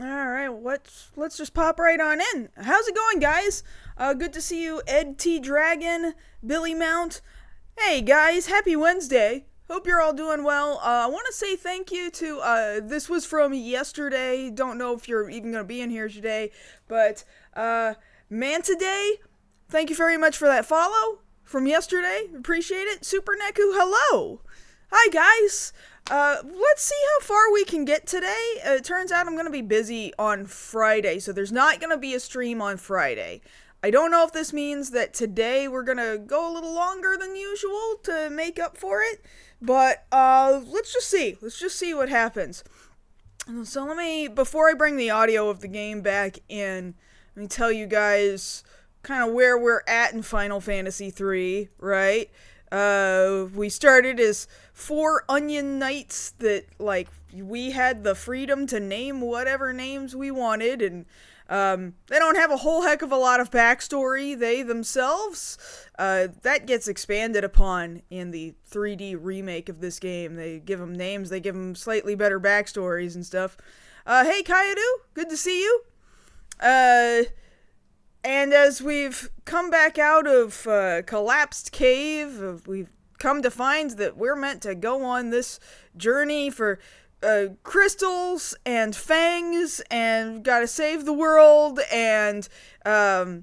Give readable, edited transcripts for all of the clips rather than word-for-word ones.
Alright, let's just pop right on in. How's it going, guys? Good to see you, Ed T. Dragon, Billy Mount. Hey, guys, happy Wednesday. Hope you're all doing well. I want to say thank you to, this was from yesterday. Don't know if you're even going to be in here today, but, Manta Day, thank you very much for that follow from yesterday. Appreciate it. Super Neku, hello. Hi, guys. Let's see how far we can get today. It turns out I'm going to be busy on Friday, so there's not going to be a stream on Friday. I don't know if this means that today we're going to go a little longer than usual to make up for it, but, let's just see. Let's just see what happens. So before I bring the audio of the game back in, let me tell you guys kind of where we're at in Final Fantasy 3, right? We started as 4 onion knights that, like, we had the freedom to name whatever names we wanted, and, they don't have a whole heck of a lot of backstory, they themselves. That gets expanded upon in the 3D remake of this game. They give them names, they give them slightly better backstories and stuff. Hey, Kayadu, good to see you. And as we've come back out of Collapsed Cave, we've come to find that we're meant to go on this journey for crystals and fangs and gotta save the world, and I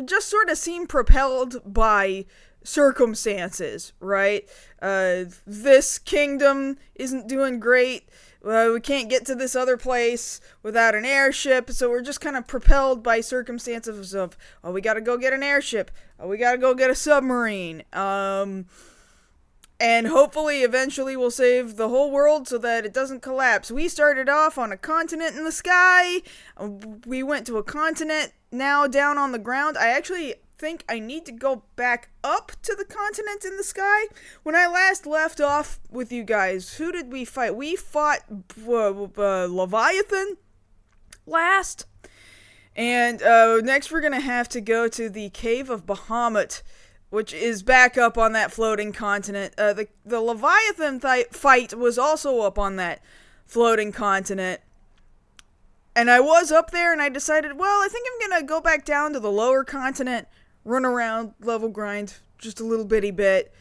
just sort of seem propelled by circumstances, right? This kingdom isn't doing great. We can't get to this other place without an airship, so we're just kind of propelled by circumstances of, oh, we gotta go get an airship, oh, we gotta go get a submarine, and hopefully eventually we'll save the whole world so that it doesn't collapse. We started off on a continent in the sky, we went to a continent now down on the ground. I actually think I need to go back up to the continent in the sky. When I last left off with you guys, who did we fight? We fought Leviathan last. And next we're going to have to go to the Cave of Bahamut, which is back up on that floating continent. The Leviathan fight was also up on that floating continent. And I was up there and I decided, well, I think I'm going to go back down to the lower continent, run around, level grind just a little bitty bit,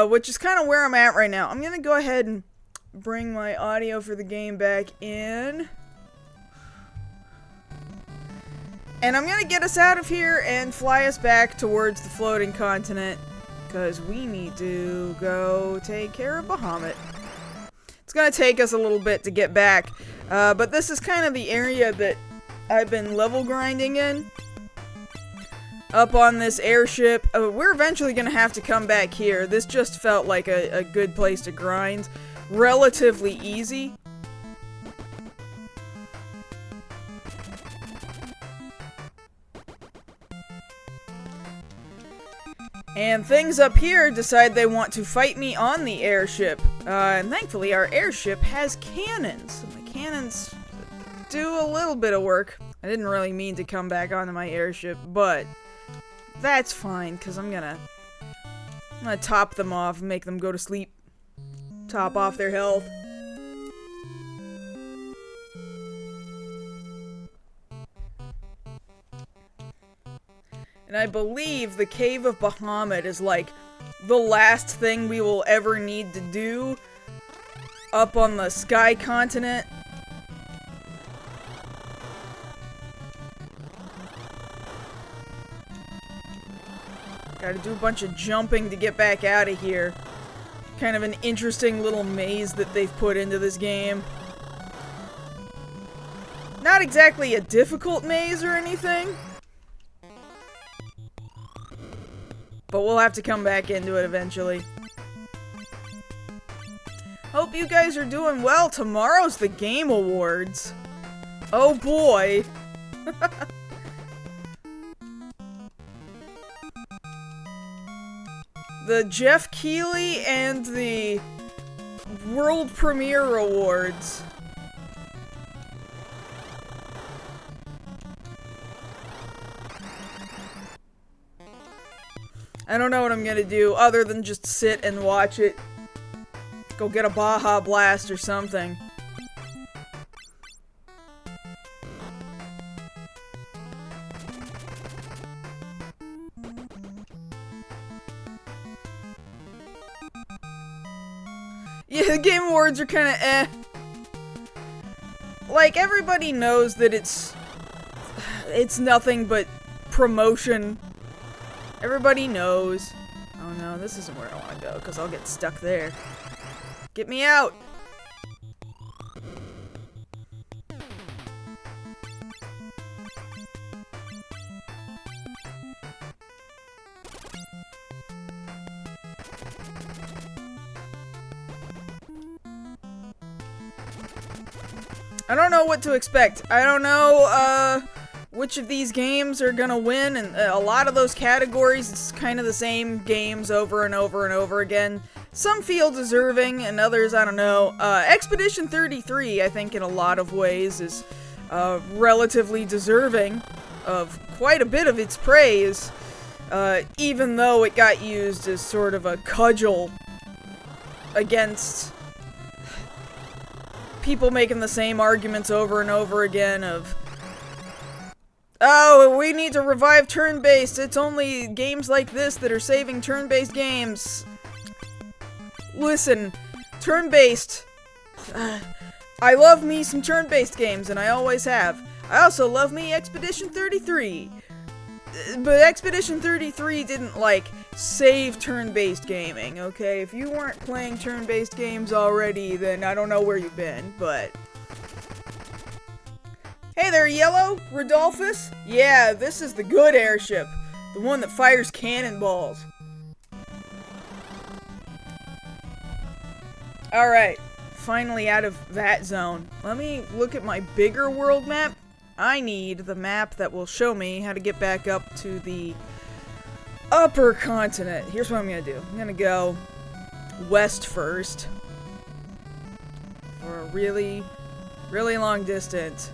which is kind of where I'm at right now. I'm going to go ahead and bring my audio for the game back in. And I'm going to get us out of here and fly us back towards the floating continent, because we need to go take care of Bahamut. It's going to take us a little bit to get back, but this is kind of the area that I've been level grinding in. Up on this airship. We're eventually going to have to come back here. This just felt like a good place to grind. Relatively easy. And things up here decide they want to fight me on the airship. And thankfully our airship has cannons. And the cannons do a little bit of work. I didn't really mean to come back onto my airship, but that's fine, because I'm gonna top them off and make them go to sleep. Top off their health. And I believe the Cave of Bahamut is like the last thing we will ever need to do up on the Sky Continent. Gotta do a bunch of jumping to get back out of here. Kind of an interesting little maze that they've put into this game. Not exactly a difficult maze or anything, but we'll have to come back into it eventually. Hope you guys are doing well. Tomorrow's the Game Awards. Oh boy. The Jeff Keighley and the World Premiere Awards. I don't know what I'm gonna do other than just sit and watch it. Go get a Baja Blast or something. Yeah, the Game Awards are kind of eh. Like, everybody knows that it's nothing but promotion. Everybody knows. Oh no, this isn't where I want to go, because I'll get stuck there. Get me out! I don't know what to expect. I don't know, which of these games are gonna win, and a lot of those categories, it's kind of the same games over and over and over again. Some feel deserving, and others, I don't know. Expedition 33, I think, in a lot of ways, is relatively deserving of quite a bit of its praise, even though it got used as sort of a cudgel against people making the same arguments over and over again of, oh, we need to revive turn-based. It's only games like this that are saving turn-based games. Listen, turn-based. I love me some turn-based games, and I always have. I also love me Expedition 33. But Expedition 33 didn't, like, save turn-based gaming, okay? If you weren't playing turn-based games already, then I don't know where you've been, but... Hey there, Yellow! Rodolphus? Yeah, this is the good airship. The one that fires cannonballs. Alright, finally out of that zone. Let me look at my bigger world map. I need the map that will show me how to get back up to the upper continent. Here's what I'm gonna do. I'm gonna go west first for a really, really long distance.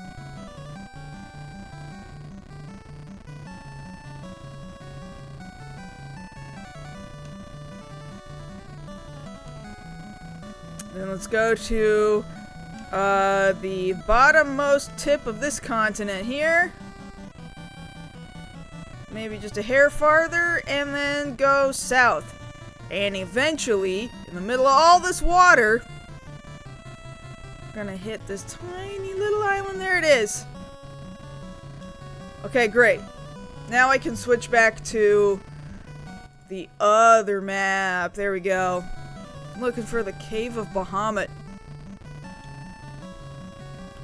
Then let's go to the bottommost tip of this continent here. Maybe just a hair farther, and then go south. And eventually, in the middle of all this water, we're gonna hit this tiny little island. There it is. Okay, great. Now I can switch back to the other map. There we go. I'm looking for the Cave of Bahamut.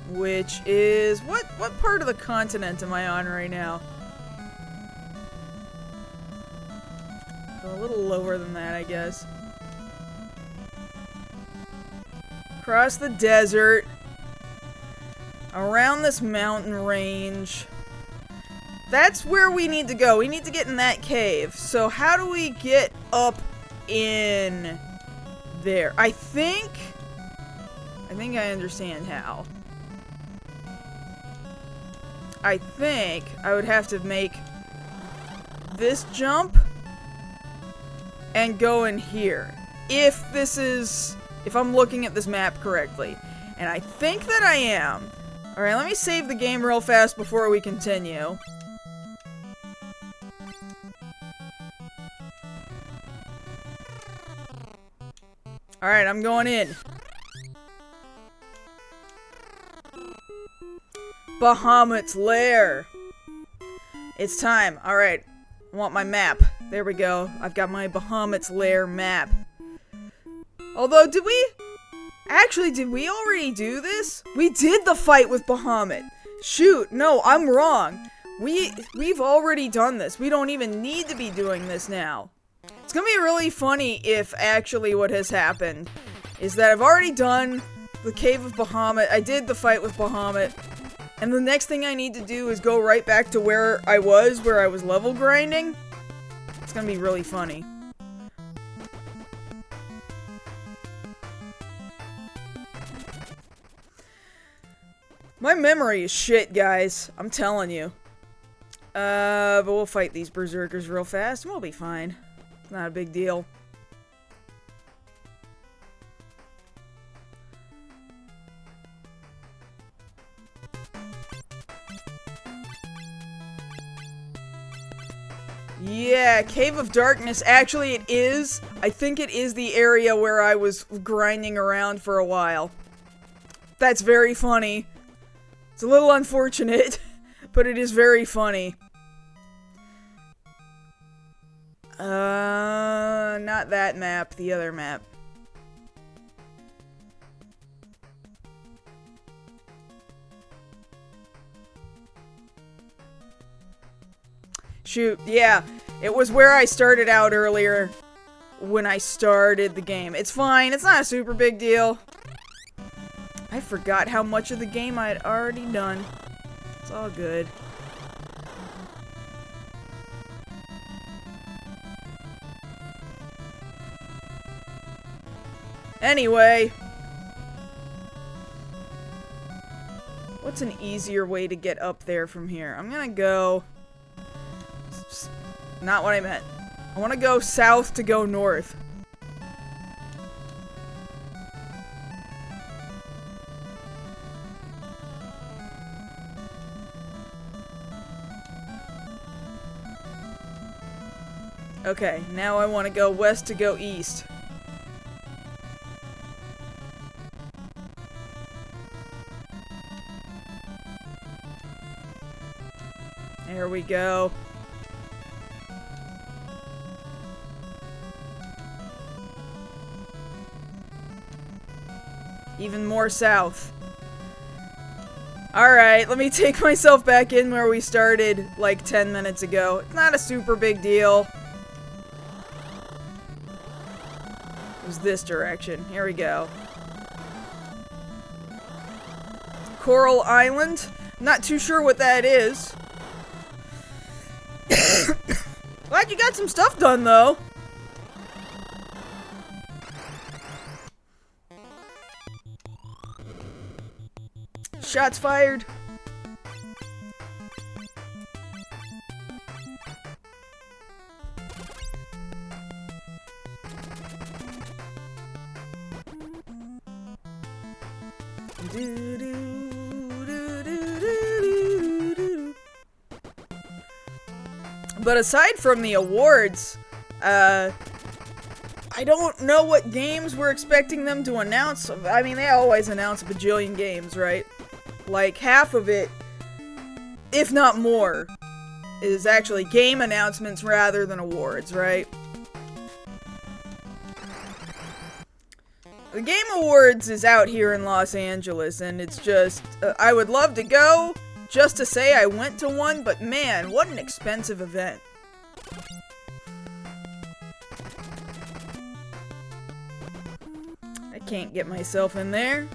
Which is... What part of the continent am I on right now? A little lower than that, I guess. Across the desert. Around this mountain range. That's where we need to go. We need to get in that cave. So how do we get up in there? I think I understand how. I think I would have to make this jump and go in here. If I'm looking at this map correctly. And I think that I am. Alright, let me save the game real fast before we continue. Alright, I'm going in. Bahamut's Lair. It's time. Alright. I want my map. There we go. I've got my Bahamut's Lair map. Although, did we already do this? We did the fight with Bahamut. Shoot, no, I'm wrong. We've already done this. We don't even need to be doing this now. It's gonna be really funny if actually what has happened is that I've already done the Cave of Bahamut. I did the fight with Bahamut. And the next thing I need to do is go right back to where I was level grinding. It's gonna be really funny. My memory is shit, guys. I'm telling you. But we'll fight these berserkers real fast and we'll be fine. It's not a big deal. Yeah, Cave of Darkness. Actually, it is. I think it is the area where I was grinding around for a while. That's very funny. It's a little unfortunate, but it is very funny. Not that map, the other map. Shoot, yeah. It was where I started out earlier when I started the game. It's fine, it's not a super big deal. I forgot how much of the game I had already done. It's all good. Anyway. What's an easier way to get up there from here? I'm gonna go... Not what I meant. I want to go south to go north. Okay, now I want to go west to go east. There we go. Even more south. Alright, let me take myself back in where we started like 10 minutes ago. It's not a super big deal. It was this direction. Here we go. Coral Island. Not too sure what that is. Glad you got some stuff done, though. Shots fired. But aside from the awards, I don't know what games we're expecting them to announce. I mean, they always announce a bajillion games, right? Like, half of it, if not more, is actually game announcements rather than awards, right? The Game Awards is out here in Los Angeles, and it's just, I would love to go, just to say I went to one, but man, what an expensive event. I can't get myself in there.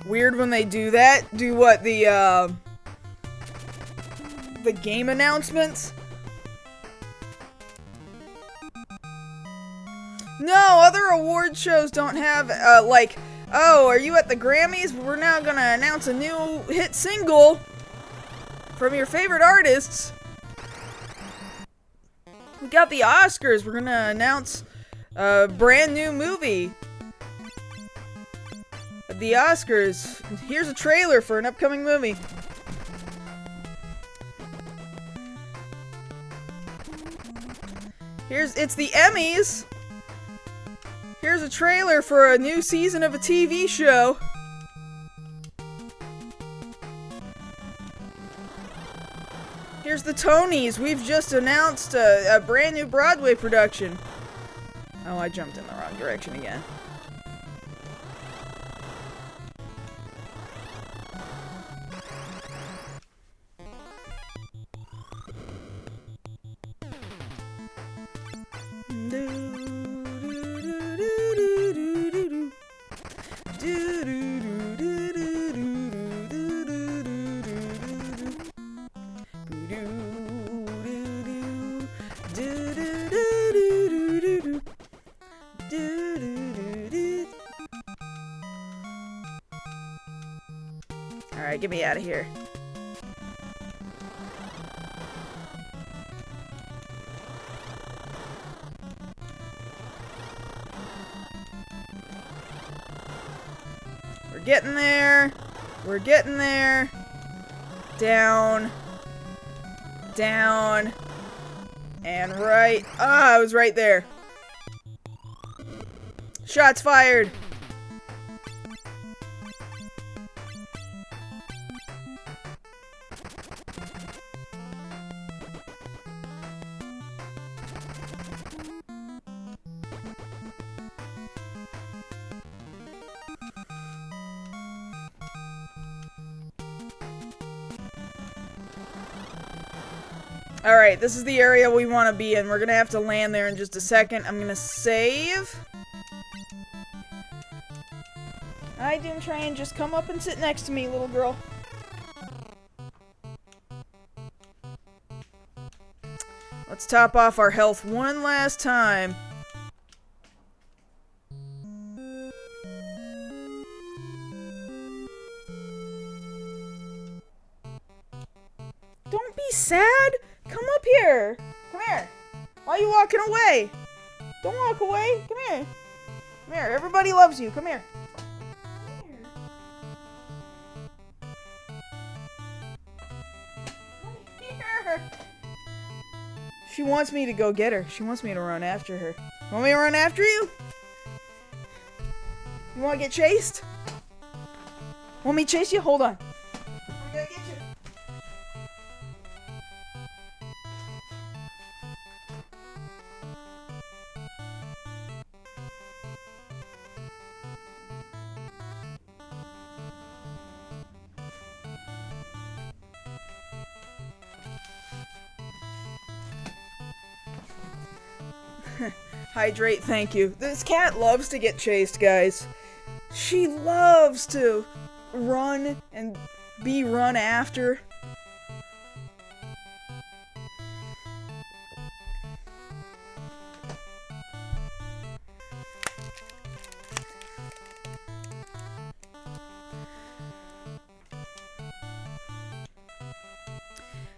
Weird when they do that. Do what, the game announcements? No, other award shows don't have, like, oh, are you at the Grammys? We're now gonna announce a new hit single from your favorite artists. We got the Oscars. We're gonna announce a brand new movie. The Oscars. Here's a trailer for an upcoming movie. It's the Emmys. Here's a trailer for a new season of a TV show. Here's the Tonys. We've just announced a brand new Broadway production. Oh, I jumped in the wrong direction again. Alright, get me out of here. We're getting there. We're getting there. Down. Down. And right. Ah, I was right there. Shots fired. Alright, this is the area we want to be in. We're gonna have to land there in just a second. I'm gonna save. Hi, Doom Train. Just come up and sit next to me, little girl. Let's top off our health one last time. Don't be sad. Come up here. Come here. Why are you walking away? Don't walk away. Come here. Come here. Everybody loves you. Come here. Come here. Come here. She wants me to go get her. She wants me to run after her. Want me to run after you? You want to get chased? Want me to chase you? Hold on. I'm gonna get you. Hydrate, thank you. This cat loves to get chased, guys. She loves to run and be run after.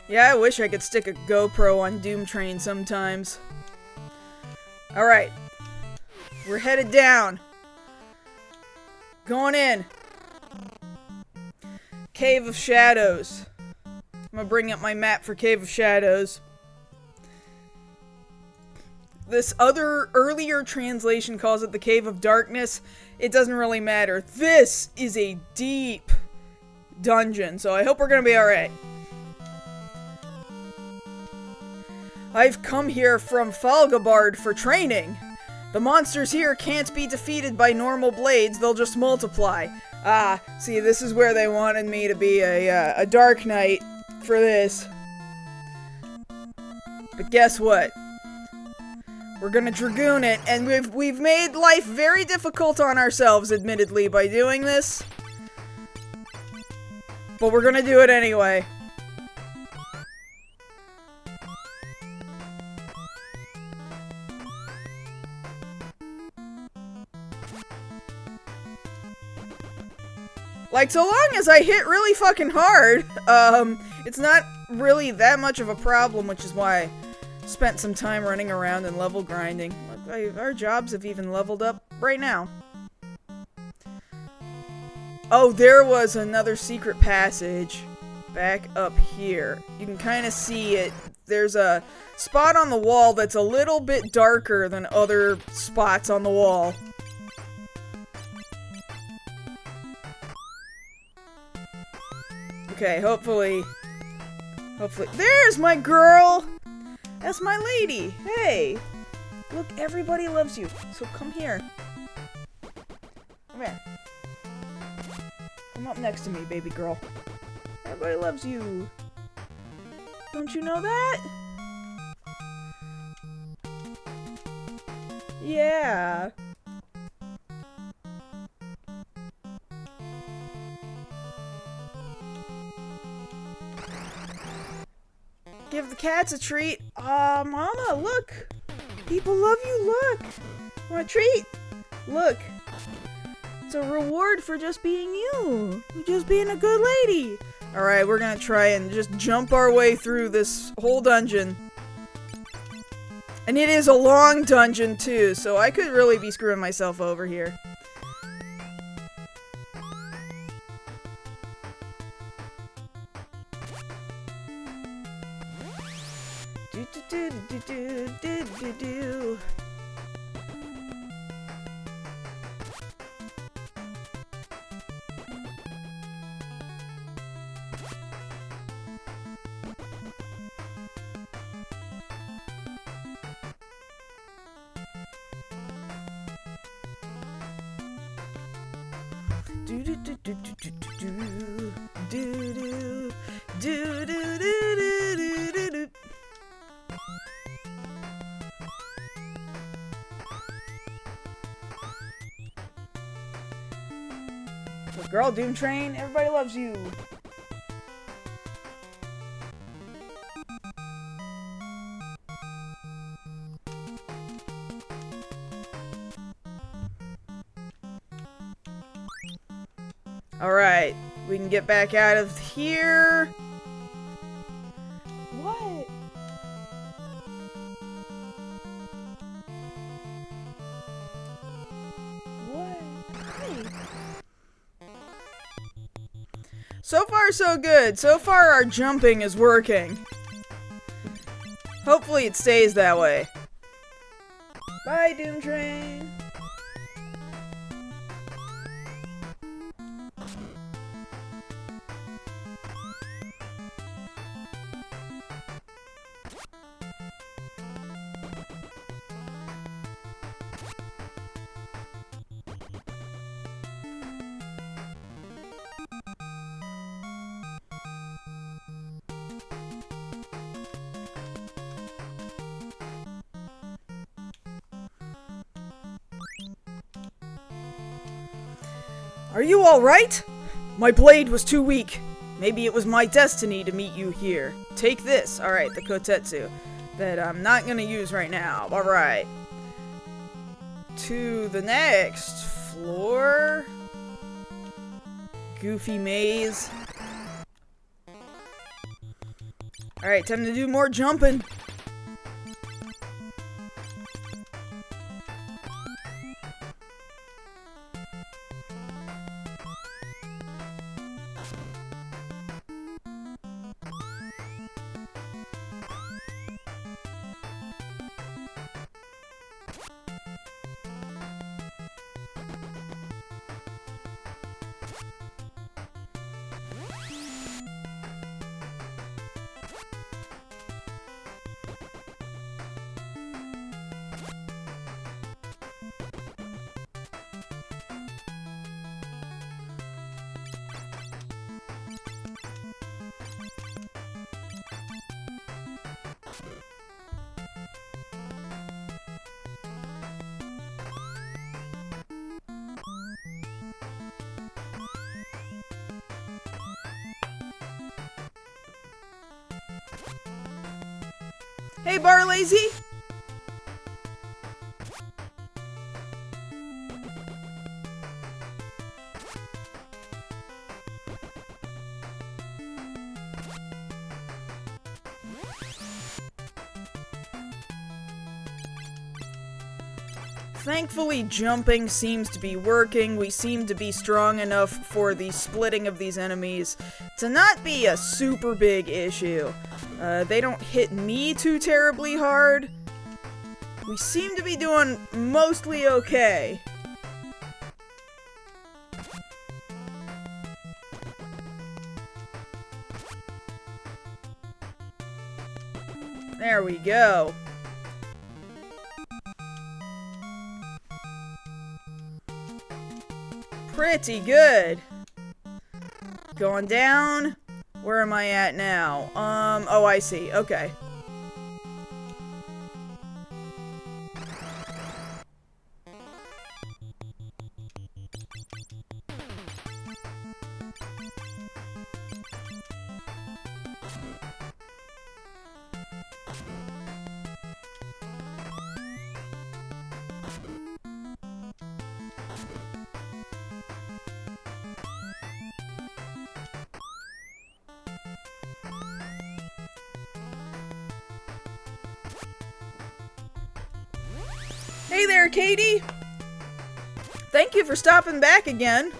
Yeah, I wish I could stick a GoPro on Doom Train sometimes. Alright. We're headed down. Going in. Cave of Shadows. I'm gonna bring up my map for Cave of Shadows. This other earlier translation calls it the Cave of Darkness. It doesn't really matter. This is a deep dungeon, so I hope we're gonna be alright. I've come here from Falgabard for training. The monsters here can't be defeated by normal blades, they'll just multiply. Ah, see, this is where they wanted me to be a Dark Knight for this. But guess what? We're gonna Dragoon it, and we've made life very difficult on ourselves, admittedly, by doing this. But we're gonna do it anyway. Like, so long as I hit really fucking hard, it's not really that much of a problem, which is why I spent some time running around and level grinding. Look, our jobs have even leveled up right now. Oh, there was another secret passage back up here. You can kind of see it. There's a spot on the wall that's a little bit darker than other spots on the wall. Okay, hopefully... There's my girl! That's my lady! Hey! Look, everybody loves you, so come here. Come here. Come up next to me, baby girl. Everybody loves you. Don't you know that? Yeah. Give the cats a treat. Aw, Mama, look. People love you, look. Want a treat? Look. It's a reward for just being you. Just being a good lady. Alright, we're gonna try and just jump our way through this whole dungeon. And it is a long dungeon, too, so I could really be screwing myself over here. Girl, Doom Train, everybody loves you. Alright, we can get back out of here. What? So far, so good. So far, our jumping is working. Hopefully, it stays that way. Bye, Doom Train. Are you alright? My blade was too weak. Maybe it was my destiny to meet you here. Take this. Alright, the Kotetsu. That I'm not gonna use right now. Alright. To the next floor. Goofy maze. Alright, time to do more jumping. Hey, Bar Lazy! Thankfully, jumping seems to be working. We seem to be strong enough for the splitting of these enemies to not be a super big issue. They don't hit me too terribly hard. We seem to be doing mostly okay. There we go. Pretty good. Going down. Where am I at now? Oh, I see. Okay. Hey there, Katie! Thank you for stopping back again.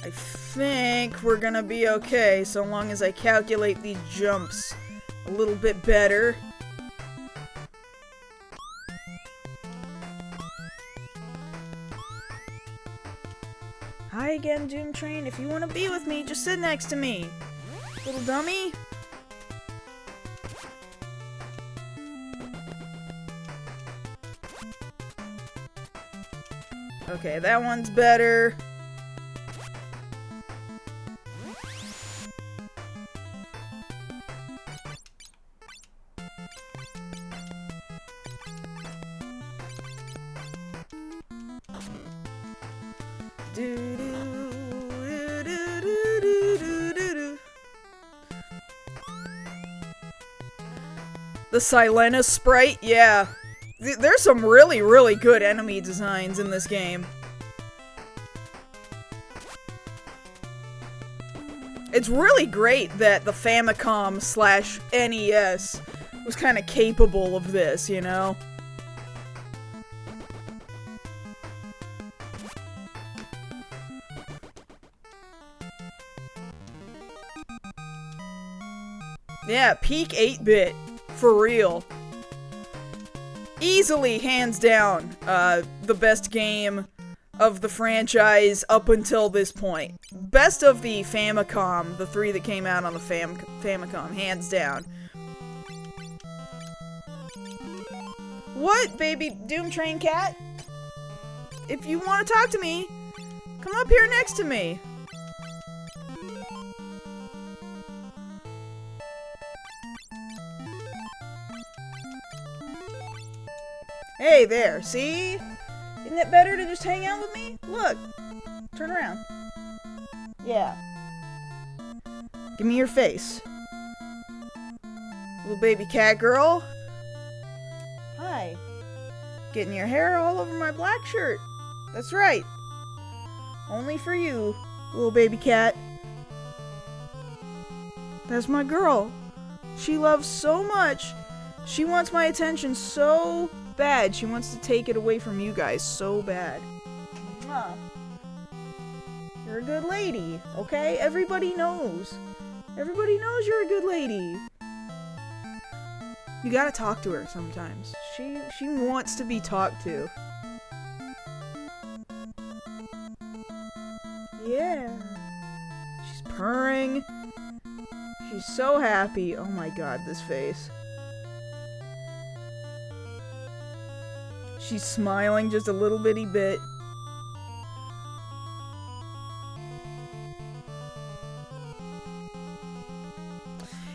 I think we're gonna be okay, so long as I calculate these jumps a little bit better. Hi again, Doom Train. If you want to be with me, just sit next to me. Little dummy. Okay, that one's better. The Silena sprite, yeah. There's some really, really good enemy designs in this game. It's really great that the Famicom / NES was kind of capable of this, you know? Yeah, peak 8-bit. For real. Easily, hands down, the best game of the franchise up until this point. Best of the Famicom, the 3 that came out on the Famicom, hands down. What, baby Doom Train Cat? If you want to talk to me, come up here next to me. Hey there, see? Isn't it better to just hang out with me? Look, turn around. Yeah. Give me your face. Little baby cat girl. Hi. Getting your hair all over my black shirt. That's right. Only for you, little baby cat. That's my girl. She loves so much. She wants my attention so bad. She wants to take it away from you guys so bad. Huh. You're a good lady, okay? Everybody knows. Everybody knows you're a good lady. You gotta talk to her sometimes. She wants to be talked to. Yeah. She's purring. She's so happy. Oh my god, this face. She's smiling just a little bitty bit.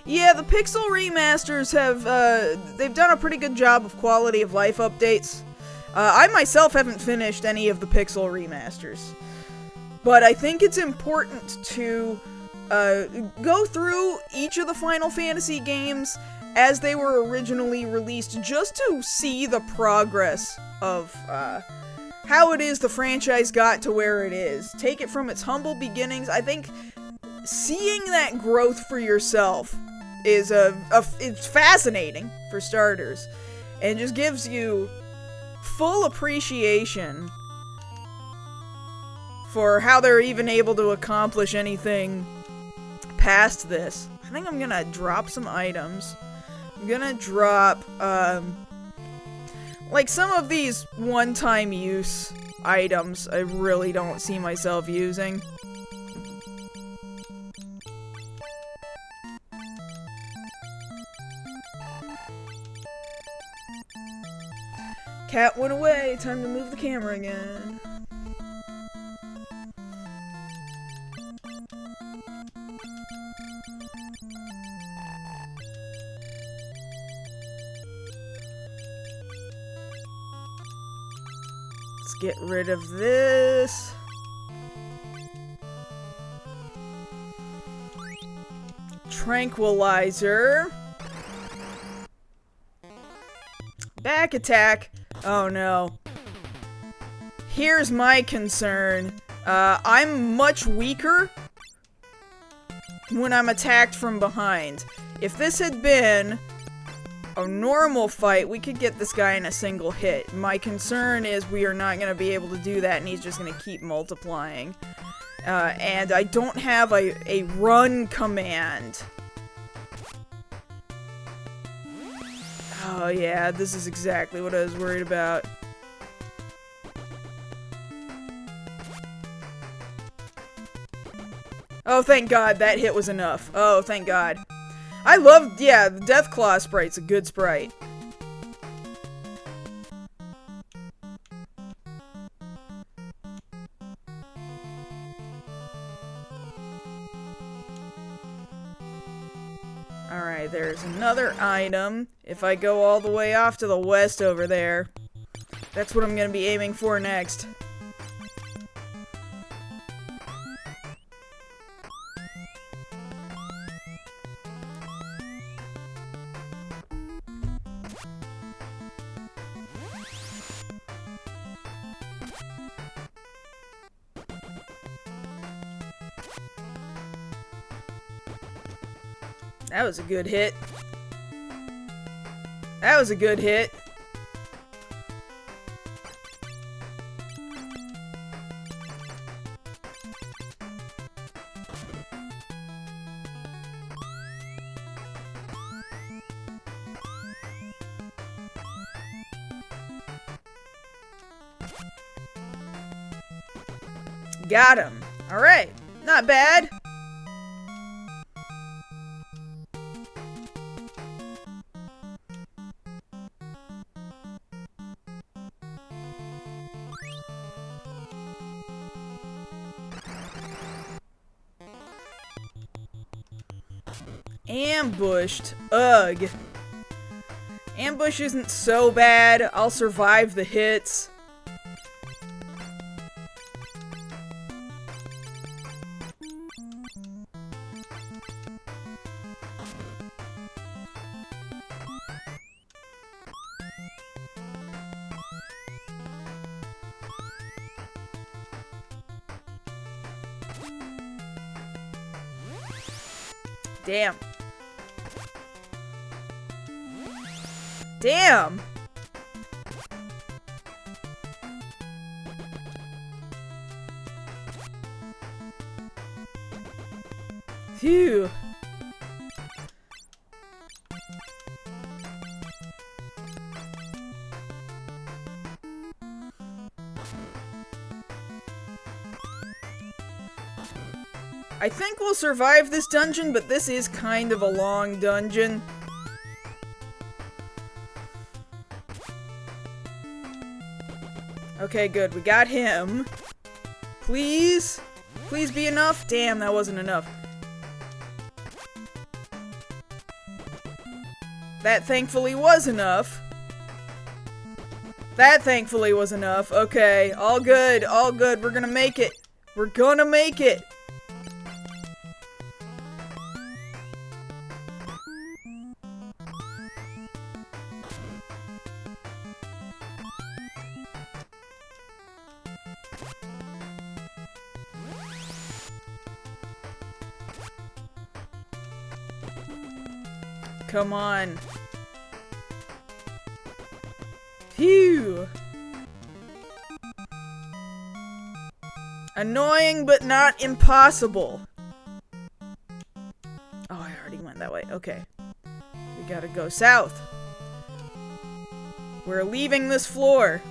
Yeah, the Pixel remasters have, they've done a pretty good job of quality of life updates. I myself haven't finished any of the Pixel remasters. But I think it's important to, go through each of the Final Fantasy games as they were originally released, just to see the progress of, how it is the franchise got to where it is. Take it from its humble beginnings. I think seeing that growth for yourself is it's fascinating, for starters, and just gives you full appreciation for how they're even able to accomplish anything past this. I think I'm gonna drop some items. I'm gonna drop, like some of these one-time use items I really don't see myself using. Cat went away, time to move the camera again. Let's get rid of this. Tranquilizer. Back attack. Oh no. Here's my concern. I'm much weaker when I'm attacked from behind. If this had been a normal fight, we could get this guy in a single hit. My concern is we are not going to be able to do that, and he's just going to keep multiplying. and I don't have a run command. Oh yeah, this is exactly what I was worried about. Oh, thank God, that hit was enough. Oh, thank God. I love, yeah, the Deathclaw sprite's a good sprite. Alright, there's another item. If I go all the way off to the west over there, that's what I'm gonna be aiming for next. That was a good hit. That was a good hit. Got him. Alright. Not bad. Ambushed. Ugh. Ambush isn't so bad. I'll survive the hits. Damn. Damn! Phew. I think we'll survive this dungeon, but this is kind of a long dungeon. Okay, good. We got him. Please? Please be enough? Damn, that wasn't enough. That thankfully was enough. That thankfully was enough. Okay, all good, all good. We're gonna make it. We're gonna make it. Come on. Phew. Annoying, but not impossible. Oh, I already went that way. Okay. We gotta go south. We're leaving this floor.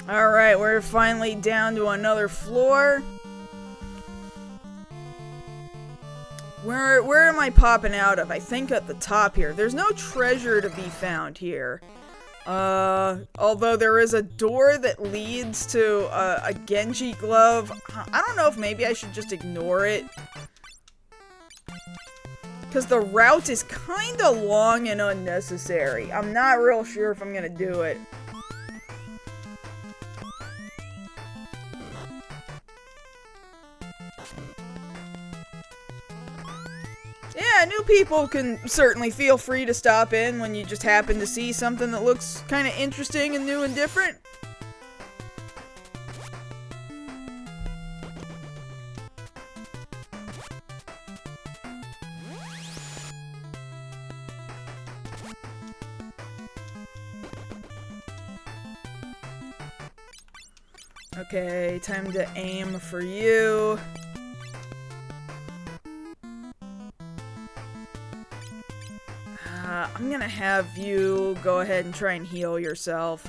Alright, we're finally down to another floor. Where am I popping out of? I think at the top here. There's no treasure to be found here. Although there is a door that leads to a Genji glove. I don't know if maybe I should just ignore it. Because the route is kinda long and unnecessary. I'm not real sure if I'm gonna do it. Yeah, new people can certainly feel free to stop in when you just happen to see something that looks kind of interesting and new and different. Okay, time to aim for you. I'm gonna have you go ahead and try and heal yourself.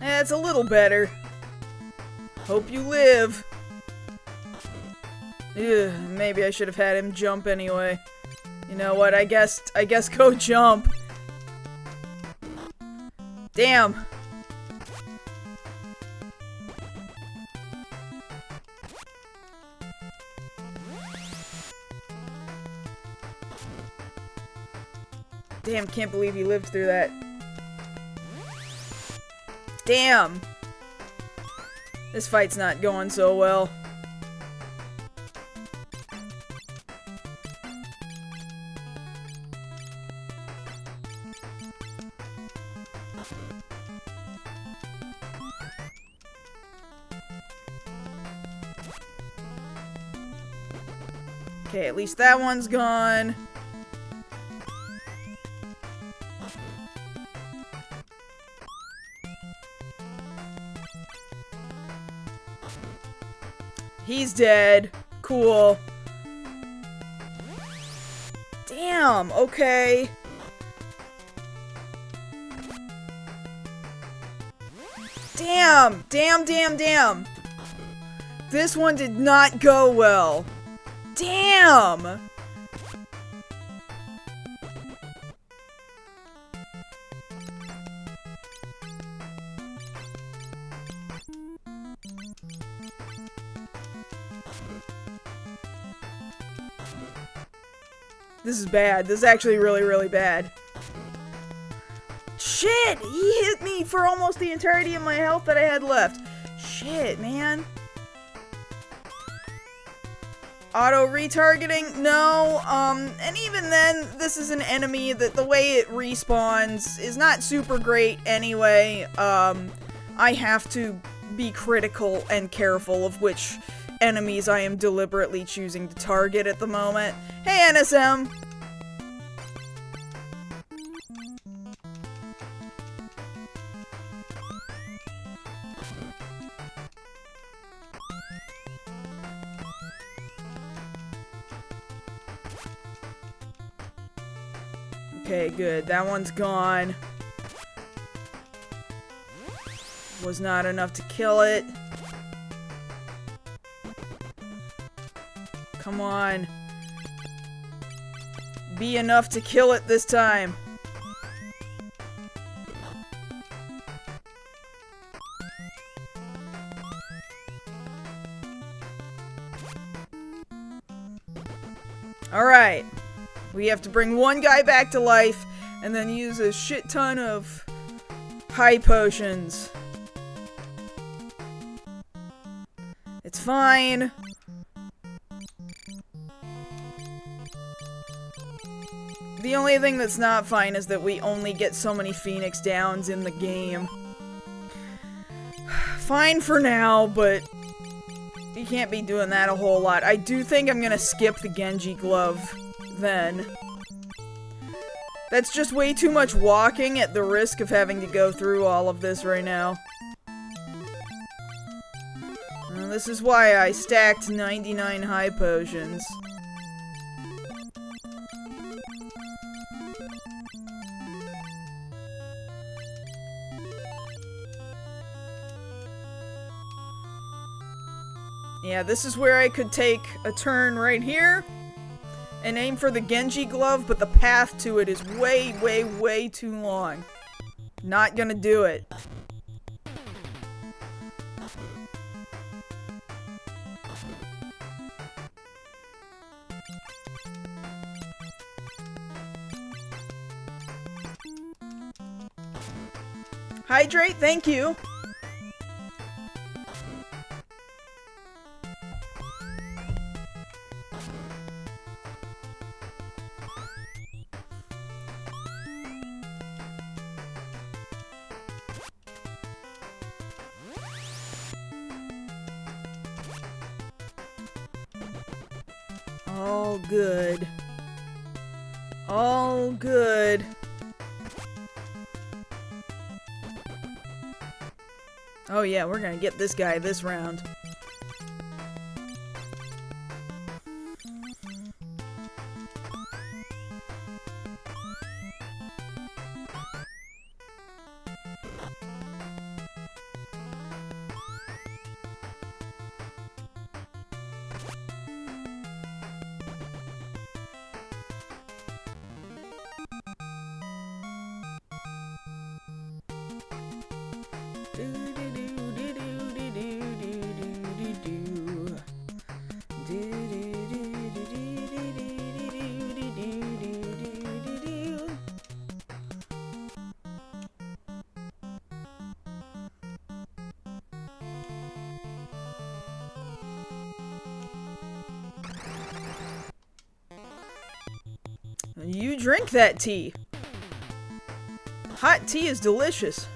It's a little better. Hope you live. Ugh, maybe I should have had him jump anyway. You know what, I guess go jump. Damn. Damn, can't believe he lived through that. Damn. This fight's not going so well. Okay, at least that one's gone. He's dead. Cool. Damn, okay. Damn, damn. This one did not go well. Damn! This is bad. This is actually really, really bad. Shit! He hit me for almost the entirety of my health that I had left. Shit, man. Auto retargeting? No, and even then, this is an enemy that the way it respawns is not super great anyway. I have to be critical and careful of which enemies I am deliberately choosing to target at the moment. Hey, NSM! Okay, good. That one's gone. Was not enough to kill it. Come on. Be enough to kill it this time. Alright. We have to bring one guy back to life, and then use a shit ton of high potions. It's fine. The only thing that's not fine is that we only get so many Phoenix Downs in the game. Fine for now, but you can't be doing that a whole lot. I do think I'm gonna skip the Genji glove then. That's just way too much walking at the risk of having to go through all of this right now. And this is why I stacked 99 high potions. Yeah, this is where I could take a turn right here and aim for the Genji glove, but the path to it is way, way, way too long. Not gonna do it. Hydrate, thank you. All good. All good. Oh yeah, we're gonna get this guy this round. You drink that tea. Hot tea is delicious.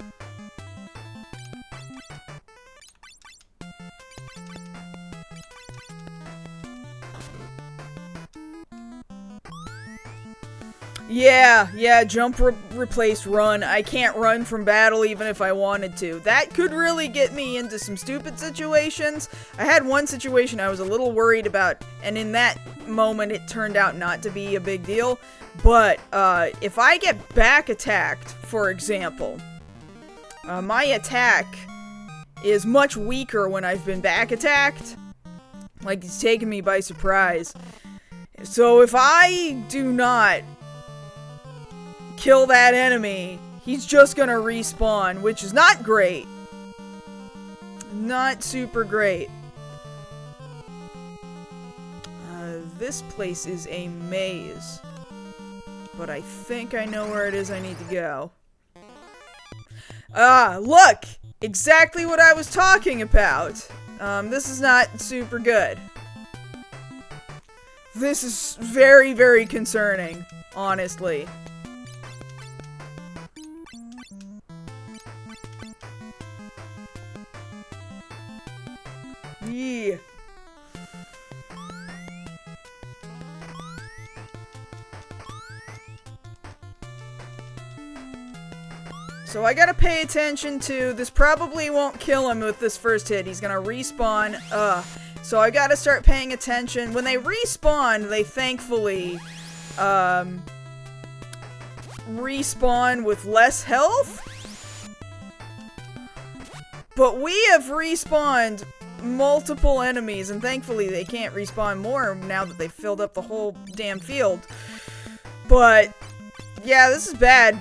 Yeah, jump replaced run. I can't run from battle even if I wanted to. That could really get me into some stupid situations. I had one situation I was a little worried about, and in that moment it turned out not to be a big deal. But if I get back attacked, for example, my attack is much weaker when I've been back attacked. Like, it's taken me by surprise. So if I do not kill that enemy, he's just gonna respawn, which is not great. Not super great. This place is a maze. But I think I know where it is I need to go. Ah, look! Exactly what I was talking about. This is not super good. This is very, very concerning, honestly. Yeah. So I gotta pay attention to, this probably won't kill him with this first hit. He's gonna respawn. So I gotta start paying attention. When they respawn, they thankfully, respawn with less health. But we have respawned multiple enemies, and thankfully they can't respawn more now that they've filled up the whole damn field. But, yeah, this is bad.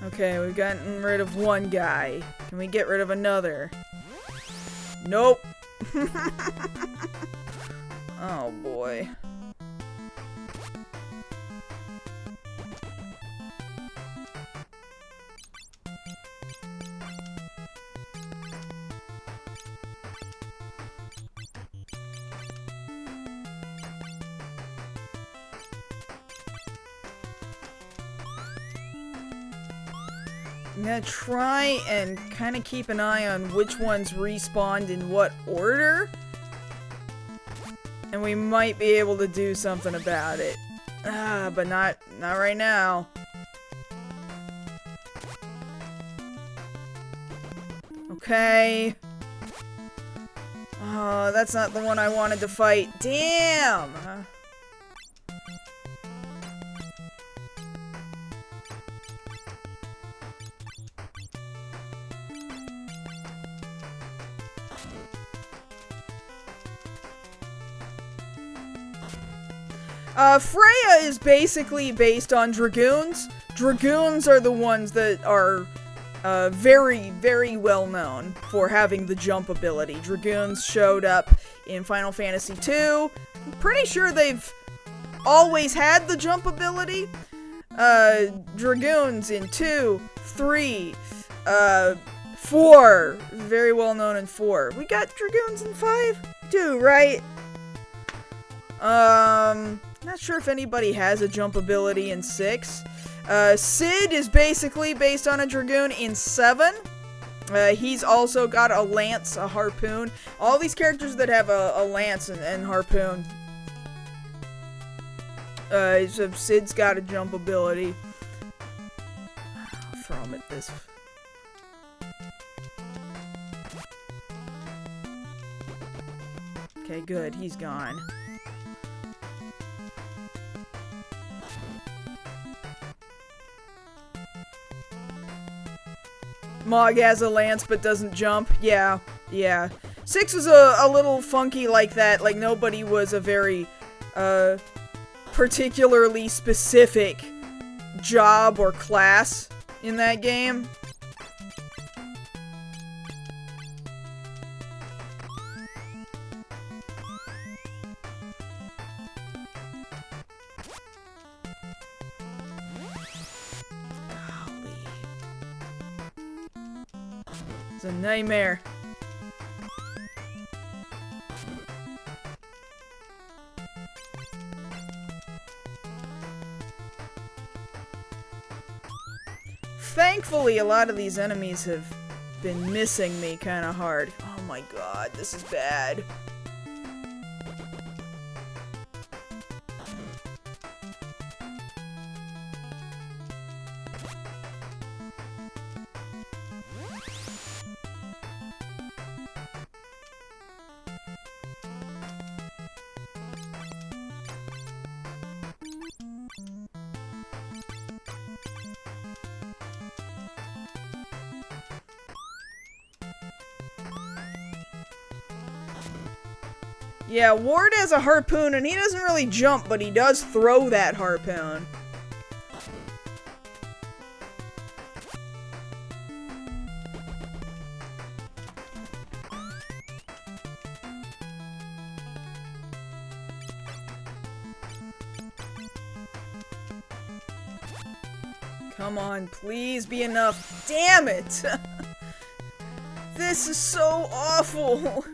Okay, we've gotten rid of one guy. Can we get rid of another? Nope. Oh boy. I'm gonna try and kind of keep an eye on which ones respawned in what order. And we might be able to do something about it. But not right now. Okay. Oh, that's not the one I wanted to fight. Damn! Freya is basically based on Dragoons. Dragoons are the ones that are very, very well known for having the jump ability. Dragoons showed up in Final Fantasy II. I'm pretty sure they've always had the jump ability. Dragoons in 2, 3, 4. Very well known in 4. We got Dragoons in 5? Do, right? Not sure if anybody has a jump ability in 6. Sid is basically based on a Dragoon in 7. He's also got a lance, a harpoon. All these characters that have a lance and harpoon. So Sid's got a jump ability. I'll throw him at this. Okay, good. He's gone. Mog has a lance but doesn't jump. Yeah. 6 was a little funky like that. Like, nobody was a very, particularly specific job or class in that game. It's a nightmare. Thankfully, a lot of these enemies have been missing me kind of hard. Oh my god, this is bad. Yeah, Ward has a harpoon, and he doesn't really jump, but he does throw that harpoon. Come on, please be enough. Damn it! This is so awful!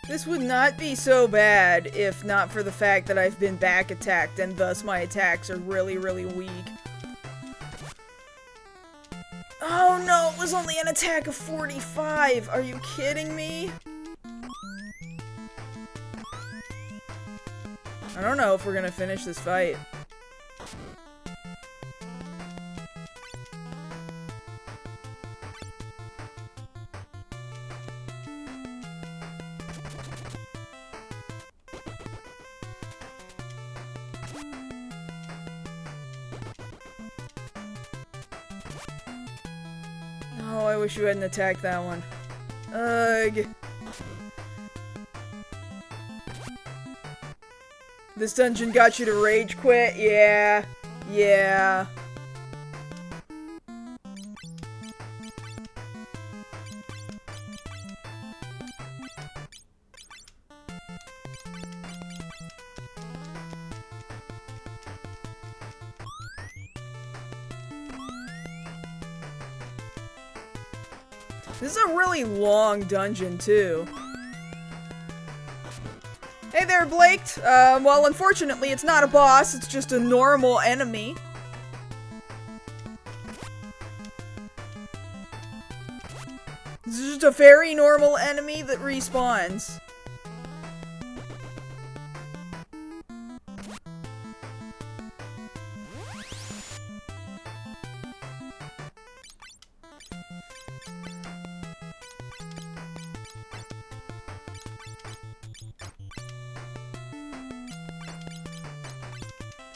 This would not be so bad if not for the fact that I've been back attacked and thus my attacks are really, really weak. Oh no, it was only an attack of 45! Are you kidding me? I don't know if we're gonna finish this fight. Oh, I wish you hadn't attacked that one. Ugh. This dungeon got you to rage quit? Yeah. Yeah. This is a really long dungeon, too. Hey there, Blake. Well, unfortunately, it's not a boss, it's just a normal enemy. This is just a very normal enemy that respawns.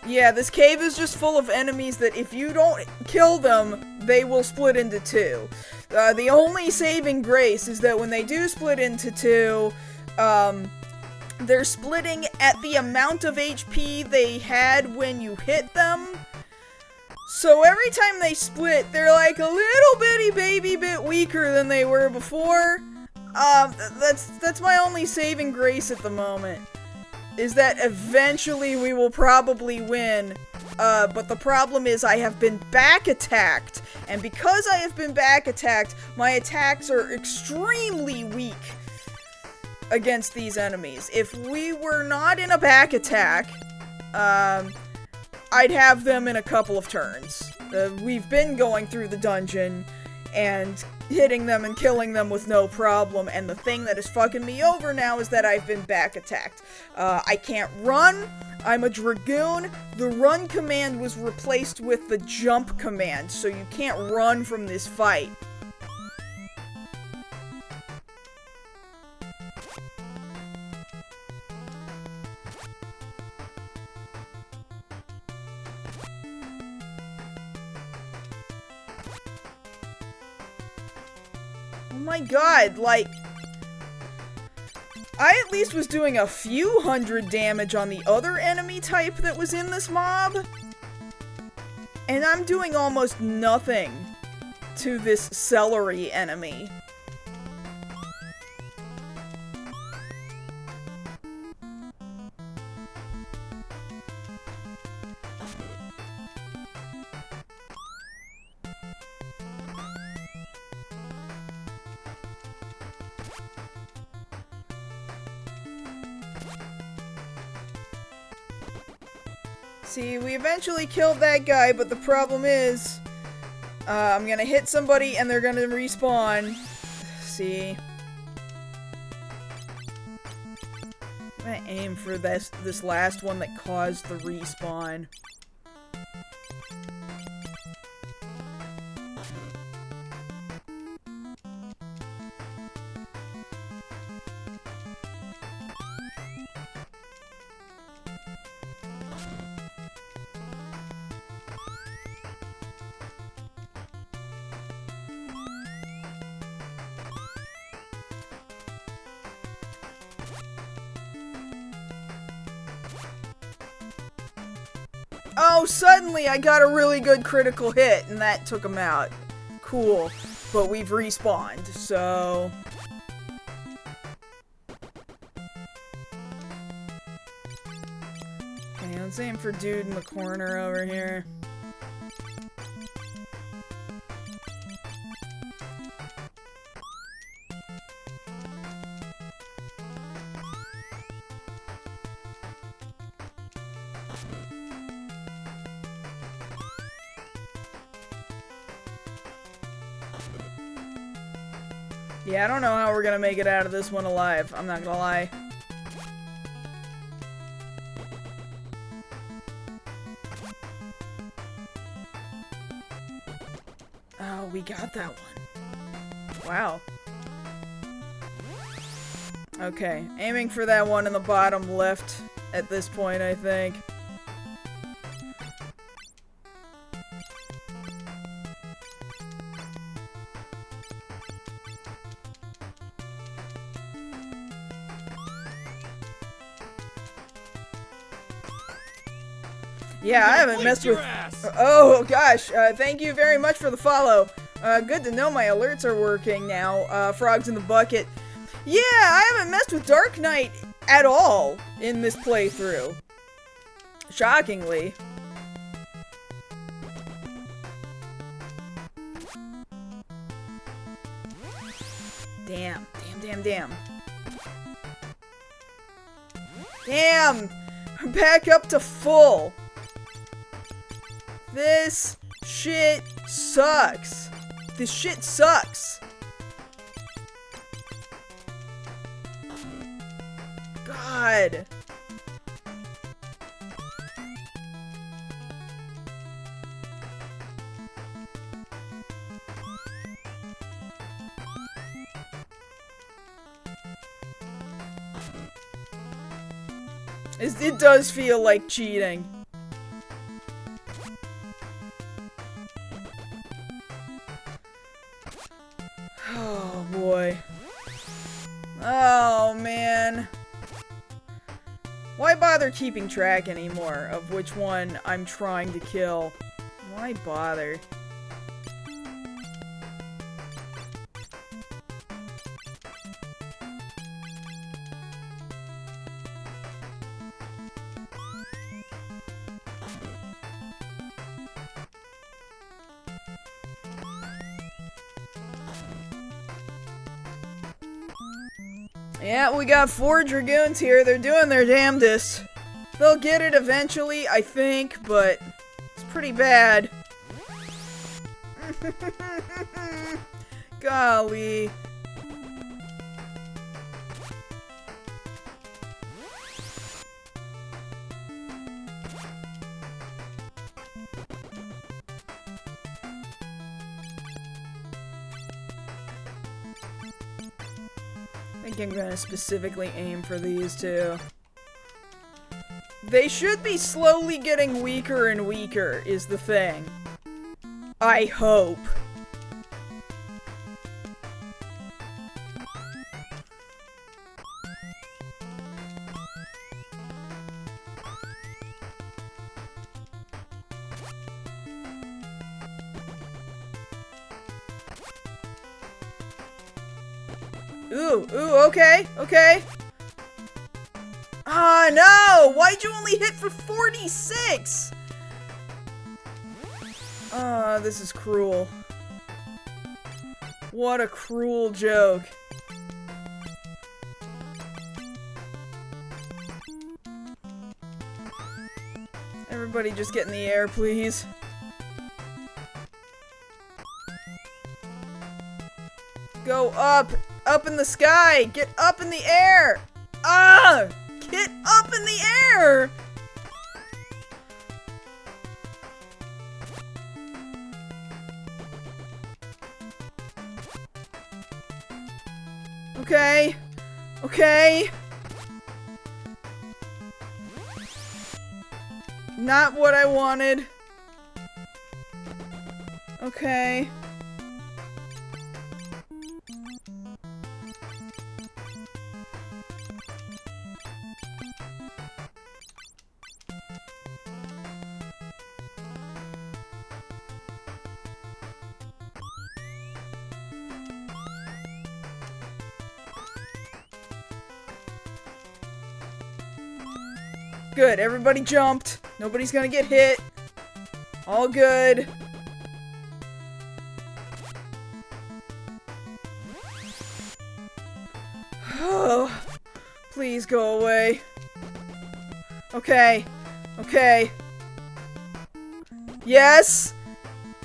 Yeah, this cave is just full of enemies that if you don't kill them, they will split into two. The only saving grace is that when they do split into two, they're splitting at the amount of HP they had when you hit them. So every time they split, they're like a little bitty baby bit weaker than they were before. That's my only saving grace at the moment. Is that eventually we will probably win, but the problem is I have been back attacked, and because I have been back attacked, my attacks are extremely weak against these enemies. If we were not in a back attack, I'd have them in a couple of turns. We've been going through the dungeon and hitting them and killing them with no problem, and the thing that is fucking me over now is that I've been back attacked. I can't run. I'm a dragoon. The run command was replaced with the jump command, so you can't run from this fight. Oh my god, like, I at least was doing a few hundred damage on the other enemy type that was in this mob, and I'm doing almost nothing to this celery enemy. See, we eventually killed that guy, but the problem is, I'm gonna hit somebody and they're gonna respawn. See. I'm gonna aim for this last one that caused the respawn. Oh, suddenly I got a really good critical hit, and that took him out. Cool. But we've respawned, so... Okay, let's aim for dude in the corner over here. Yeah, I don't know how we're gonna make it out of this one alive. I'm not gonna lie. Oh, we got that one. Wow. Okay, aiming for that one in the bottom left at this point, I think. Yeah, I haven't messed with... Oh, gosh. Thank you very much for the follow. Good to know my alerts are working now. Frogs in the bucket. Yeah, I haven't messed with Dark Knight at all in this playthrough. Shockingly. Damn. Damn! I'm back up to full. This shit sucks. This shit sucks. God. It does feel like cheating. Oh boy. Oh man. Why bother keeping track anymore of which one I'm trying to kill? Why bother? Yeah, we got 4 Dragoons here. They're doing their damnedest. They'll get it eventually, I think, but it's pretty bad. Golly. I think I'm gonna specifically aim for these two. They should be slowly getting weaker and weaker, is the thing. I hope. Okay. Ah, no! Why'd you only hit for 46? Ah, this is cruel. What a cruel joke. Everybody just get in the air, please. Go up! Up in the sky! Get up in the air! Ah! Get up in the air! Okay. Not what I wanted. Okay. Good, everybody jumped. Nobody's gonna get hit. All good. Oh, please go away. Okay. Yes!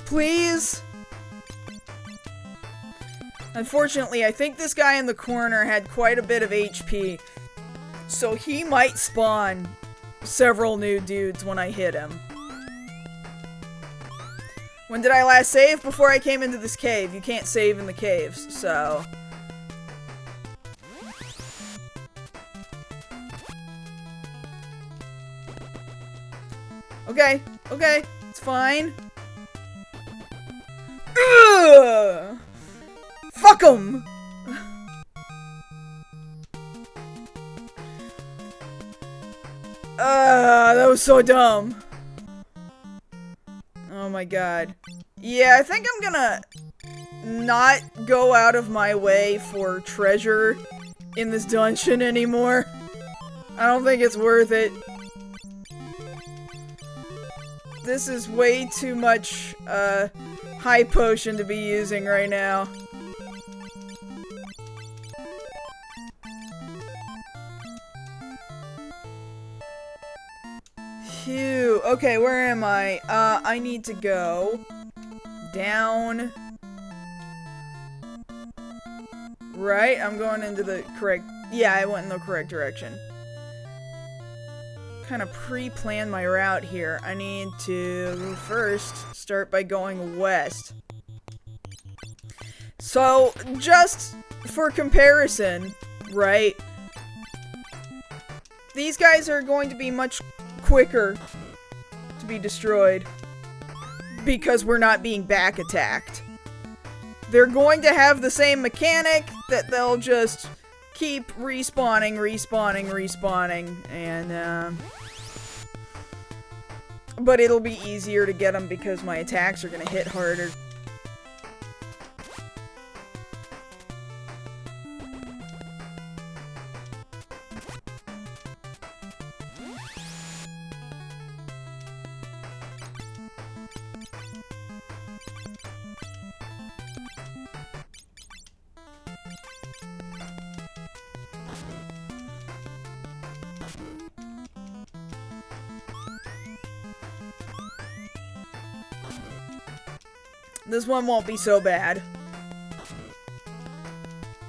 Please! Unfortunately, I think this guy in the corner had quite a bit of HP, so he might spawn several new dudes when I hit him. When did I last save? Before I came into this cave. You can't save in the caves, so... Okay, it's fine. Ugh! Fuck 'em! That was so dumb. Oh my god. Yeah, I think I'm gonna not go out of my way for treasure in this dungeon anymore. I don't think it's worth it. This is way too much, high potion to be using right now. 2. Okay, where am I? I need to go down. Right? I'm going into the correct... Yeah, I went in the correct direction. Kind of pre-plan my route here. I need to first start by going west. So, just for comparison, right? These guys are going to be much quicker to be destroyed because we're not being back attacked. They're going to have the same mechanic that they'll just keep respawning, and but it'll be easier to get them because my attacks are gonna hit harder. This one won't be so bad.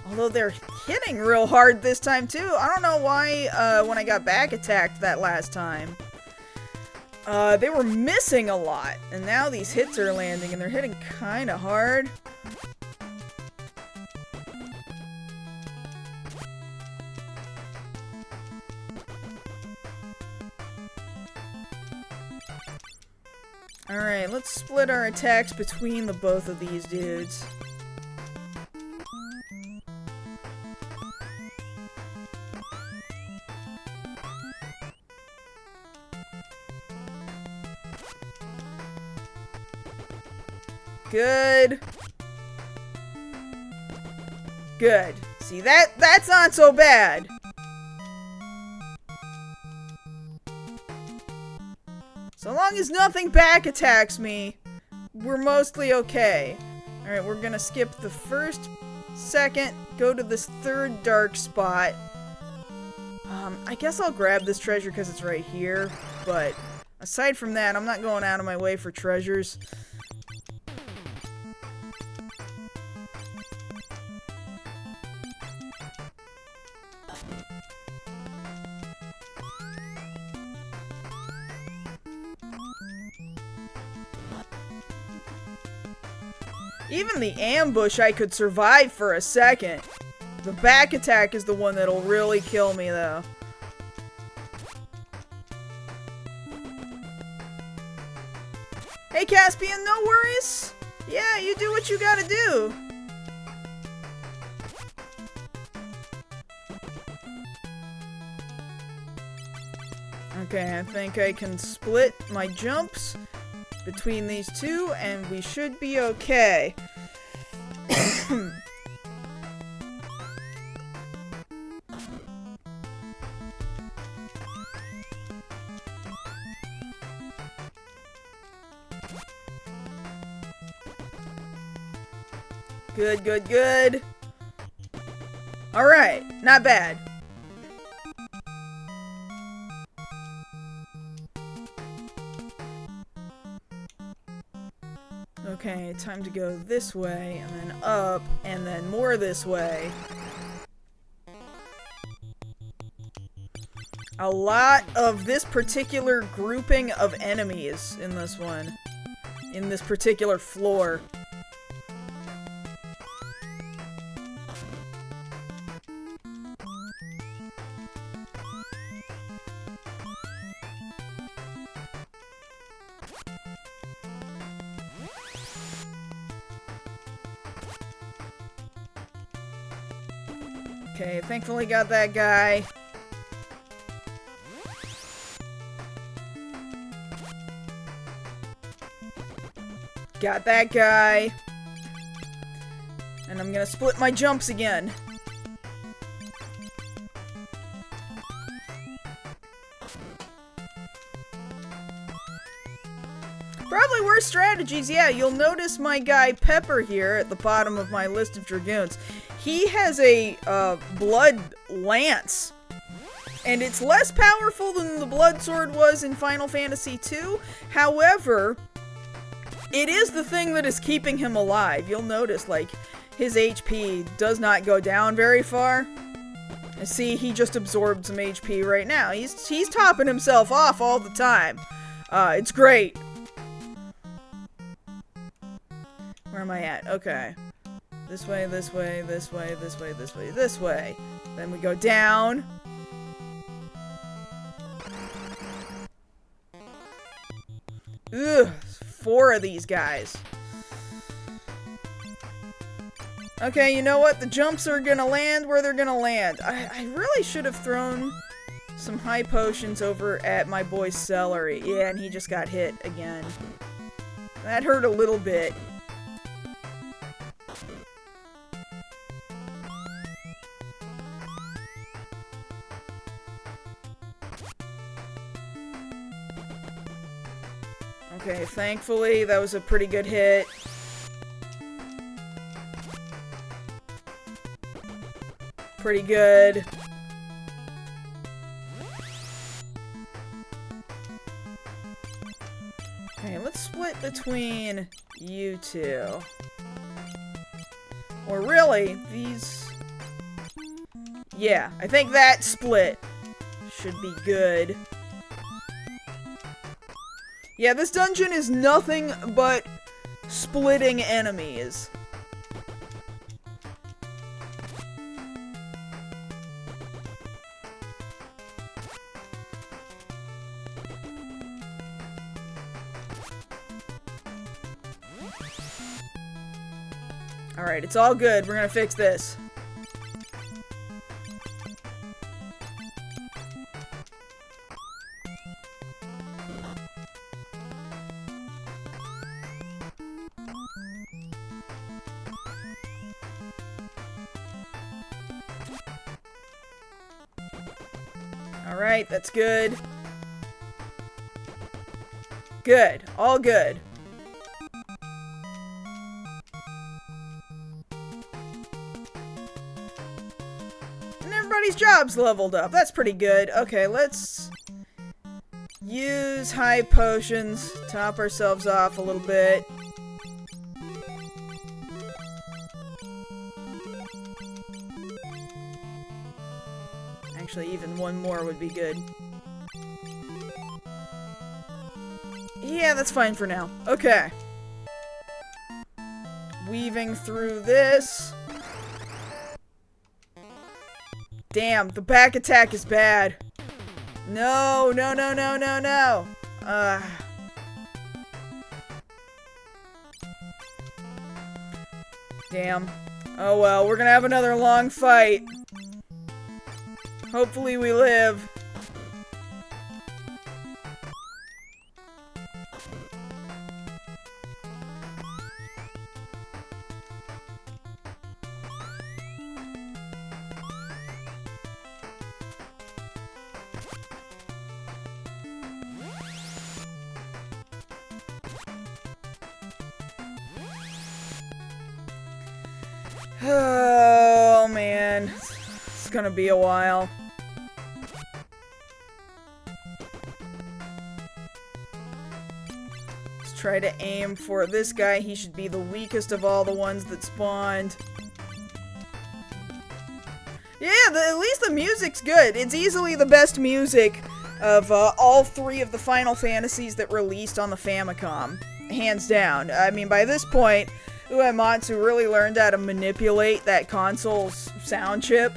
Although they're hitting real hard this time too. I don't know why when I got back attacked that last time. They were missing a lot. And now these hits are landing and they're hitting kind of hard. Alright, let's split our attacks between the both of these dudes. Good. Good. See, that's not so bad. So long as nothing back attacks me, we're mostly okay. Alright, we're gonna skip the first, second, go to this third dark spot. I guess I'll grab this treasure because it's right here, but aside from that, I'm not going out of my way for treasures. Even the ambush I could survive for a second. The back attack is the one that'll really kill me, though. Hey, Caspian, no worries. Yeah, you do what you gotta do. Okay, I think I can split my jumps between these two, and we should be okay. Good, good, good. Alright, not bad. Okay, time to go this way, and then up, and then more this way. A lot of this particular grouping of enemies in this one. In this particular floor. Okay, thankfully got that guy. Got that guy. And I'm gonna split my jumps again. Probably worse strategies, yeah. You'll notice my guy Pepper here at the bottom of my list of Dragoons. He has a blood lance. And it's less powerful than the Blood Sword was in Final Fantasy II. However, it is the thing that is keeping him alive. You'll notice, like, his HP does not go down very far. See, he just absorbed some HP right now. He's topping himself off all the time. It's great. Where am I at? Okay. This way, this way, this way, this way, this way, this way. Then we go down. Ugh, 4 of these guys. Okay, you know what? The jumps are gonna land where they're gonna land. I really should have thrown some high potions over at my boy Celery. Yeah, and he just got hit again. That hurt a little bit. Okay, thankfully that was a pretty good hit. Pretty good. Okay, let's split between you two. Or really, these... Yeah, I think that split should be good. Yeah, this dungeon is nothing but splitting enemies. Alright, it's all good. We're gonna fix this. Alright, that's good. Good. All good. And everybody's job's leveled up. That's pretty good. Okay, let's use high potions. Top ourselves off a little bit. Actually, even one more would be good. Yeah, that's fine for now. Okay. Weaving through this. Damn, the back attack is bad. No, no, no, no, no, no. Damn. Oh well, we're gonna have another long fight. Hopefully we live. Oh man, it's gonna be a while. Let's try to aim for this guy. He should be the weakest of all the ones that spawned. Yeah, at least the music's good. It's easily the best music of all 3 of the Final Fantasies that released on the Famicom. Hands down. I mean, by this point, Uematsu really learned how to manipulate that console's sound chip.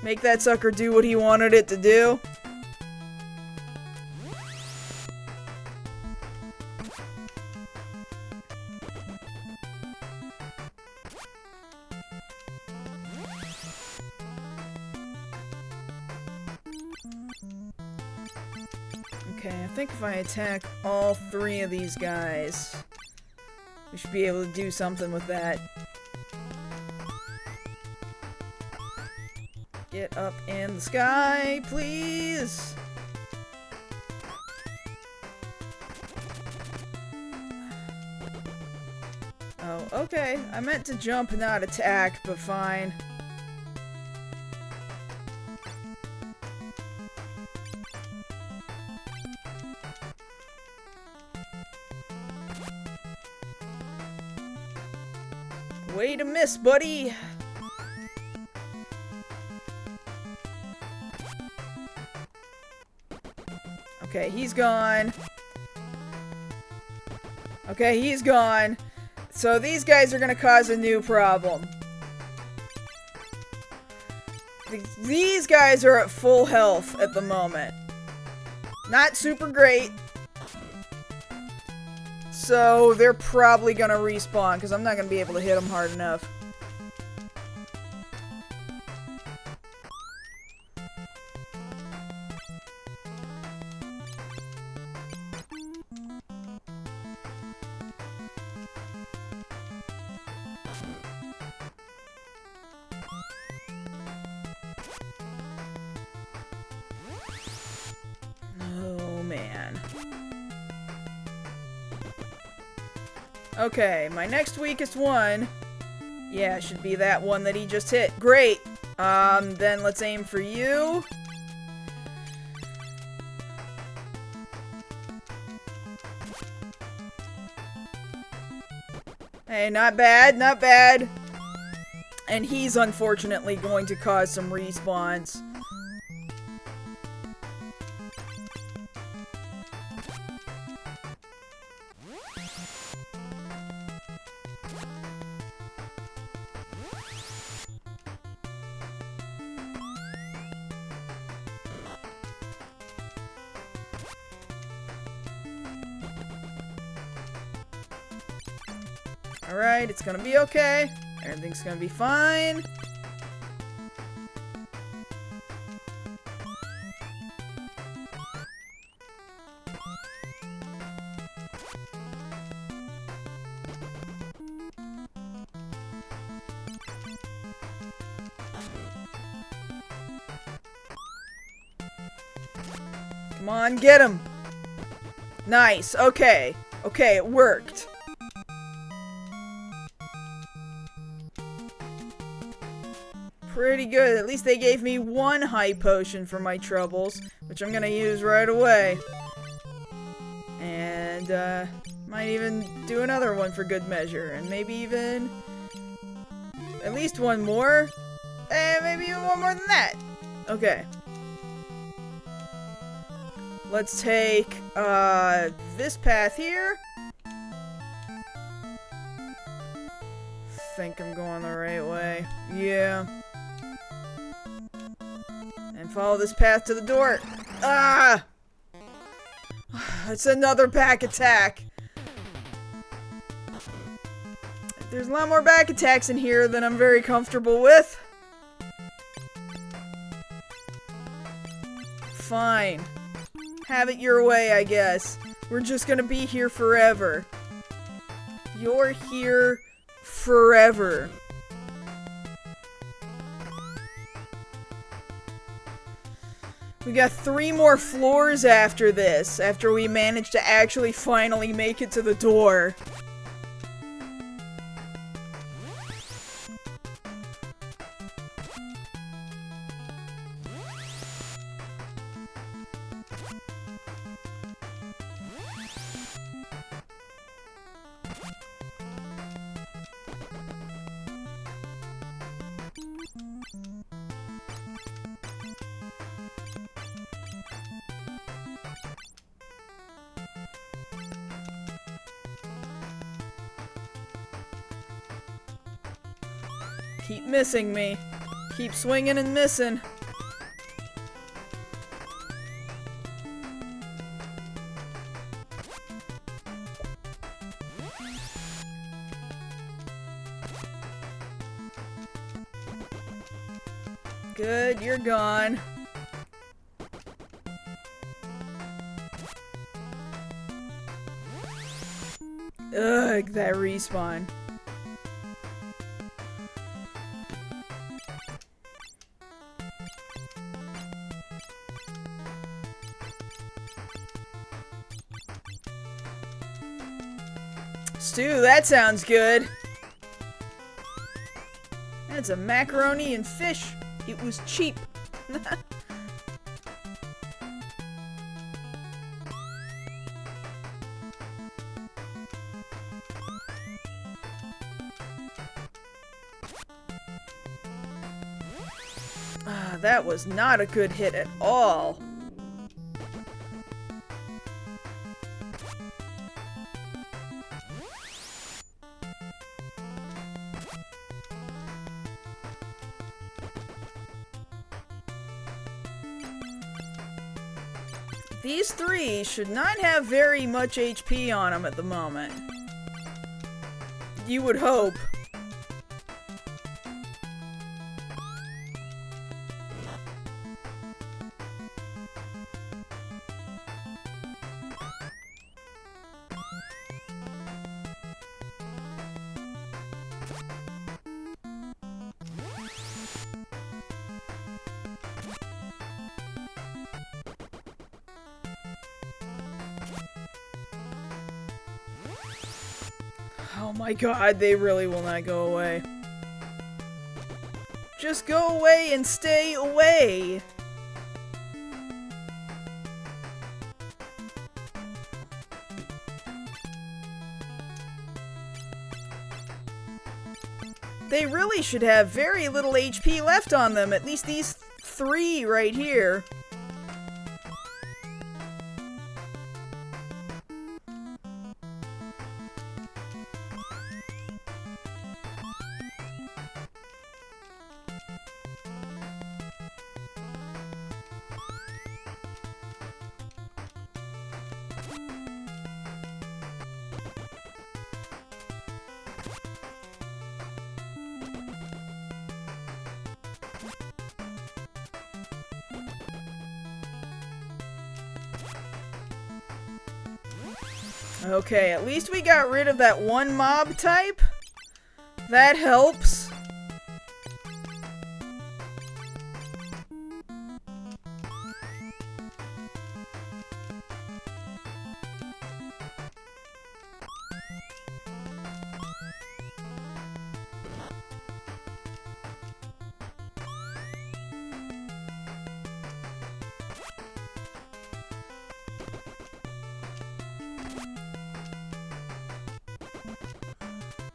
Make that sucker do what he wanted it to do. Okay, I think if I attack all 3 of these guys, we should be able to do something with that. Get up in the sky, please! Oh, okay. I meant to jump and not attack, but fine. to miss, buddy. Okay, he's gone. Okay, he's gone. So these guys are gonna cause a new problem. These guys are at full health at the moment. Not super great. So they're probably gonna respawn because I'm not gonna be able to hit them hard enough. Oh man. Okay, my next weakest one, yeah, should be that one that he just hit. Great. Then let's aim for you. Hey, not bad, not bad. And he's unfortunately going to cause some respawns. Alright, it's gonna be okay. Everything's gonna be fine. Come on, get him! Nice, okay. Okay, it worked. Pretty good. At least they gave me one high potion for my troubles, which I'm gonna use right away. And, might even do another one for good measure. And maybe even at least one more. And maybe even one more than that. Okay. Let's take, this path here. Think I'm going the right way. Yeah. And follow this path to the door. Ah! It's another back attack. There's a lot more back attacks in here than I'm very comfortable with. Fine. Have it your way, I guess. We're just gonna be here forever. You're here forever. We got 3 more floors after this, after we manage to actually finally make it to the door. Keep missing me. Keep swinging and missing. Good, you're gone. Ugh, that respawn. Stew, that sounds good. That's a macaroni and fish. It was cheap. That was not a good hit at all. These three should not have very much HP on them at the moment. You would hope. Oh my god, they really will not go away. Just go away and stay away! They really should have very little HP left on them, at least these three right here. Okay, at least we got rid of that one mob type. That helps.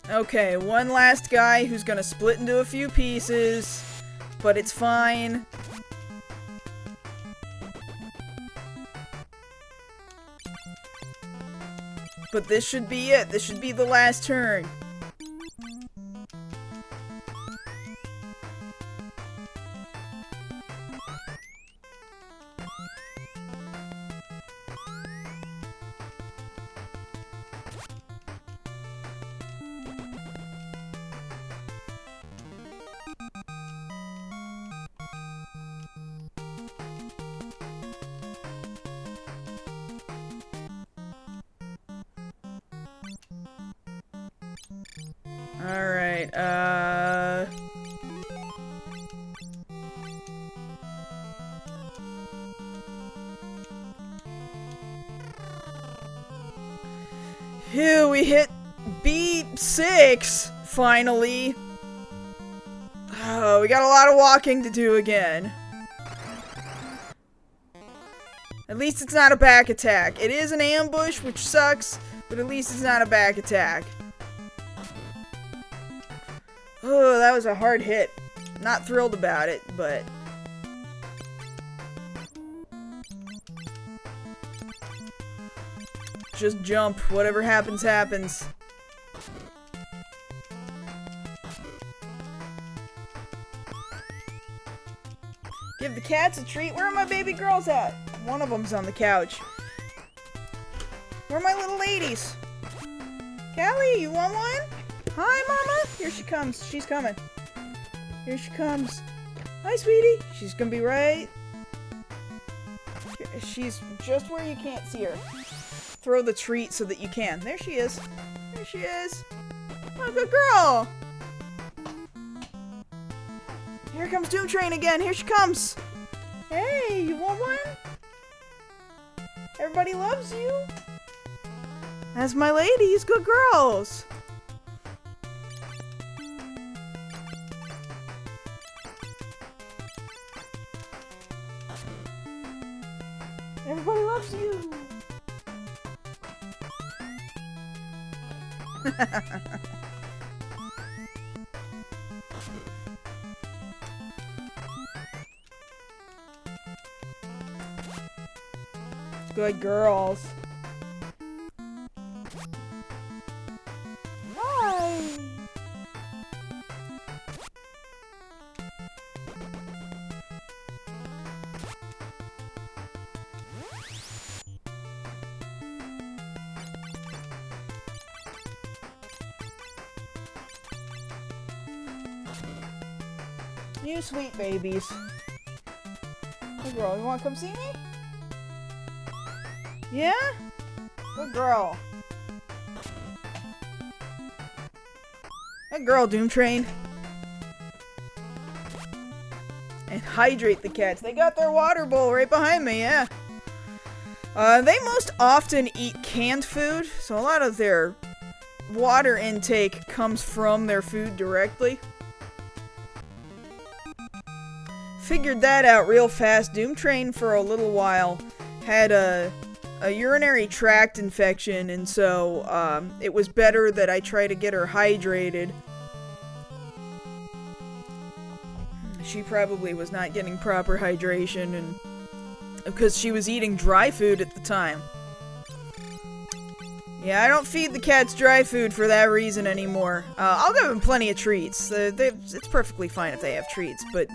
Okay, one last guy who's gonna split into a few pieces, but it's fine. But this should be it. This should be the last turn. Alright, Phew, we hit B6, finally. Oh, we got a lot of walking to do again. At least it's not a back attack. It is an ambush, which sucks, but at least it's not a back attack. Oh, that was a hard hit. Not thrilled about it, but... just jump. Whatever happens, happens. Give the cats a treat. Where are my baby girls at? One of them's on the couch. Where are my little ladies? Callie, you want one? Hi, Mama. Here she comes. She's coming. Here she comes. Hi, sweetie. She's gonna be right. She's just where you can't see her. Throw the treat so that you can. There she is. There she is. Oh, good girl. Here comes Doom Train again. Here she comes. Hey, you want one? Everybody loves you. That's my ladies. Good girls. Everybody loves you. Good girls. Hi. You sweet babies. Good girl, you wanna come see me? Yeah? Good girl. Good girl, Doom Train. And hydrate the cats. They got their water bowl right behind me, yeah. They most often eat canned food, so a lot of their water intake comes from their food directly. Figured that out real fast. Doom Train for a little while had a urinary tract infection, and so it was better that I try to get her hydrated. She probably was not getting proper hydration, and because she was eating dry food at the time. Yeah, I don't feed the cats dry food for that reason anymore. I'll give them plenty of treats. It's perfectly fine if they have treats, but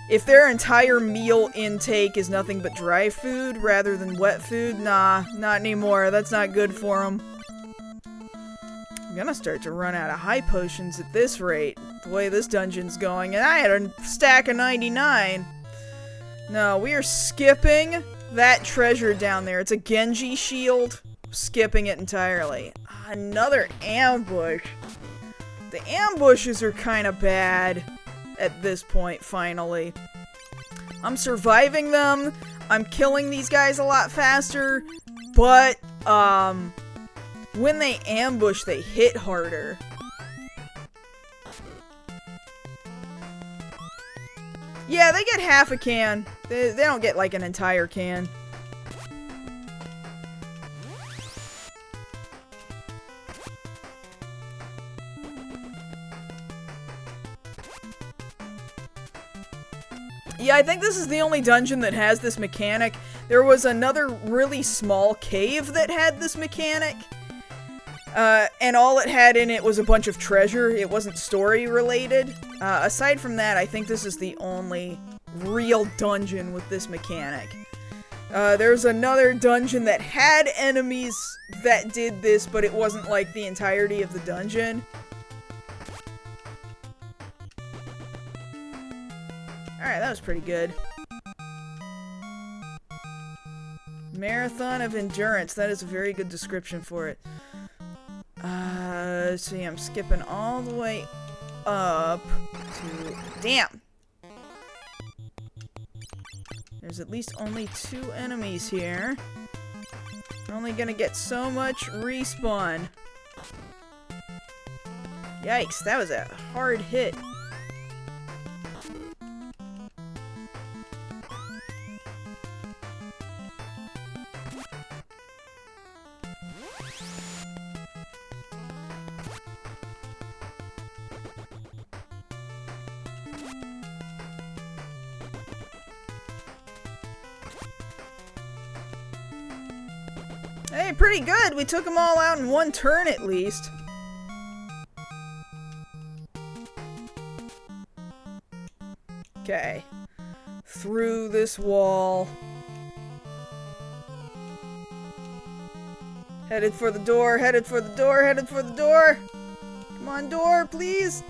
if their entire meal intake is nothing but dry food rather than wet food, nah, not anymore. That's not good for them. I'm gonna start to run out of high potions at this rate, the way this dungeon's going, and I had a stack of 99. No, we are skipping that treasure down there. It's a Genji shield. Skipping it entirely. Another ambush. The ambushes are kind of bad at this point, finally. I'm surviving them. I'm killing these guys a lot faster, but, when they ambush, they hit harder. Yeah, they get half a can. They don't get, like, an entire can. Yeah, I think this is the only dungeon that has this mechanic. There was another really small cave that had this mechanic. And all it had in it was a bunch of treasure. It wasn't story related. Aside from that, I think this is the only real dungeon with this mechanic. There's another dungeon that had enemies that did this, but it wasn't like the entirety of the dungeon. Alright, that was pretty good. Marathon of Endurance. That is a very good description for it. Let's see, I'm skipping all the way up to... Damn! There's at least only 2 enemies here. We're only gonna get so much respawn. Yikes, that was a hard hit. Hey, pretty good. We took them all out in one turn at least. Okay. Through this wall. Headed for the door, headed for the door, headed for the door. Come on, door, please.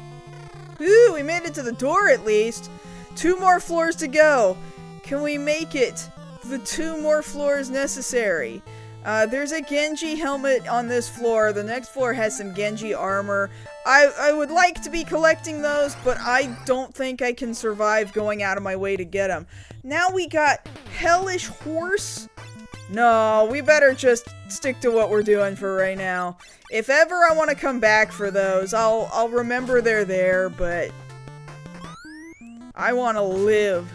Ooh, we made it to the door at least. 2 more floors to go. Can we make it? The 2 more floors necessary. There's a Genji helmet on this floor. The next floor has some Genji armor. I would like to be collecting those, but I don't think I can survive going out of my way to get them. Now we got Hellish Horse. No, we better just stick to what we're doing for right now. If ever I want to come back for those, I'll remember they're there, but I want to live.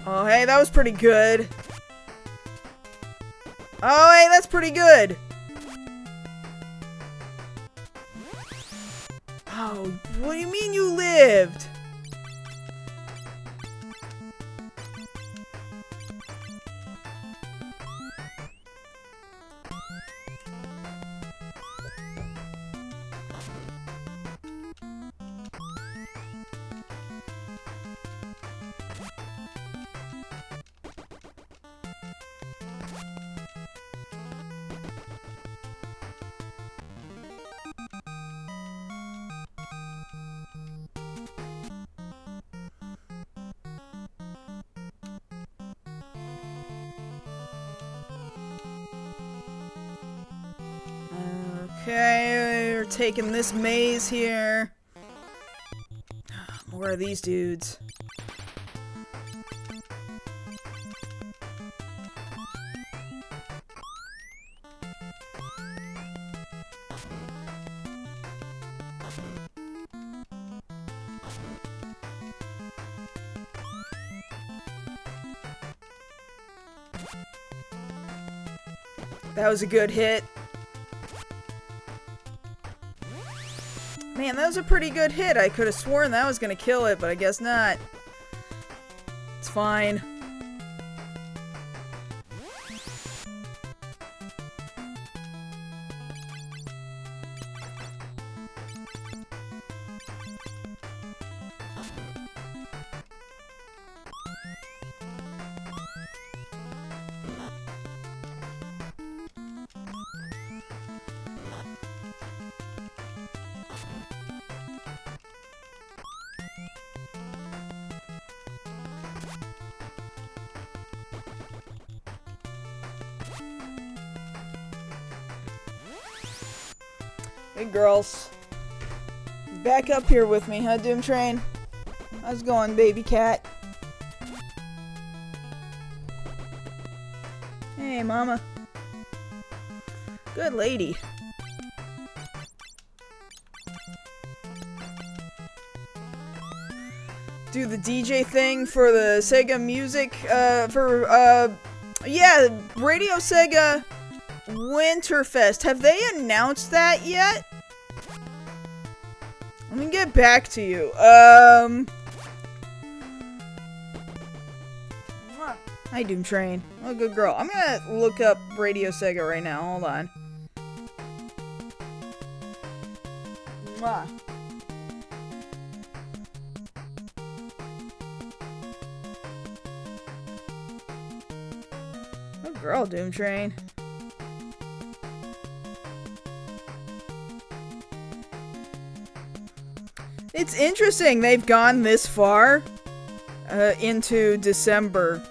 Oh, hey, that was pretty good. Oh, hey, that's pretty good. Oh, what do you mean you lived? Okay, we're taking this maze here. More of these dudes. That was a good hit. Man, that was a pretty good hit. I could have sworn that was gonna kill it, but I guess not. It's fine. Hey girls, back up here with me, huh, Doom Train? How's it going, baby cat? Hey, mama. Good lady. Do the DJ thing for the Sega Music, yeah, Radio Sega Winterfest. Have they announced that yet? Let me get back to you. Hi, Doom Train. Oh, good girl. I'm gonna look up Radio Sega right now. Hold on. Mwah. Good girl, Doom Train. It's interesting they've gone this far into December.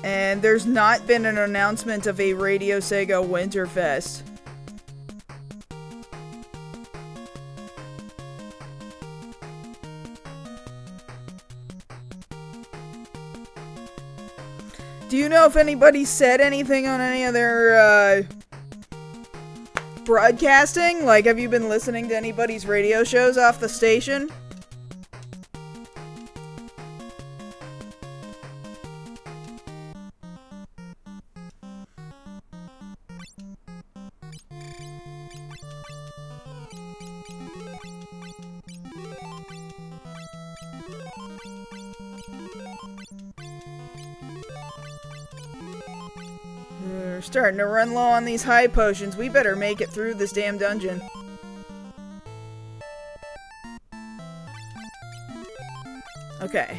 And there's not been an announcement of a Radio Sega Winterfest. Do you know if anybody said anything on any of their broadcasting? Like, have you been listening to anybody's radio shows off the station? We're starting to run low on these high potions. We better make it through this damn dungeon. Okay.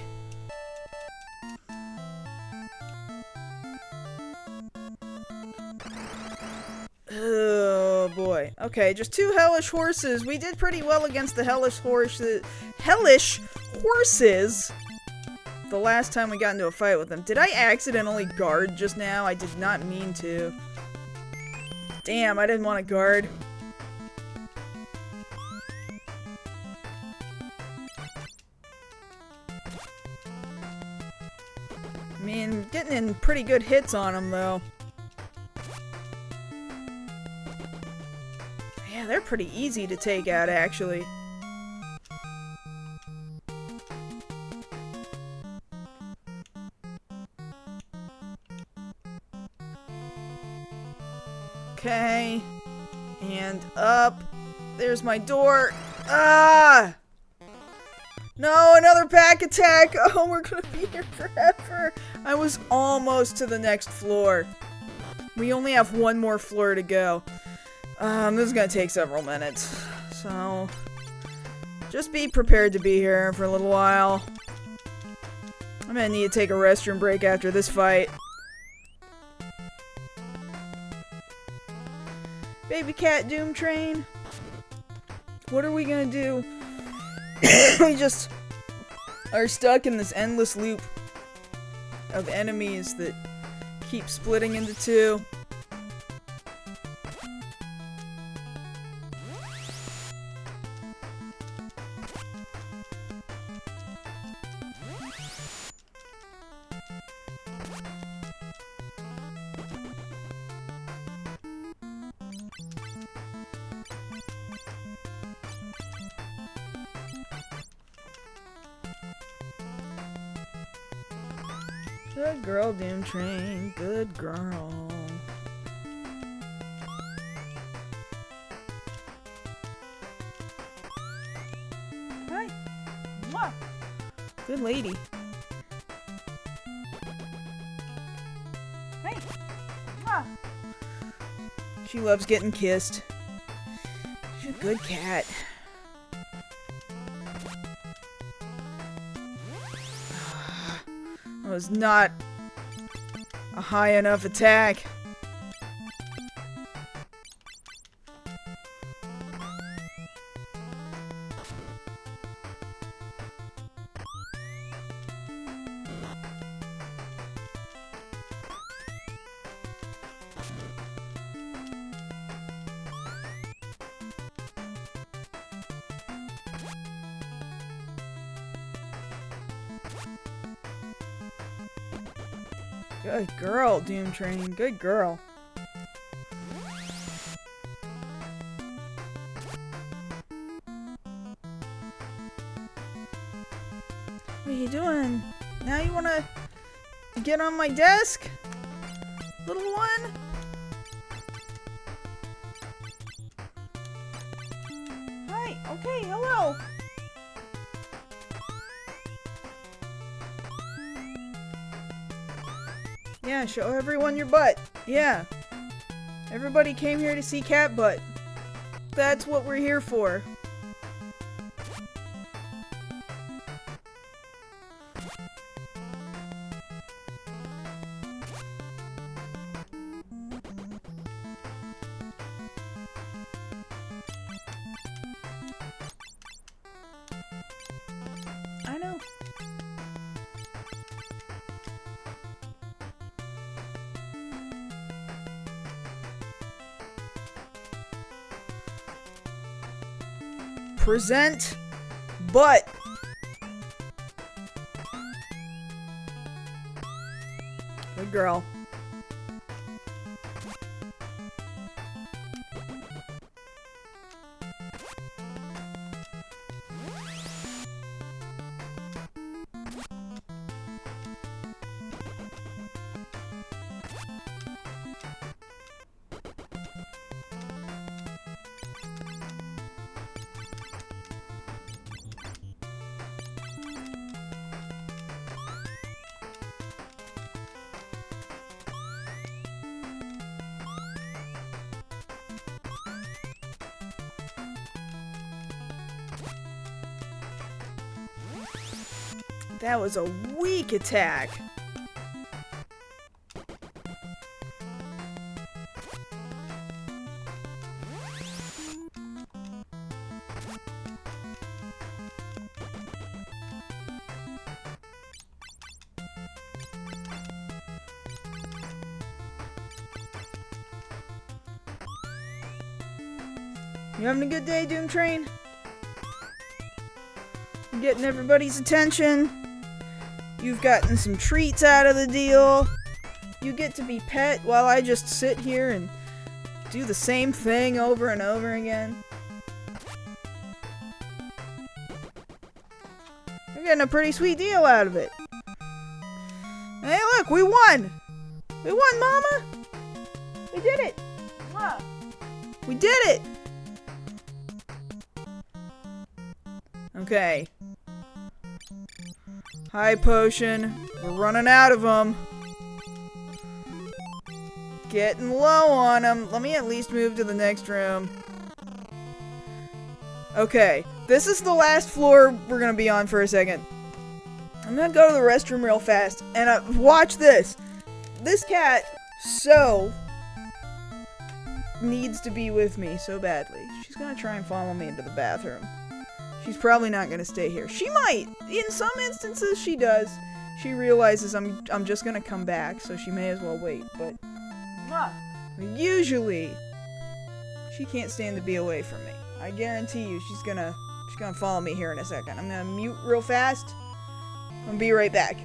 Oh boy. Okay, just 2 hellish horses. We did pretty well against the hellish horses. The last time we got into a fight with them. Did I accidentally guard just now? I did not mean to. Damn, I didn't want to guard. I mean, getting in pretty good hits on them, though. Yeah, they're pretty easy to take out, actually. Okay, and up, There's my door. Ah! No, another pack attack! Oh, we're gonna be here forever! I was almost to the next floor. We only have one more floor to go. This is gonna take several minutes. So, just be prepared to be here for a little while. I'm gonna need to take a restroom break after this fight. Baby cat Doom Train. What are we gonna do? We just are stuck in this endless loop of enemies that keep splitting into two. Good girl, Doom Train. Good girl. Hi. Mwah. Good lady. Hey. Mwah. She loves getting kissed. She's a good cat. That was not a high enough attack. Good girl, Doom Train. Good girl. What are you doing? Now you wanna get on my desk? Little one? Hi, okay, hello. Yeah, show everyone your butt. Yeah. Everybody came here to see cat butt. That's what we're here for. I know. Present butt. Good girl. That was a weak attack. You having a good day, Doom Train? You getting everybody's attention? You've gotten some treats out of the deal. You get to be pet while I just sit here and do the same thing over and over again. You're getting a pretty sweet deal out of it. Hey, look, we won! We won, Mama! We did it! Wow. We did it! Okay. High potion. We're running out of them. Getting low on them. Let me at least move to the next room. Okay. This is the last floor we're gonna be on for a second. I'm gonna go to the restroom real fast. And watch this. This cat needs to be with me so badly. She's gonna try and follow me into the bathroom. She's probably not gonna stay here. She might. In some instances, she does. She realizes I'm just gonna come back, so she may as well wait. But usually, she can't stand to be away from me. I guarantee you, she's gonna follow me here in a second. I'm gonna mute real fast. I'll be right back.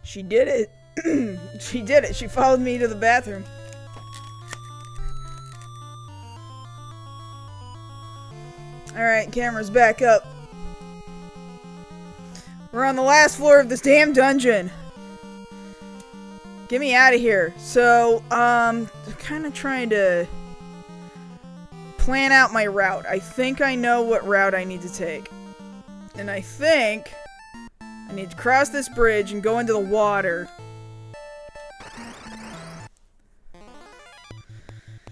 She did it. She did it. She followed me to the bathroom. Alright, camera's back up. We're on the last floor of this damn dungeon. Get me out of here. So, kind of trying to plan out my route. I think I know what route I need to take. And I think I need to cross this bridge and go into the water.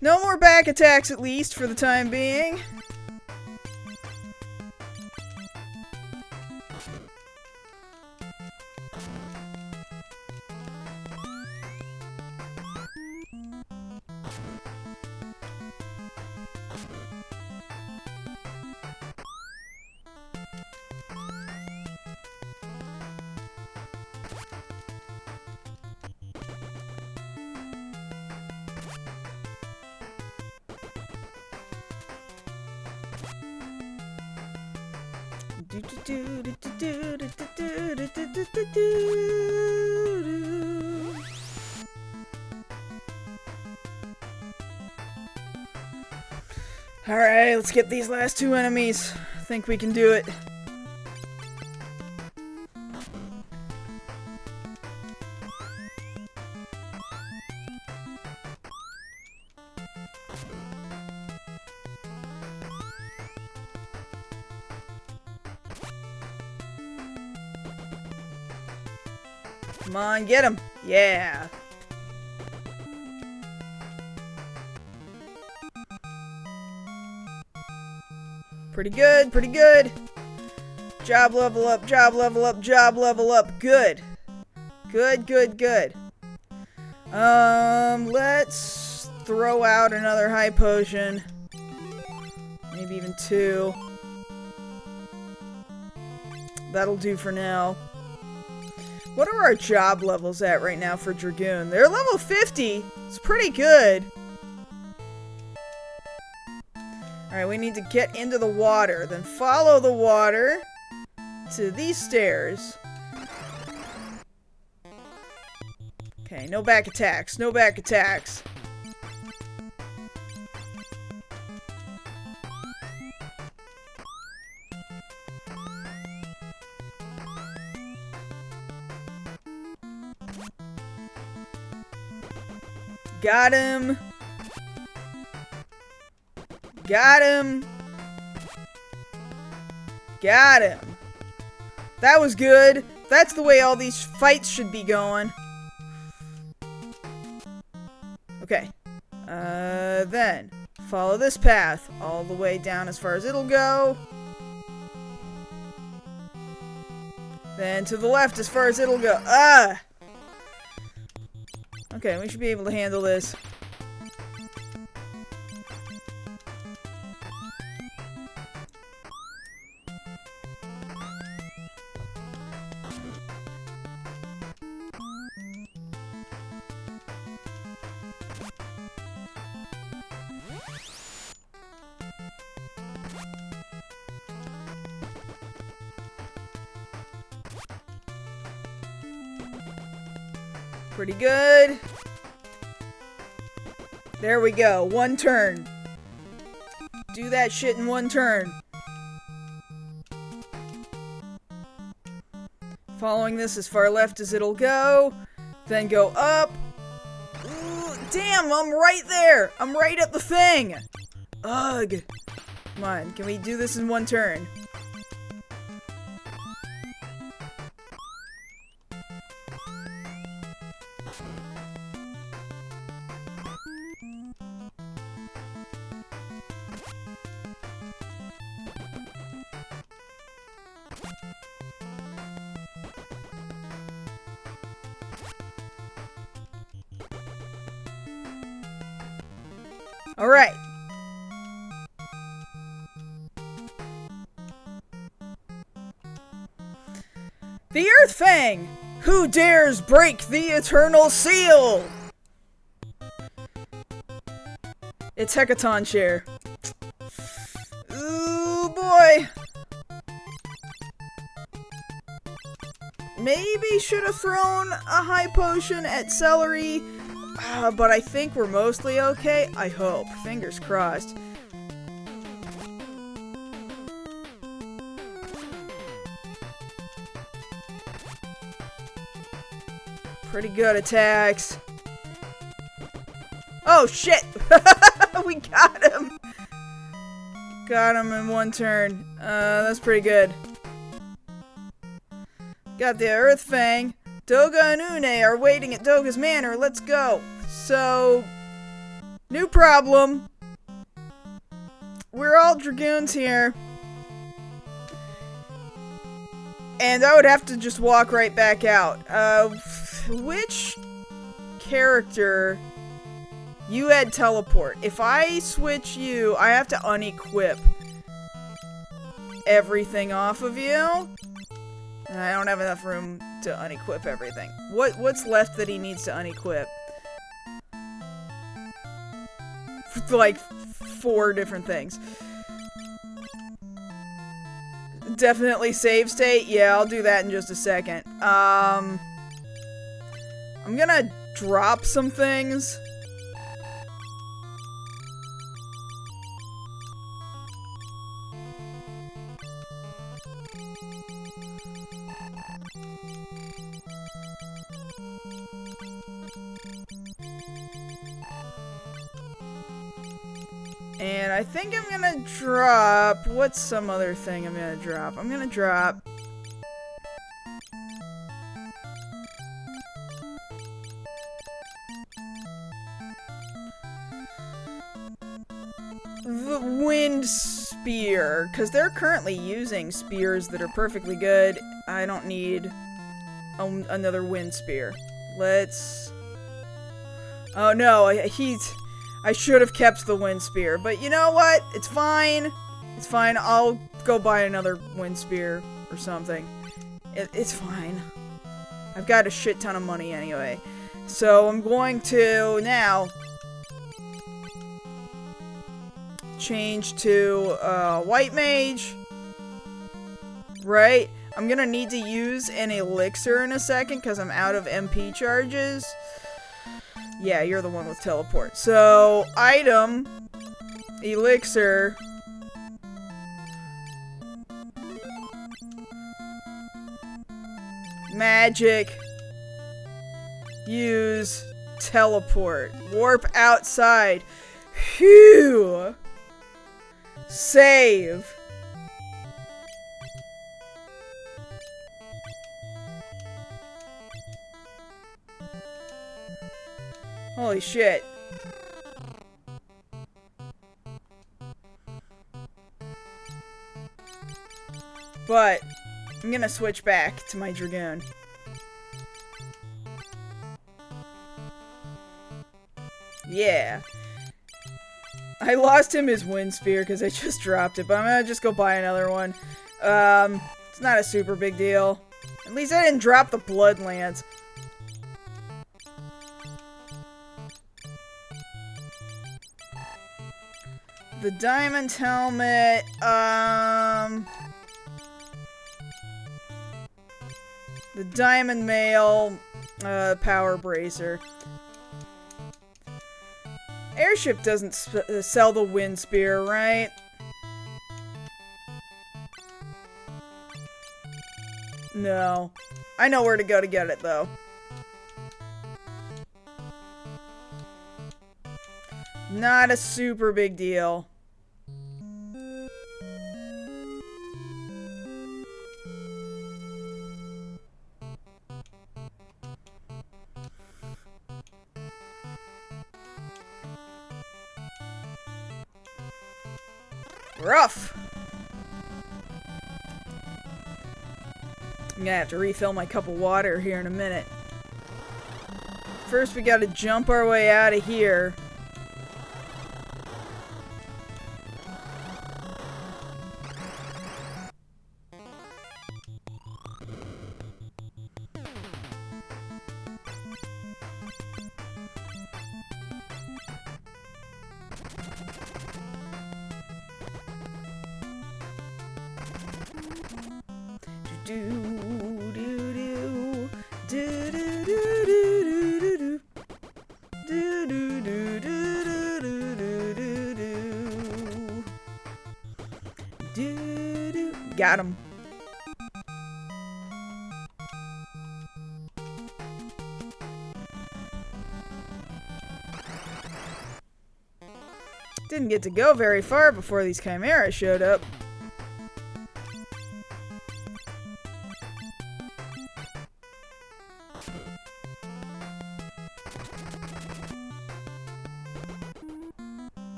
No more back attacks, at least, for the time being. Alright, let's get these last two enemies. I think we can do it. Come on, get him! Yeah! Pretty good, pretty good! Job level up, job level up, job level up. Good. Good, good, good. Let's throw out another high potion. Maybe even 2. That'll do for now. What are our job levels at right now for Dragoon? They're level 50. It's pretty good. Alright, we need to get into the water. Then follow the water to these stairs. Okay, no back attacks. No back attacks. Got him. Got him. Got him. That was good. That's the way all these fights should be going. Okay. Then follow this path all the way down as far as it'll go. Then to the left as far as it'll go. Ah! Okay, we should be able to handle this. Pretty good. There we go. 1 turn. Do that shit in 1 turn. Following this as far left as it'll go. Then go up. Ooh, damn, I'm right there. I'm right at the thing. Ugh. Come on, can we do this in 1 turn? Alright. The Earth Fang! Who dares break the Eternal Seal? It's Hecaton Chair. Ooh, boy! Maybe should have thrown a high potion at Celery. But I think we're mostly okay. I hope. Fingers crossed. Pretty good attacks. Oh, shit! We got him! Got him in 1 turn. That's pretty good. Got the Earth Fang. Doga and Une are waiting at Doga's manor. Let's go. So, new problem. We're all Dragoons here. And I would have to just walk right back out. Which character... You had teleport. If I switch you, I have to unequip everything off of you. And I don't have enough room to unequip everything. What's left that he needs to unequip? Like 4 different things. Definitely save state. Yeah, I'll do that in just a second. I'm gonna drop some things. And I think I'm gonna drop... What's some other thing I'm gonna drop? I'm gonna drop... the Wind Spear. Because they're currently using spears that are perfectly good. I don't need another Wind Spear. Let's... Oh no, I should have kept the Wind Spear, but you know what? It's fine. It's fine. I'll go buy another wind spear or something. It's fine. I've got a shit ton of money anyway. So I'm going to now change to white mage. Right? I'm gonna need to use an elixir in a second because I'm out of MP charges. Yeah, you're the one with teleport. So, item, elixir, magic, use, teleport, warp outside. Phew! Save. Holy shit. But, I'm gonna switch back to my Dragoon. Yeah. I lost him his wind spear because I just dropped it, but I'm gonna just go buy another one. It's not a super big deal. At least I didn't drop the blood lance. The diamond helmet, the diamond mail, power bracer. Airship doesn't sell the wind spear, right? No. I know where to go to get it, though. Not a super big deal. Rough. I'm gonna have to refill my cup of water here in a minute. First, we gotta jump our way out of here. Got him. Didn't get to go very far before these chimeras showed up.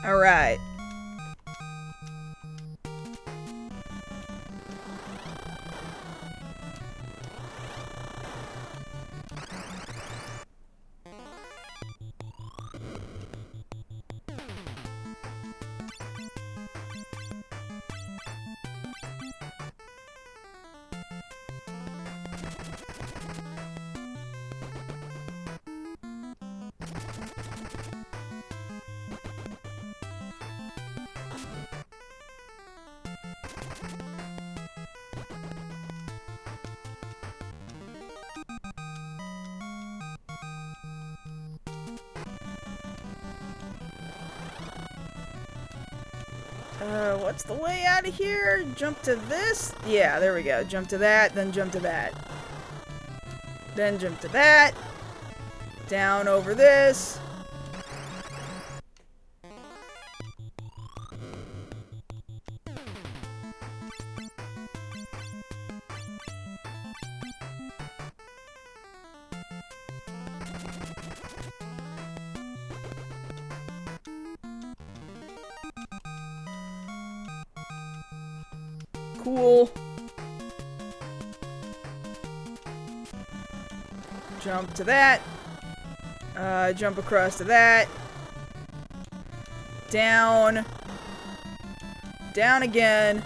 Alright. What's the way out of here? Jump to this? Yeah, there we go. Jump to that, then jump to that. Then jump to that. Down over this. Cool. Jump to that. Jump across to that. Down. Down again.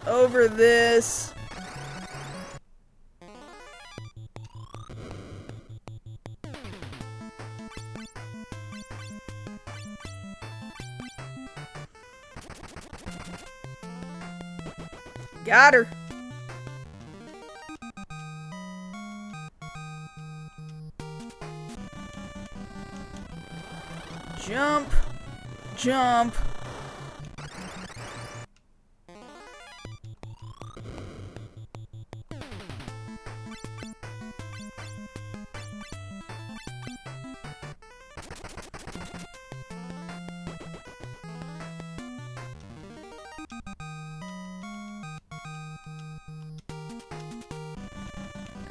Over this. Got her. Jump. Jump.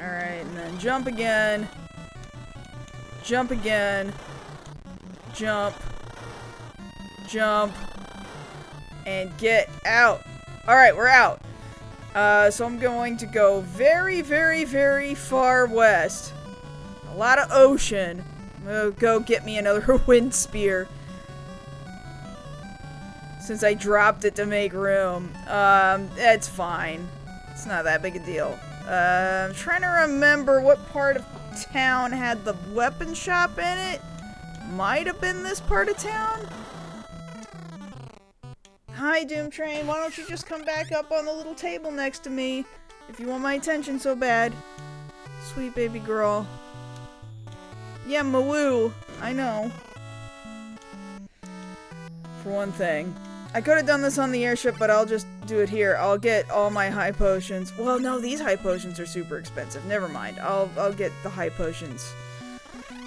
Alright, and then jump again. Jump again. Jump. Jump. And get out. Alright, we're out. So I'm going to go very, very, very far west. A lot of ocean. I'm gonna go get me another wind spear. Since I dropped it to make room. It's fine. It's not that big a deal. I'm trying to remember what part of town had the weapon shop in it. Might have been this part of town. Hi, Doom Train. Why don't you just come back up on the little table next to me if you want my attention so bad? Sweet baby girl. Yeah, Mawoo. I know. For one thing. I could have done this on the airship, but I'll just do it here. I'll get all my high potions. Well, no, these high potions are super expensive. Never mind. I'll get the high potions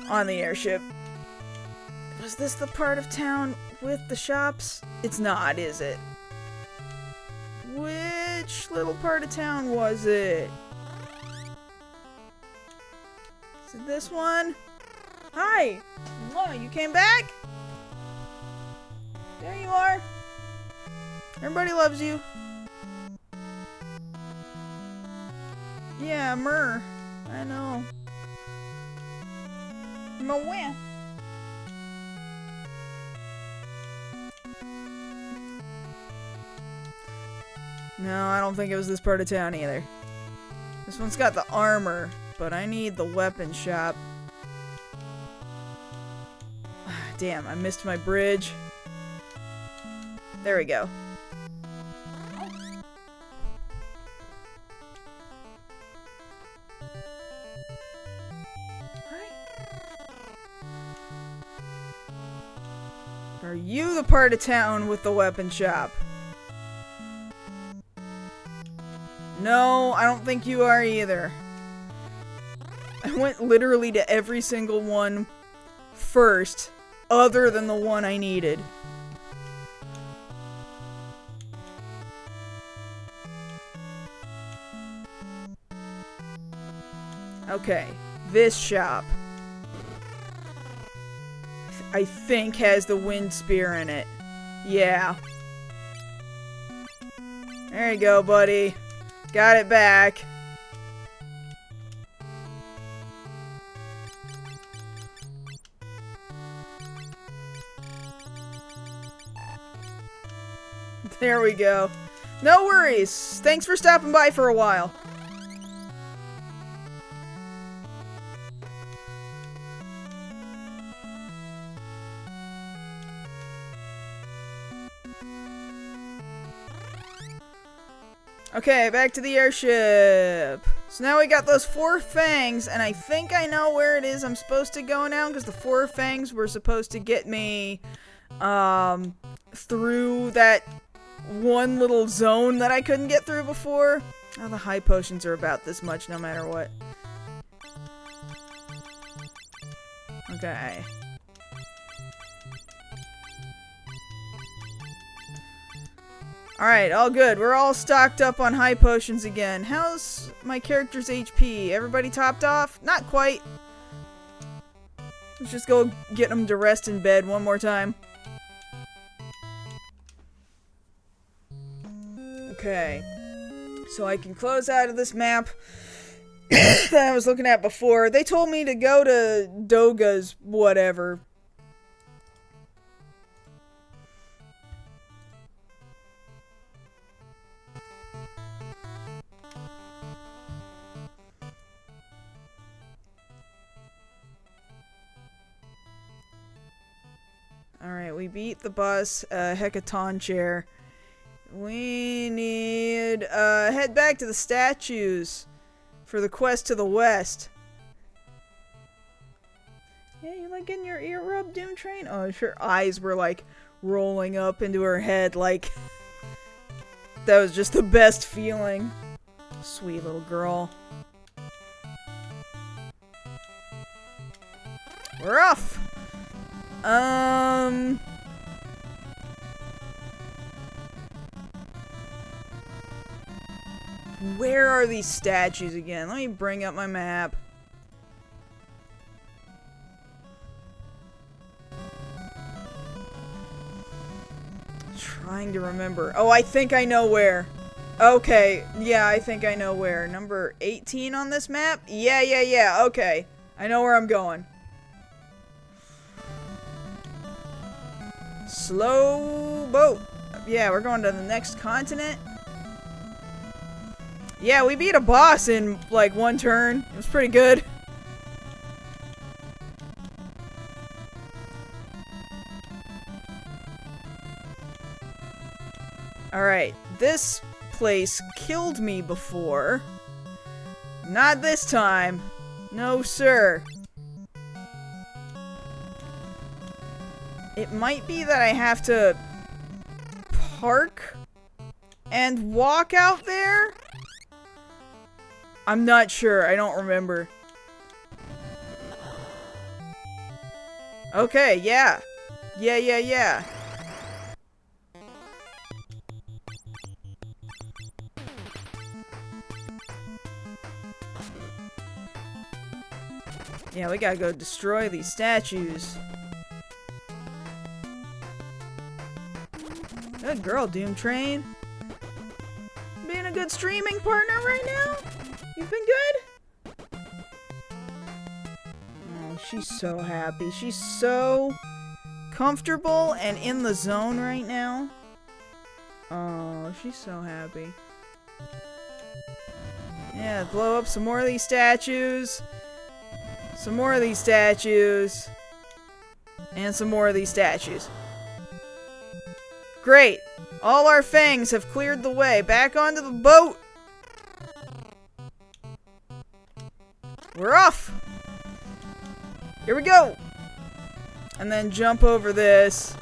on the airship. Was this the part of town with the shops? It's not, is it? Which little part of town was it? Is it this one? Hi! Oh, you came back? There you are. Everybody loves you. Yeah, Myrrh. I know. Mwah. No, I don't think it was this part of town either. This one's got the armor, but I need the weapon shop. Damn, I missed my bridge. There we go. Are you the part of town with the weapon shop? No, I don't think you are either. I went literally to every single one first, other than the one I needed. Okay, this shop, I think, has the wind spear in it. Yeah. There you go, buddy. Got it back. There we go. No worries. Thanks for stopping by for a while. Okay, back to the airship. So now we got those 4 fangs, and I think I know where it is I'm supposed to go now, because the 4 fangs were supposed to get me through that one little zone that I couldn't get through before. Oh, the high potions are about this much no matter what. Okay. Alright, all good. We're all stocked up on high potions again. How's my character's HP? Everybody topped off? Not quite. Let's just go get them to rest in bed one more time. Okay. So I can close out of this map. that I was looking at before. They told me to go to Doga's whatever. Alright, we beat the bus, Hecaton chair. We need, head back to the statues for the quest to the west. Yeah, you like getting your ear rubbed, Doom Train? Oh, her eyes were like rolling up into her head like that was just the best feeling. Sweet little girl. We're off! Where are these statues again? Let me bring up my map. Trying to remember. Oh, I think I know where. Okay, yeah, I think I know where. Number 18 on this map? Yeah, okay. I know where I'm going. Slow boat. Yeah, we're going to the next continent. Yeah, we beat a boss in, like, one turn. It was pretty good. Alright, this place killed me before. Not this time. No, sir. It might be that I have to park and walk out there? I'm not sure. I don't remember. Okay, yeah. Yeah. Yeah, we gotta go destroy these statues. Good girl, Doom Train. Being a good streaming partner right now? You've been good? Oh, she's so happy. She's so comfortable and in the zone right now. Oh, she's so happy. Yeah, blow up some more of these statues. Some more of these statues. And some more of these statues. Great! All our fangs have cleared the way. Back onto the boat! We're off! Here we go! And then jump over this.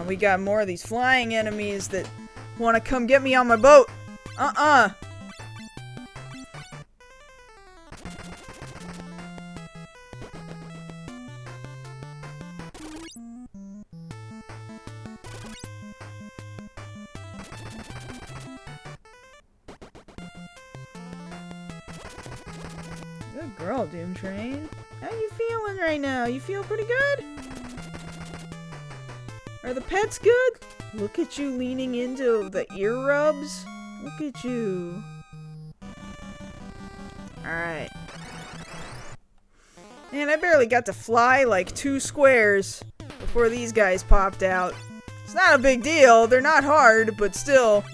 We got more of these flying enemies that want to come get me on my boat. Good girl, Doom Train. How you feeling right now? You feel pretty good? Are the pets good? Look at you leaning into the ear rubs. Look at you. Alright. Man, I barely got to fly like 2 squares before these guys popped out. It's not a big deal. They're not hard, but still.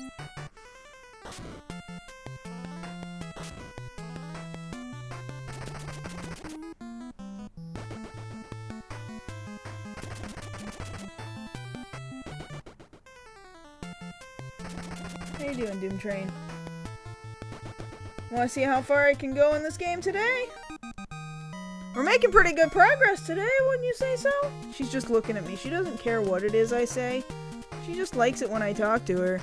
How you doing, Doom Train? Want to see how far I can go in this game today? We're making pretty good progress today, wouldn't you say so? She's just looking at me. She doesn't care what it is I say. She just likes it when I talk to her.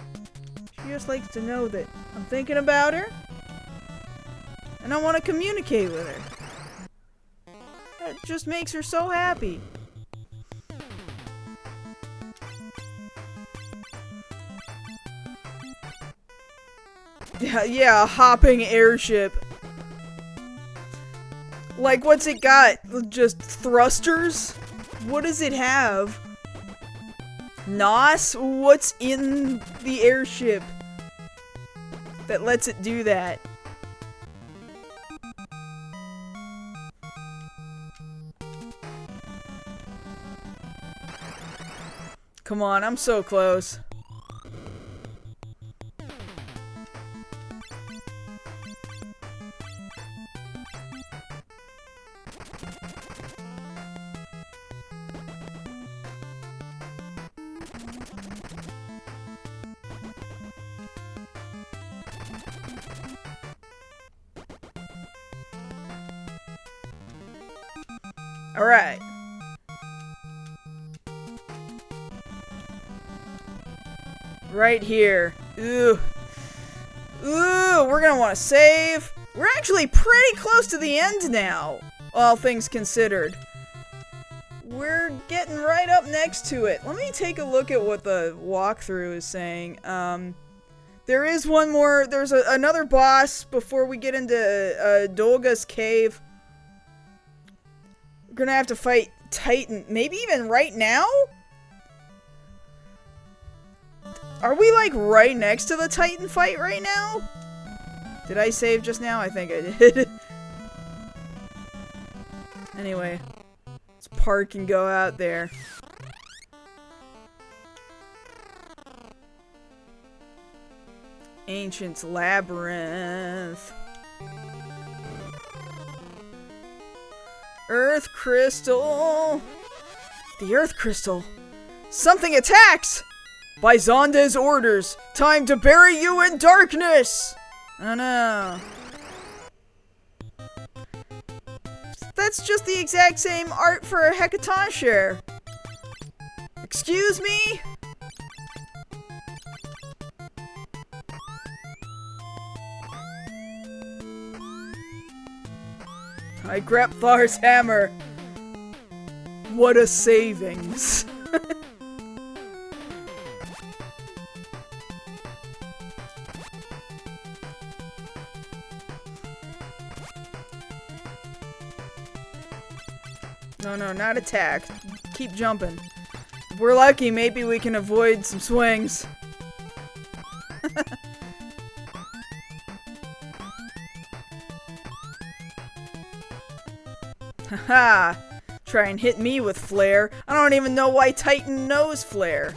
She just likes to know that I'm thinking about her. And I want to communicate with her. That just makes her so happy. Yeah, a hopping airship. Like, what's it got? Just thrusters? What does it have? Nos? What's in the airship that lets it do that? Come on, I'm so close. All right. Right here. Ooh. Ooh, we're gonna want to save. We're actually pretty close to the end now, all things considered. We're getting right up next to it. Let me take a look at what the walkthrough is saying. There is one more. There's another boss before we get into Dolga's cave. We're gonna have to fight Titan. Maybe even right now? Are we like right next to the Titan fight right now? Did I save just now? I think I did. Anyway, let's park and go out there. Ancient Labyrinth. Earth Crystal. The Earth Crystal. Something attacks! By Zonda's orders, time to bury you in darkness! Oh no. That's just the exact same art for a Hecatonshire. Excuse me? I grabbed Thar's hammer. What a savings. No, not attack. Keep jumping. If we're lucky, maybe we can avoid some swings. Haha! Try and hit me with flare. I don't even know why Titan knows flare.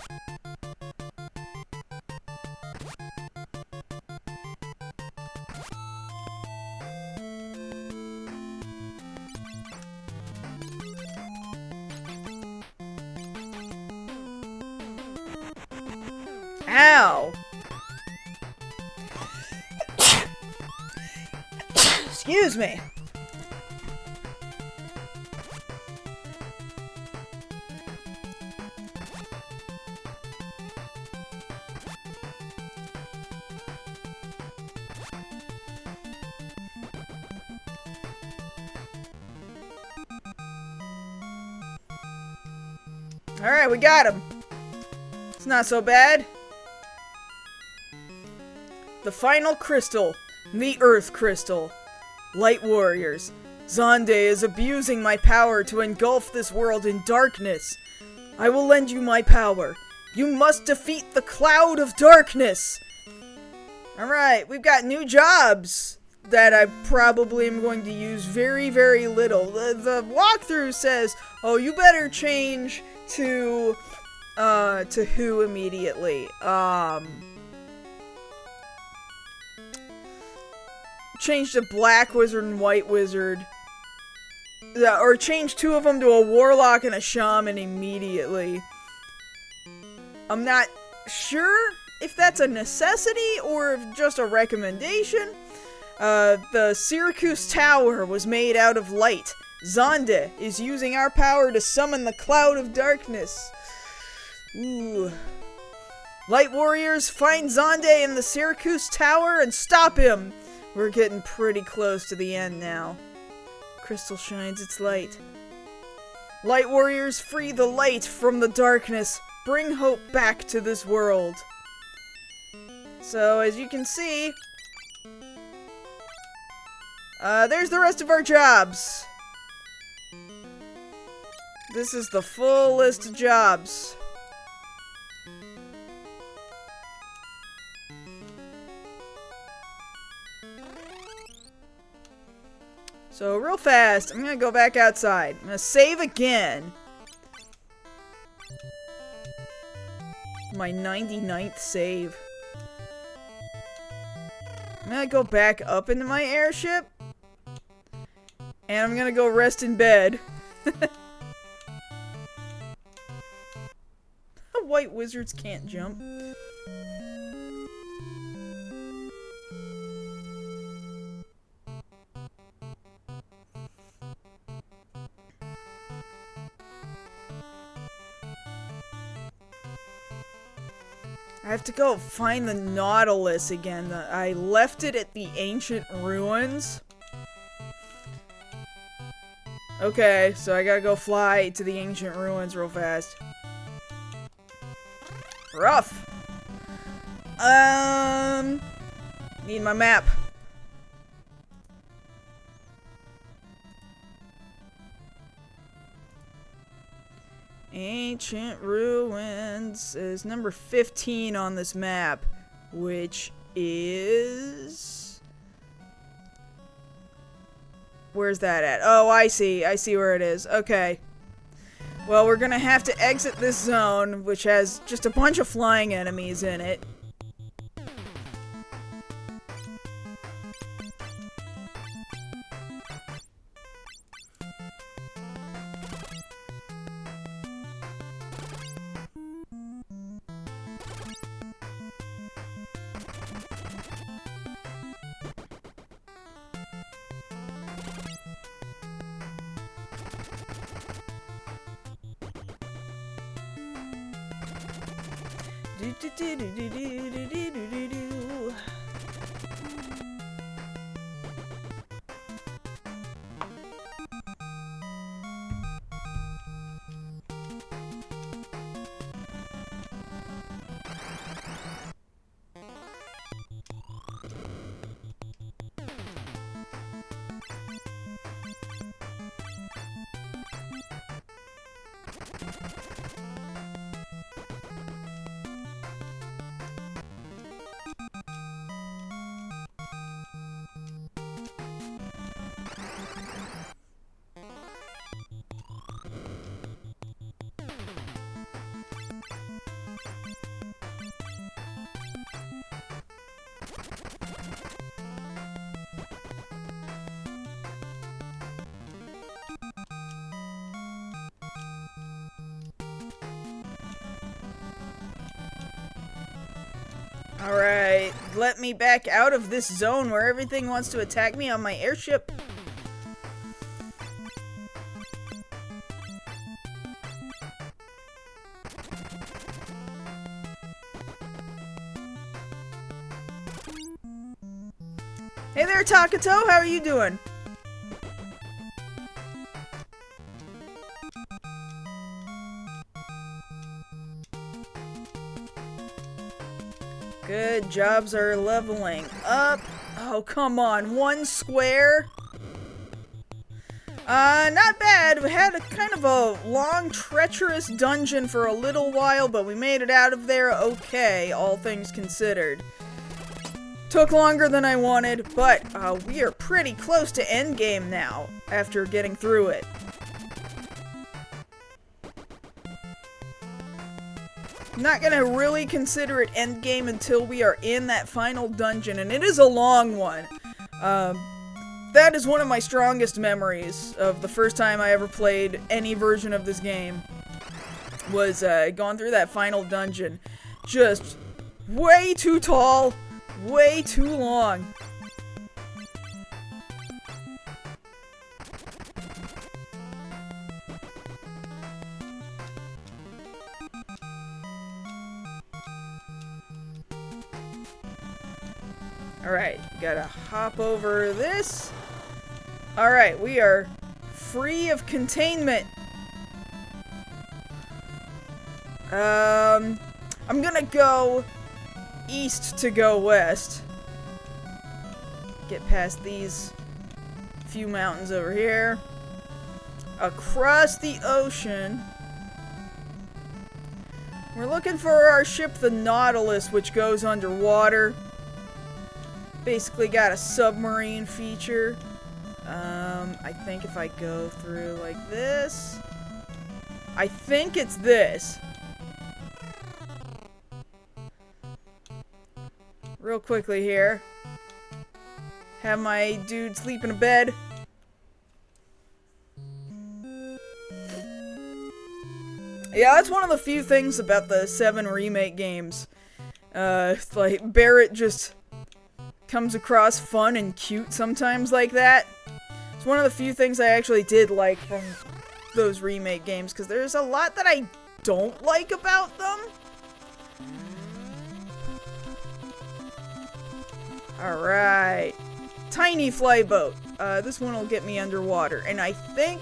Ow! Excuse me. Alright, we got him. It's not so bad. The final crystal. The Earth Crystal. Light Warriors. Zonde is abusing my power to engulf this world in darkness. I will lend you my power. You must defeat the Cloud of Darkness. Alright, we've got new jobs that I probably am going to use very, very little. The walkthrough says, oh, you better change to who immediately? Change to Black Wizard and White Wizard. Or change two of them to a Warlock and a Shaman immediately. I'm not sure if that's a necessity or if just a recommendation. The Syracuse Tower was made out of light. Zonda is using our power to summon the Cloud of Darkness. Ooh. Light Warriors, find Zonde in the Syracuse Tower and stop him! We're getting pretty close to the end now. Crystal shines its light. Light Warriors, free the light from the darkness. Bring hope back to this world. So, as you can see, there's the rest of our jobs. This is the full list of jobs. So real fast, I'm gonna go back outside. I'm gonna save again. My 99th save. I'm gonna go back up into my airship. And I'm gonna go rest in bed. White wizards can't jump. I have to go find the Nautilus again. I left it at the ancient ruins. Okay, so I gotta go fly to the ancient ruins real fast. Rough. Need my map. Ancient Ruins is number 15 on this map, which is... Where's that at? Oh, I see. I see where it is. Okay. Well, we're gonna have to exit this zone, which has just a bunch of flying enemies in it. Alright, let me back out of this zone where everything wants to attack me on my airship. Hey there, Takato, how are you doing? Good, jobs are leveling up. Oh, come on, one square? Not bad. We had a kind of a long, treacherous dungeon for a little while, but we made it out of there okay, all things considered. Took longer than I wanted, but we are pretty close to endgame now, after getting through it. I'm not gonna really consider it endgame until we are in that final dungeon, and it is a long one. That is one of my strongest memories of the first time I ever played any version of this game. Was going through that final dungeon. Just way too tall, way too long. Alright, gotta hop over this. Alright, we are free of containment. I'm gonna go east to go west. Get past these few mountains over here. Across the ocean. We're looking for our ship, the Nautilus, which goes underwater. Basically got a submarine feature. I think if I go through like this... I think it's this. Real quickly here. Have my dude sleep in a bed. Yeah, that's one of the few things about the 7 remake games. Like, Barrett just comes across fun and cute sometimes like that. It's one of the few things I actually did like from those remake games, because there's a lot that I don't like about them. Alright. Tiny flyboat. This one will get me underwater, and I think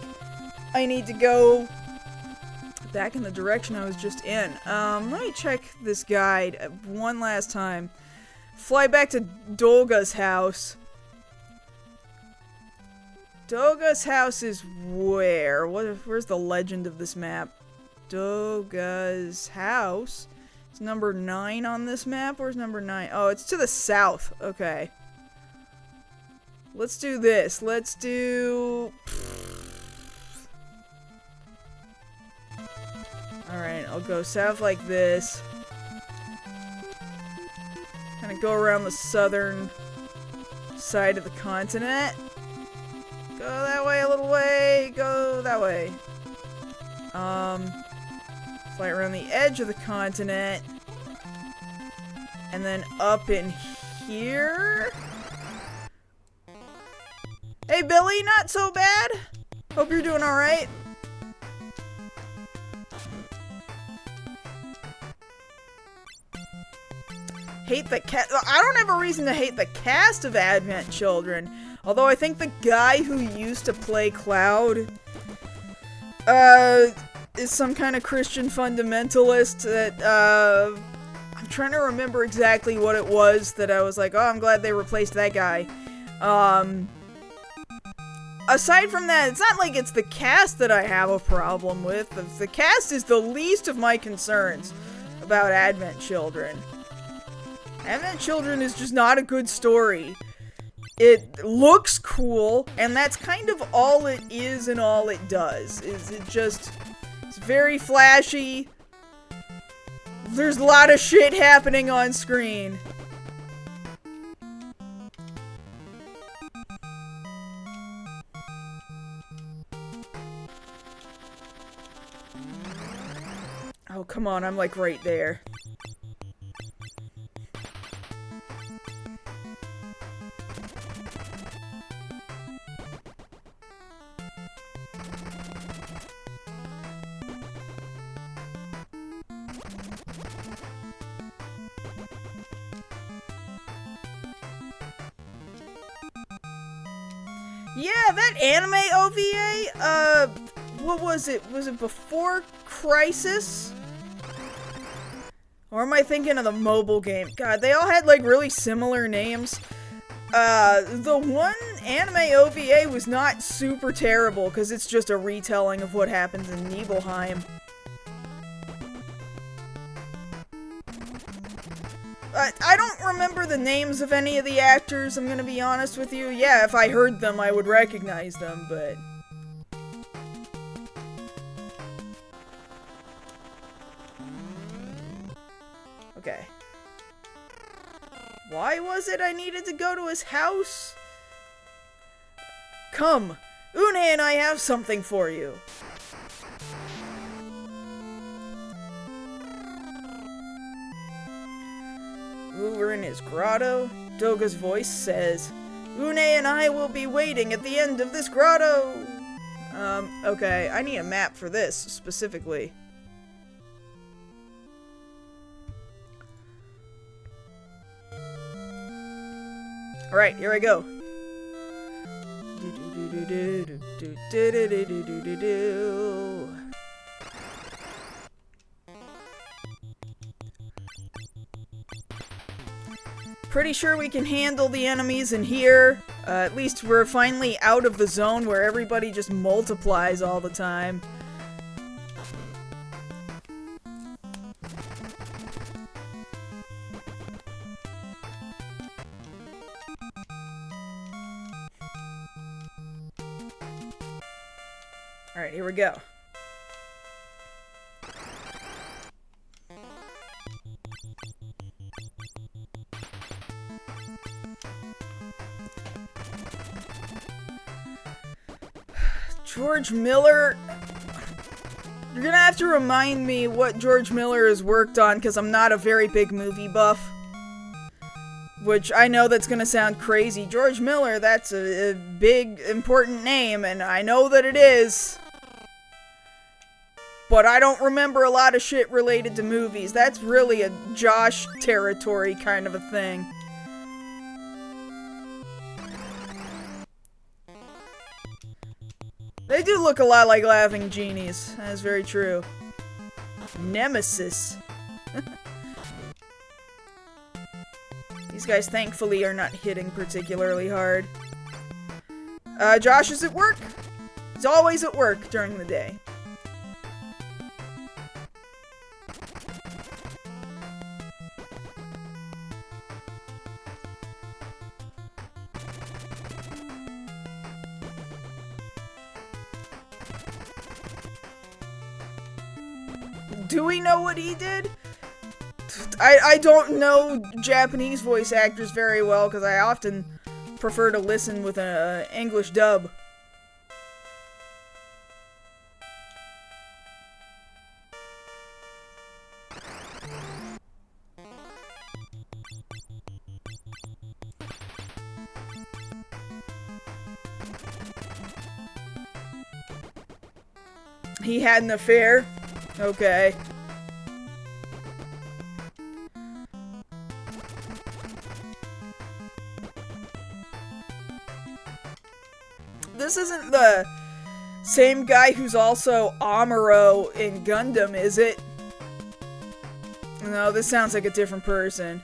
I need to go back in the direction I was just in. Let me check this guide one last time. Fly back to Dolga's house. Dolga's house is where? Where's the legend of this map? Dolga's house. It's number 9 on this map. Where's number 9? Oh, it's to the south. Okay. Let's do this. Let's do... Alright, I'll go south like this. Kind of go around the southern side of the continent. Go that way a little way. Go that way. Fly around the edge of the continent. And then up in here. Hey, Billy, not so bad. Hope you're doing alright. Hate the cat. I don't have a reason to hate the cast of Advent Children. Although I think the guy who used to play Cloud, is some kind of Christian fundamentalist that, I'm trying to remember exactly what it was that I was like, oh, I'm glad they replaced that guy. Aside from that, it's not like it's the cast that I have a problem with. The cast is the least of my concerns about Advent Children. Advent Children is just not a good story. It looks cool, and that's kind of all it is and all it does. It's very flashy. There's a lot of shit happening on screen. Oh, come on, I'm like right there. Yeah, that anime OVA, what was it? Was it before Crisis? Or am I thinking of the mobile game? God, they all had, like, really similar names. The one anime OVA was not super terrible, because it's just a retelling of what happens in Nibelheim. I don't remember the names of any of the actors, I'm gonna be honest with you. Yeah, if I heard them, I would recognize them, but... Okay. Why was it I needed to go to his house? Come, Une and I have something for you. Ooh, we're in his grotto. Doga's voice says, Une and I will be waiting at the end of this grotto. Okay, I need a map for this, specifically. Alright, here I go. Pretty sure we can handle the enemies in here. At least we're finally out of the zone where everybody just multiplies all the time. Alright, here we go. George Miller. You're gonna have to remind me what George Miller has worked on, because I'm not a very big movie buff. Which I know that's gonna sound crazy. George Miller, that's a big, important name, and I know that it is. But I don't remember a lot of shit related to movies. That's really a Josh territory kind of a thing. They do look a lot like Laughing Genies. That is very true. Nemesis. These guys, thankfully, are not hitting particularly hard. Josh is at work. He's always at work during the day. Do we know what he did? I don't know Japanese voice actors very well, because I often prefer to listen with an English dub. He had an affair? Okay. This isn't the same guy who's also Amuro in Gundam, is it? No, this sounds like a different person.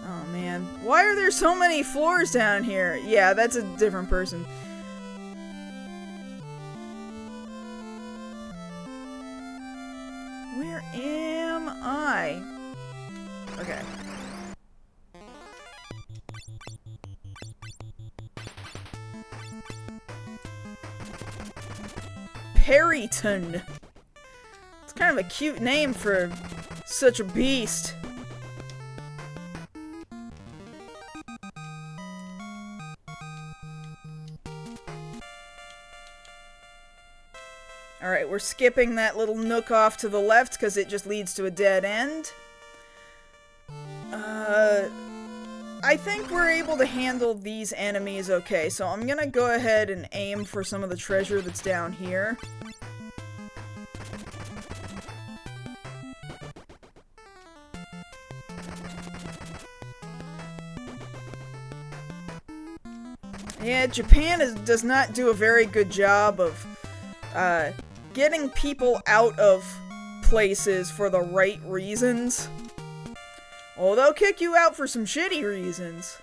Oh man, why are there so many floors down here? Yeah, that's a different person. Where am I? Okay. Perryton. It's kind of a cute name for such a beast. Alright, we're skipping that little nook off to the left because it just leads to a dead end. I think we're able to handle these enemies okay, so I'm gonna go ahead and aim for some of the treasure that's down here. Yeah, Japan does not do a very good job of getting people out of places for the right reasons. Oh, they'll kick you out for some shitty reasons.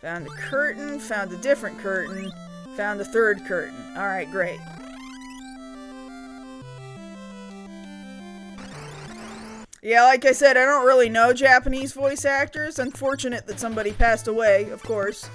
Found a curtain, found a different curtain, found a third curtain. Alright, great. Yeah, like I said, I don't really know Japanese voice actors. Unfortunate that somebody passed away, of course.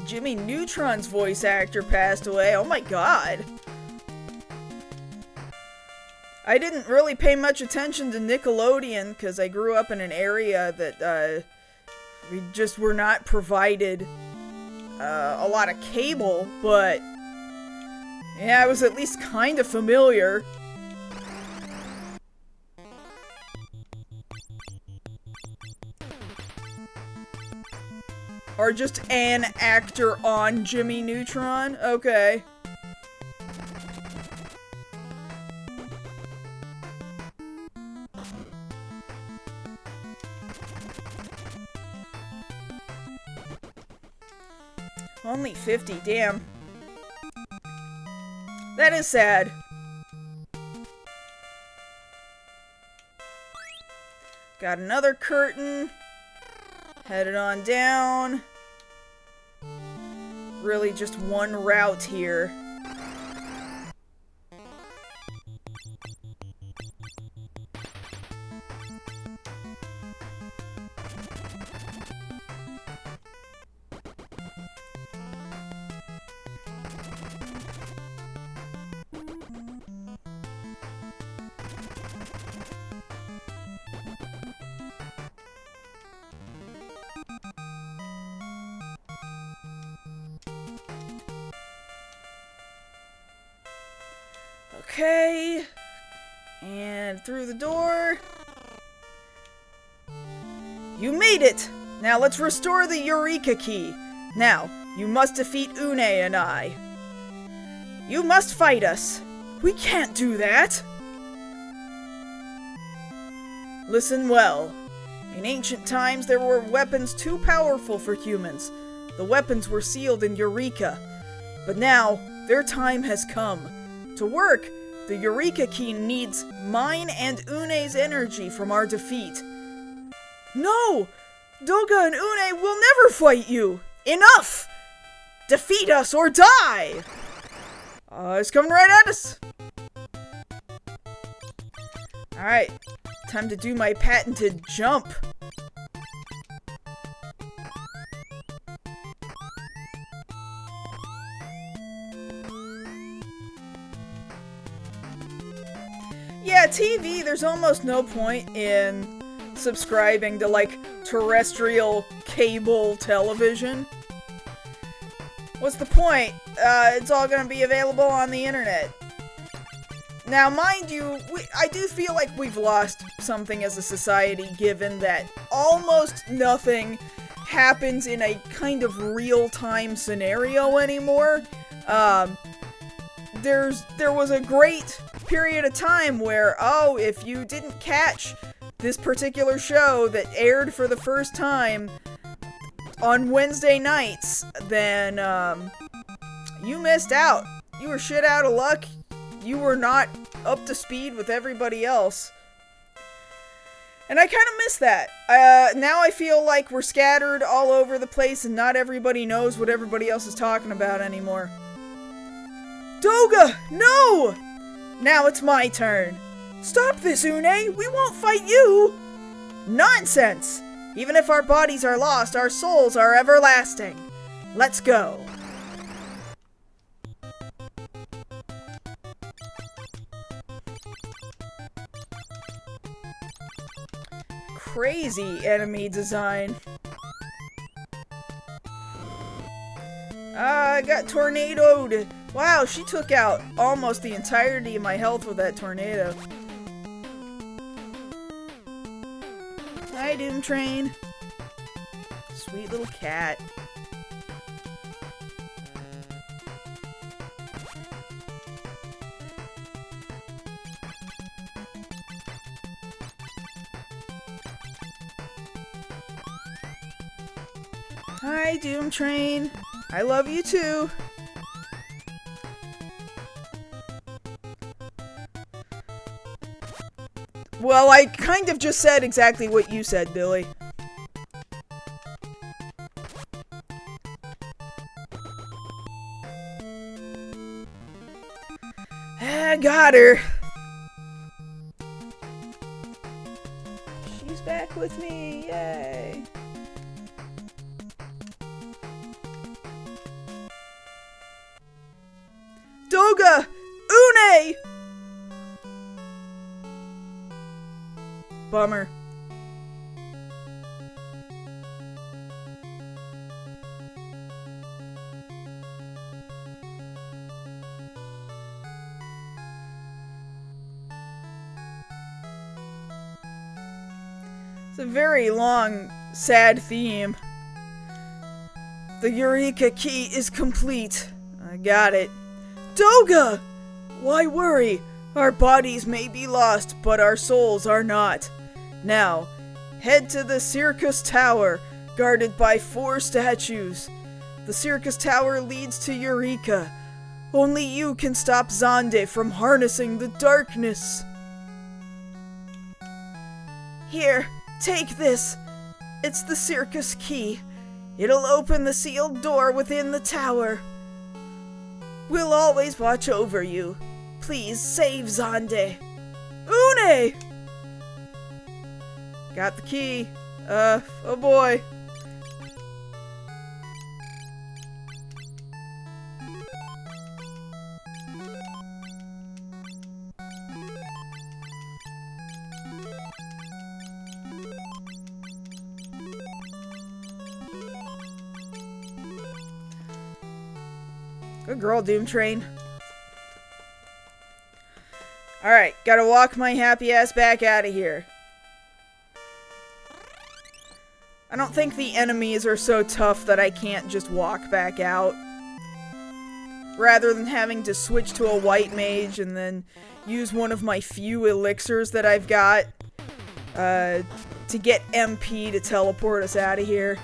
Jimmy Neutron's voice actor passed away. Oh my god. I didn't really pay much attention to Nickelodeon because I grew up in an area that we just were not provided a lot of cable, but yeah, I was at least kind of familiar. Or just an actor on Jimmy Neutron? Okay. Only 50, damn. That is sad. Got another curtain. Headed on down. Really just one route here. Okay, and through the door. You made it! Now let's restore the Eureka Key. Now, you must defeat Une and I. You must fight us. We can't do that. Listen well. In ancient times, there were weapons too powerful for humans. The weapons were sealed in Eureka. But now, their time has come. To work, the Eureka Key needs mine and Une's energy from our defeat. No! Doga and Une will never fight you! Enough! Defeat us or die! It's coming right at us! Alright, time to do my patented jump. Yeah, TV, there's almost no point in subscribing to, like, terrestrial cable television. What's the point? It's all gonna be available on the internet. Now, mind you, I do feel like we've lost something as a society, given that almost nothing happens in a kind of real-time scenario anymore. There was a great period of time where, if you didn't catch this particular show that aired for the first time on Wednesday nights, then, you missed out. You were shit out of luck. You were not up to speed with everybody else. And I kind of miss that. Now I feel like we're scattered all over the place and not everybody knows what everybody else is talking about anymore. Doga! No! Now it's my turn. Stop this, Une! We won't fight you! Nonsense! Even if our bodies are lost, our souls are everlasting. Let's go. Crazy enemy design. I got tornadoed. Wow, she took out almost the entirety of my health with that tornado. Hi, Doom Train. Sweet little cat. Hi, Doom Train. I love you too. Well, I kind of just said exactly what you said, Billy. I got her. She's back with me, yay. Doga! Une! Bummer. It's a very long, sad theme. The Eureka Key is complete. I got it. Doga! Why worry? Our bodies may be lost, but our souls are not. Now, head to the Circus Tower, guarded by 4 statues. The circus tower leads to Eureka. Only you can stop Xande from harnessing the darkness. Here, take this. It's the circus key. It'll open the sealed door within the tower. We'll always watch over you. Please save Xande. Une! Got the key. Oh boy. Good girl, Doom Train. Alright, gotta walk my happy ass back out of here. I don't think the enemies are so tough that I can't just walk back out. Rather than having to switch to a white mage and then use one of my few elixirs that I've got to get MP to teleport us out of here.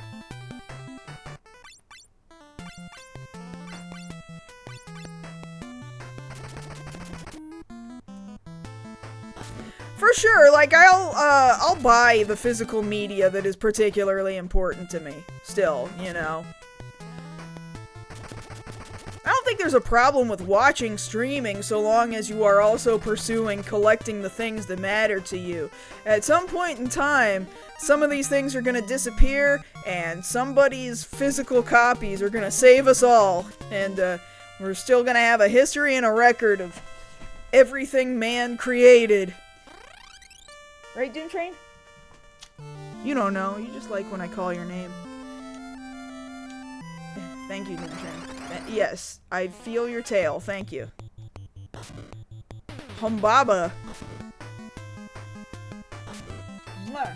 For sure, like, I'll buy the physical media that is particularly important to me, still, you know. I don't think there's a problem with watching streaming so long as you are also pursuing collecting the things that matter to you. At some point in time, some of these things are gonna disappear, and somebody's physical copies are gonna save us all, and we're still gonna have a history and a record of everything man created. Right, Doom Train? You don't know. You just like when I call your name. Thank you, Doom Train. Yes, I feel your tail. Thank you. Humbaba. Mwah.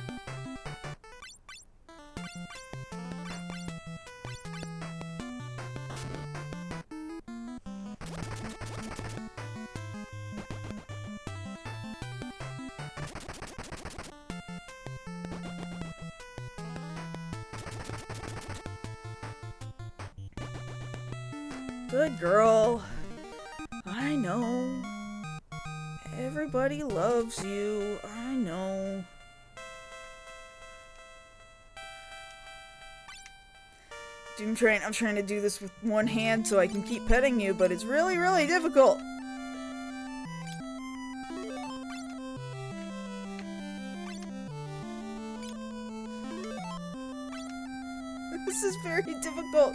Good girl. I know. Everybody loves you. I know. Doom Train, I'm trying to do this with one hand so I can keep petting you, but it's really, really difficult. This is very difficult.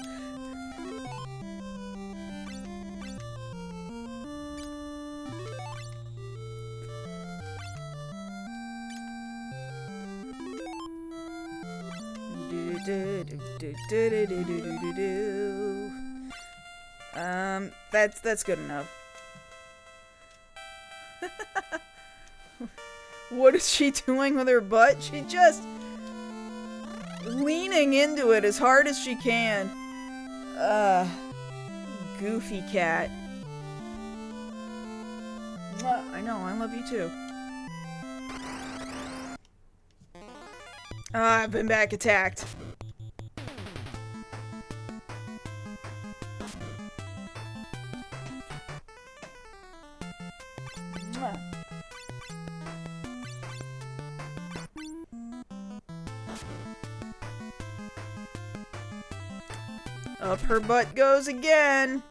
That's good enough. What is she doing with her butt? She just leaning into it as hard as she can. Goofy cat. I know, I love you too. I've been back attacked. Up her butt goes again.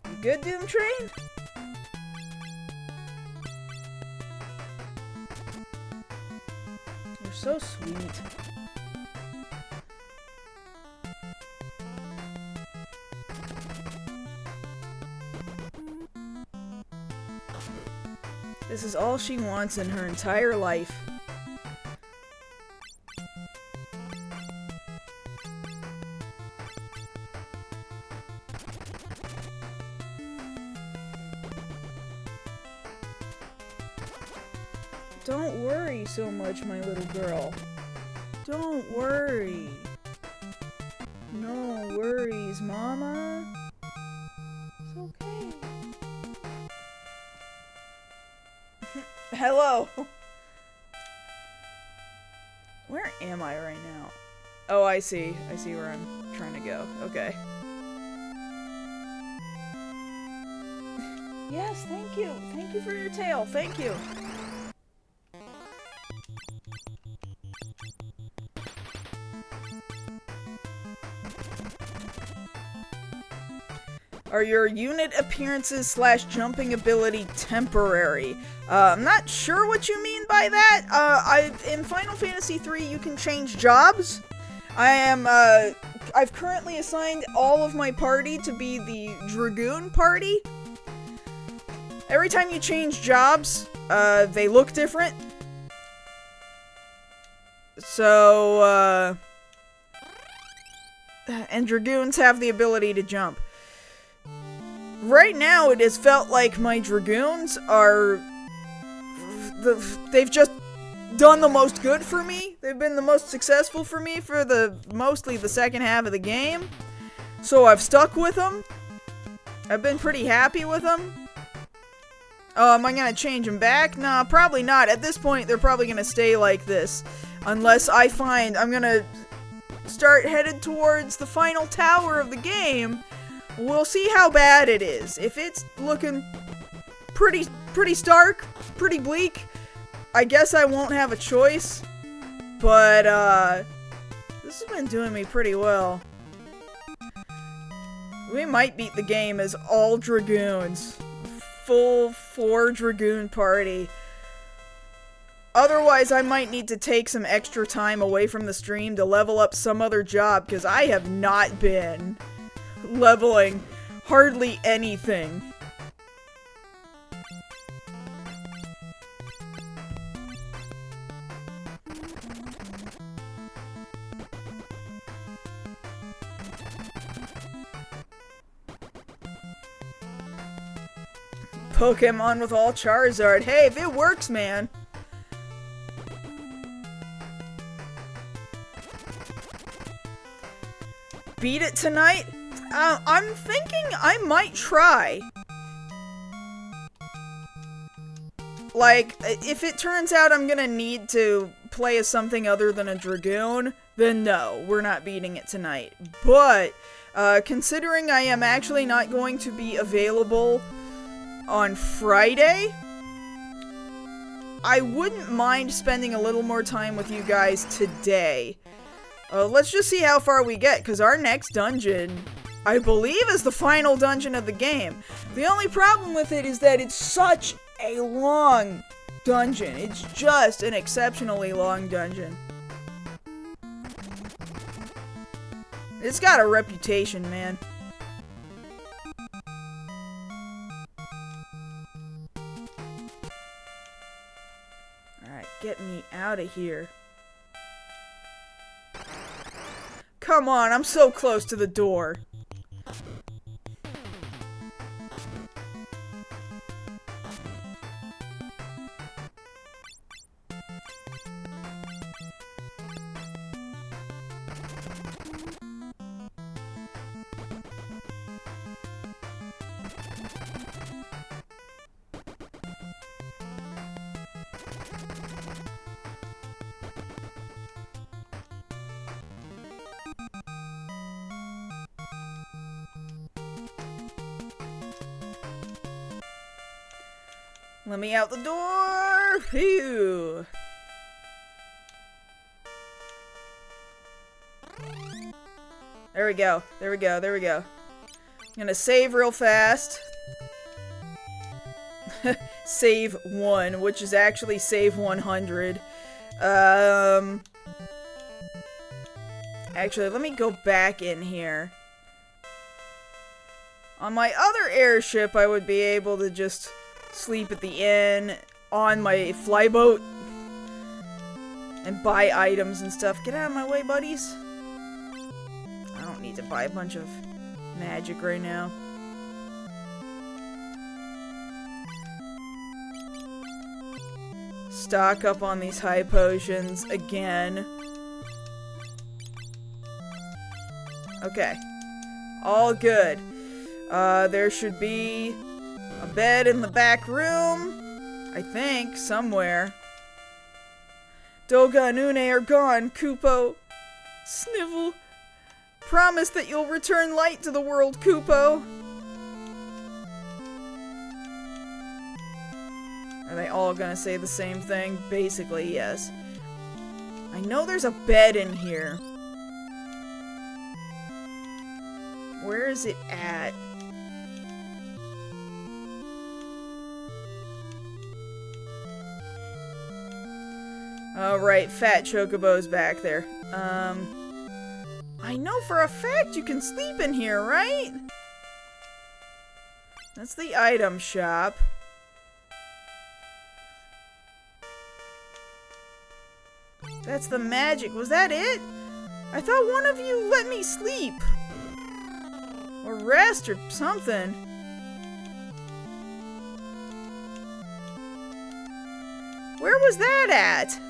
You good, Doom Train? You're so sweet. This is all she wants in her entire life. Don't worry so much, my little girl. Don't worry. No worries, Mama. It's okay. Hello. Where am I right now? Oh, I see. I see where I'm trying to go. Okay. Yes, thank you. Thank you for your tail. Thank you. Are your unit appearances / jumping ability temporary? I'm not sure what you mean by that. In Final Fantasy III, you can change jobs. I've currently assigned all of my party to be the Dragoon party. Every time you change jobs, they look different. So, and Dragoons have the ability to jump. Right now, it has felt like my Dragoons are... They've just done the most good for me. They've been the most successful for me for mostly the second half of the game. So I've stuck with them. I've been pretty happy with them. Am I gonna change them back? Nah, probably not. At this point, they're probably gonna stay like this. Unless I find I'm gonna start headed towards the final tower of the game. We'll see how bad it is. If it's looking pretty stark, pretty bleak, I guess I won't have a choice. But, this has been doing me pretty well. We might beat the game as all Dragoons. Full 4 Dragoon party. Otherwise, I might need to take some extra time away from the stream to level up some other job, because I have not been leveling hardly anything. Pokemon with all Charizard. Hey, if it works, man. Beat it tonight? I'm thinking I might try. Like, if it turns out I'm gonna need to play as something other than a Dragoon, then no, we're not beating it tonight. But, considering I am actually not going to be available on Friday, I wouldn't mind spending a little more time with you guys today. Let's just see how far we get, because our next dungeon, I believe, is the final dungeon of the game. The only problem with it is that it's such a long dungeon. It's just an exceptionally long dungeon. It's got a reputation, man. Alright, get me out of here. Come on, I'm so close to the door. Let me out the door! Phew! There we go. There we go. There we go. I'm gonna save real fast. Save 1, which is actually save 100. Actually, let me go back in here. On my other airship, I would be able to just sleep at the inn on my flyboat and buy items and stuff. Get out of my way, buddies. I don't need to buy a bunch of magic right now. Stock up on these high potions again. Okay. All good. There should be a bed in the back room. I think, somewhere. Doga and Une are gone, Kupo. Snivel. Promise that you'll return light to the world, Kupo. Are they all gonna say the same thing? Basically, yes. I know there's a bed in here. Where is it at? Oh, right, Fat Chocobo's back there. I know for a fact you can sleep in here, right? That's the item shop. That's the magic. Was that it? I thought one of you let me sleep. Or rest or something. Where was that at?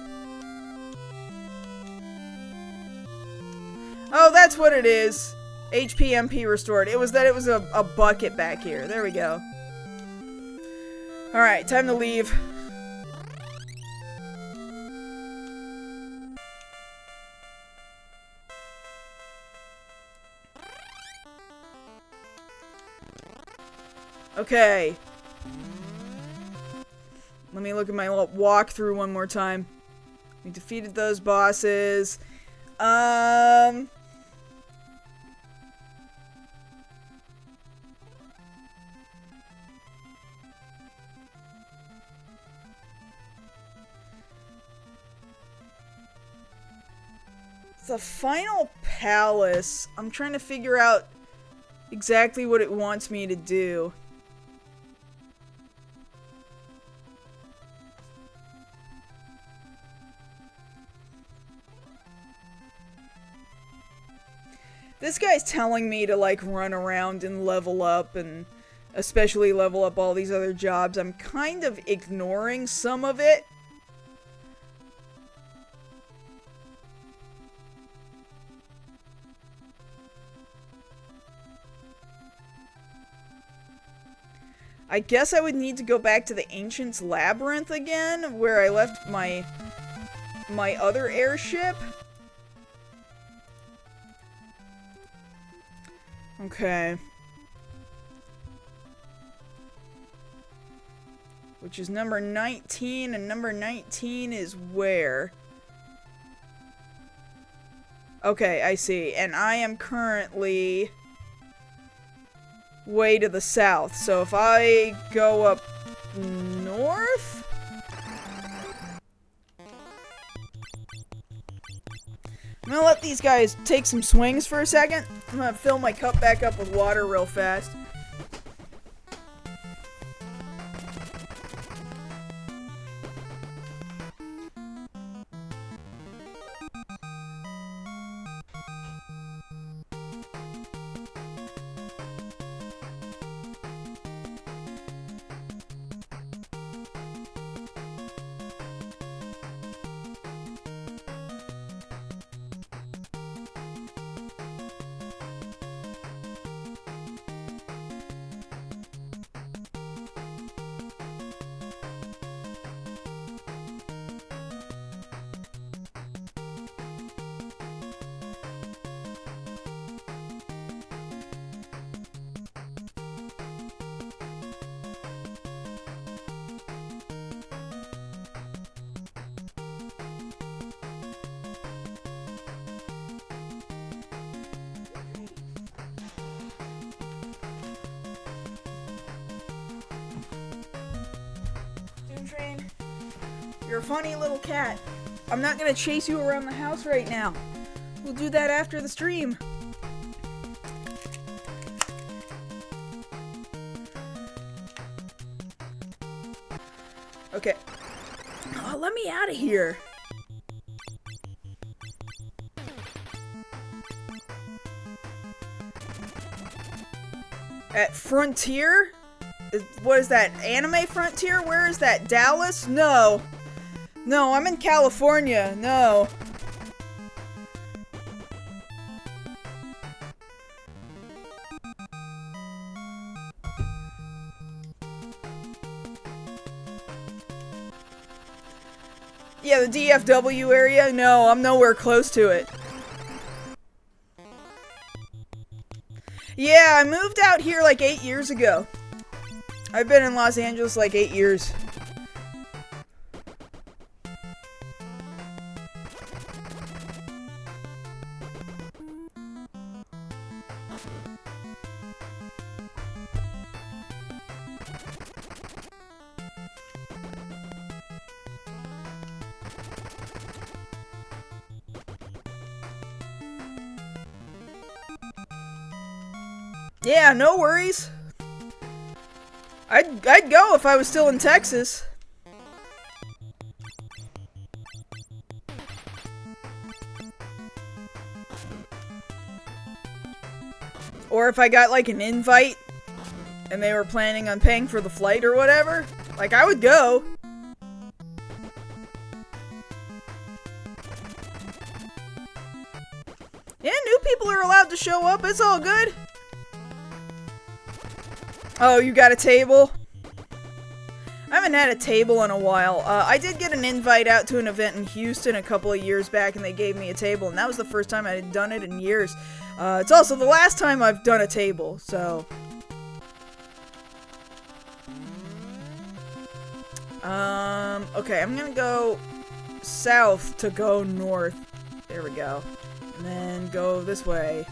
Oh, that's what it is. HP restored. It was a bucket back here. There we go. Alright, time to leave. Okay. Let me look at my walkthrough one more time. We defeated those bosses. The final palace. I'm trying to figure out exactly what it wants me to do. This guy's telling me to, like, run around and level up, and especially level up all these other jobs. I'm kind of ignoring some of it. I guess I would need to go back to the Ancient's Labyrinth again, where I left my other airship. Okay. Which is number 19, and number 19 is where? Okay, I see. And I am currently way to the south. So if I go up north? I'm gonna let these guys take some swings for a second. I'm gonna fill my cup back up with water real fast. Train. You're a funny little cat. I'm not gonna chase you around the house right now. We'll do that after the stream. Okay. Oh, let me out of here. At Frontier? What is that? Anime Frontier? Where is that? Dallas? No. No, I'm in California. No. Yeah, the DFW area? No, I'm nowhere close to it. Yeah, I moved out here like 8 years ago. I've been in Los Angeles like 8 years. Yeah, no worries. I'd go if I was still in Texas. Or if I got like an invite and they were planning on paying for the flight or whatever, like I would go. Yeah, new people are allowed to show up, it's all good. Oh, you got a table? I haven't had a table in a while. I did get an invite out to an event in Houston a couple of years back, and they gave me a table, and that was the first time I had done it in years. It's also the last time I've done a table, so... okay, I'm gonna go south to go north. There we go. And then go this way.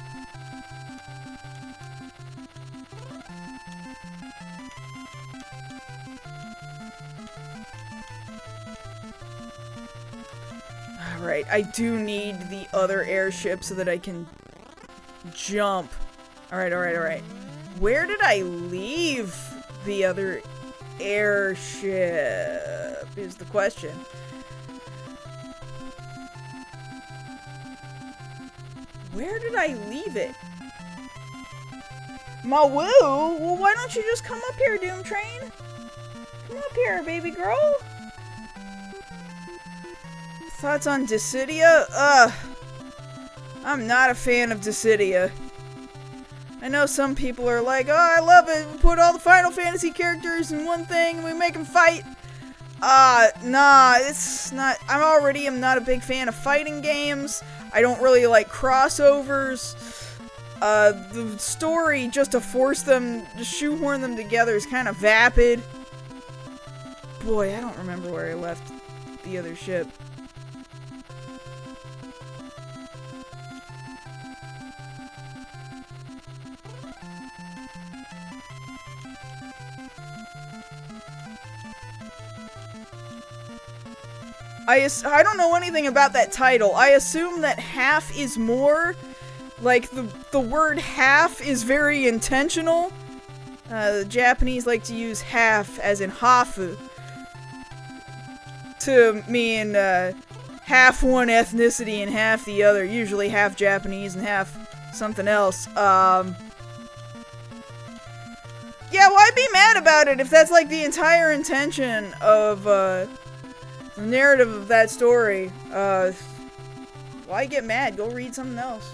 Alright, I do need the other airship so that I can jump. Alright. Where did I leave the other airship? Is the question. Where did I leave it? Mawoo? Well, why don't you just come up here, Doom Train? Come up here, baby girl. Thoughts on Dissidia? I'm not a fan of Dissidia. I know some people are like, oh, I love it. We put all the Final Fantasy characters in one thing and we make them fight. Nah, it's not. I'm not a big fan of fighting games. I don't really like crossovers. The story, just to force them, just shoehorn them together is kind of vapid. Boy, I don't remember where I left the other ship. I don't know anything about that title. I assume that half is more. Like, the word half is very intentional. The Japanese like to use half as in hafu to mean half one ethnicity and half the other. Usually half Japanese and half something else. Yeah, why be mad about it if that's like the entire intention of the narrative of that story? Why get mad? Go read something else.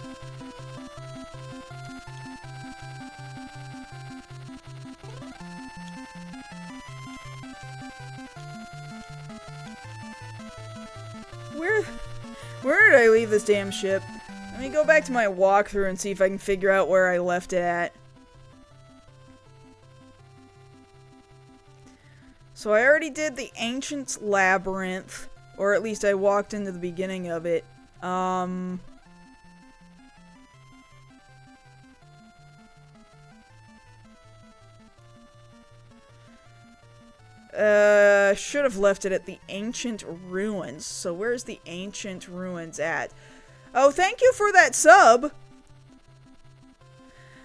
Where did I leave this damn ship? Let me go back to my walkthrough and see if I can figure out where I left it at. So I already did the Ancient's Labyrinth, or at least I walked into the beginning of it. Should have left it at the Ancient Ruins. So where's the Ancient Ruins at? Oh, thank you for that sub!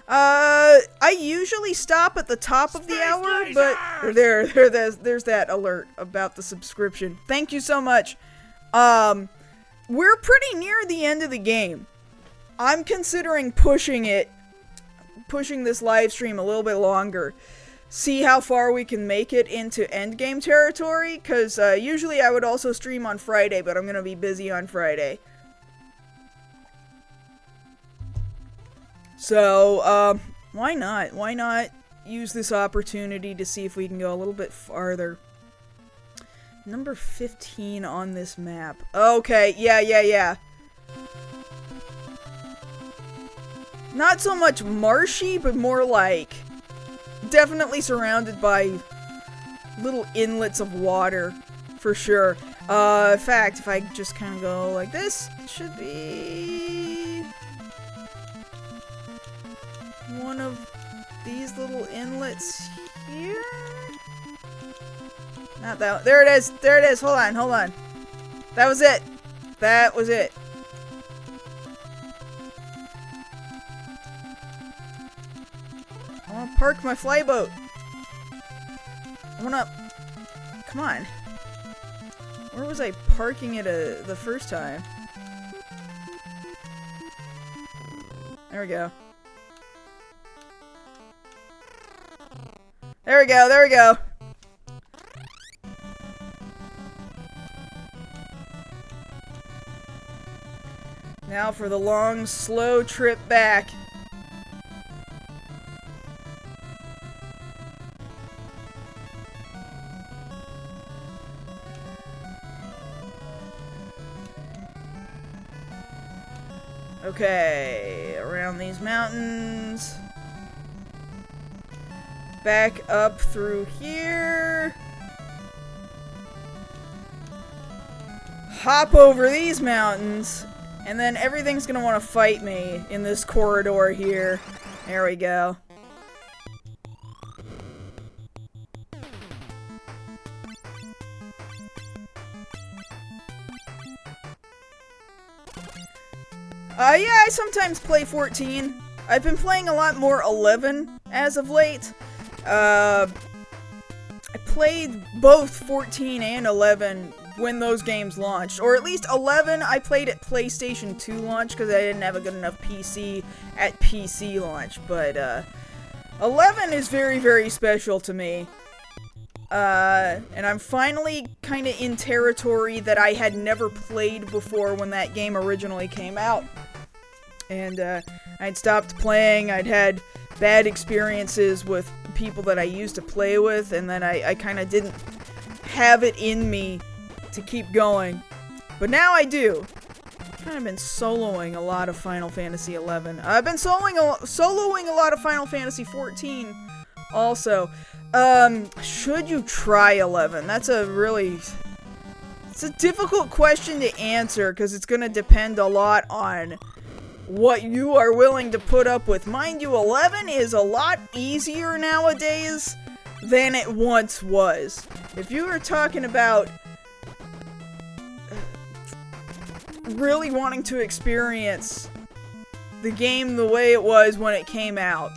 I usually stop at the top of the hour, but there's that alert about the subscription. Thank you so much. We're pretty near the end of the game. I'm considering pushing this live stream a little bit longer. See how far we can make it into endgame territory, because usually I would also stream on Friday, but I'm going to be busy on Friday. So, why not? Why not use this opportunity to see if we can go a little bit farther? Number 15 on this map. Okay, yeah. Not so much marshy, but more like definitely surrounded by little inlets of water, for sure. In fact, if I just kind of go like this, it should be one of these little inlets here. Not that one. There it is. There it is. Hold on. That was it. That was it. I want to park my flyboat. I want to... Come on. Where was I parking it the first time? There we go. There we go. There we go. Now for the long, slow trip back. Okay, around these mountains. Back up through here. Hop over these mountains. And then everything's gonna want to fight me in this corridor here. There we go. Yeah, I sometimes play 14. I've been playing a lot more 11 as of late. I played both 14 and 11 when those games launched. Or at least 11 I played at PlayStation 2 launch because I didn't have a good enough PC at PC launch. But 11 is very, very special to me. And I'm finally kind of in territory that I had never played before when that game originally came out. And I'd stopped playing, I'd had bad experiences with people that I used to play with, and then I kind of didn't have it in me to keep going. But now I do. I've kind of been soloing a lot of Final Fantasy XI. I've been soloing a lot of Final Fantasy XIV also. Should you try 11? That's a really... It's a difficult question to answer because it's going to depend a lot on what you are willing to put up with. Mind you, 11 is a lot easier nowadays than it once was. If you were talking about really wanting to experience the game the way it was when it came out,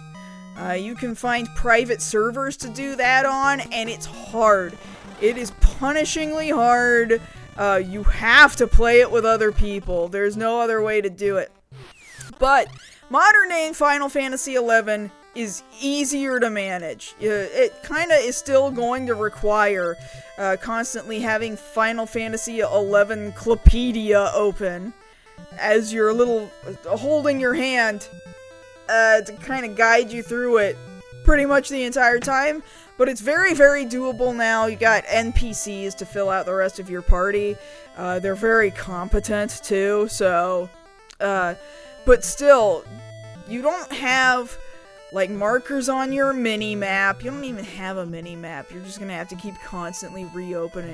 you can find private servers to do that on, and it's hard. It is punishingly hard. You have to play it with other people. There's no other way to do it. But modern day Final Fantasy XI is easier to manage. It kind of is still going to require constantly having Final Fantasy XI Clupedia open as you're holding your hand to kind of guide you through it pretty much the entire time. But it's very, very doable now. You got NPCs to fill out the rest of your party. They're very competent too, so... but still, you don't have, like, markers on your mini-map. You don't even have a mini-map. You're just gonna have to keep constantly reopen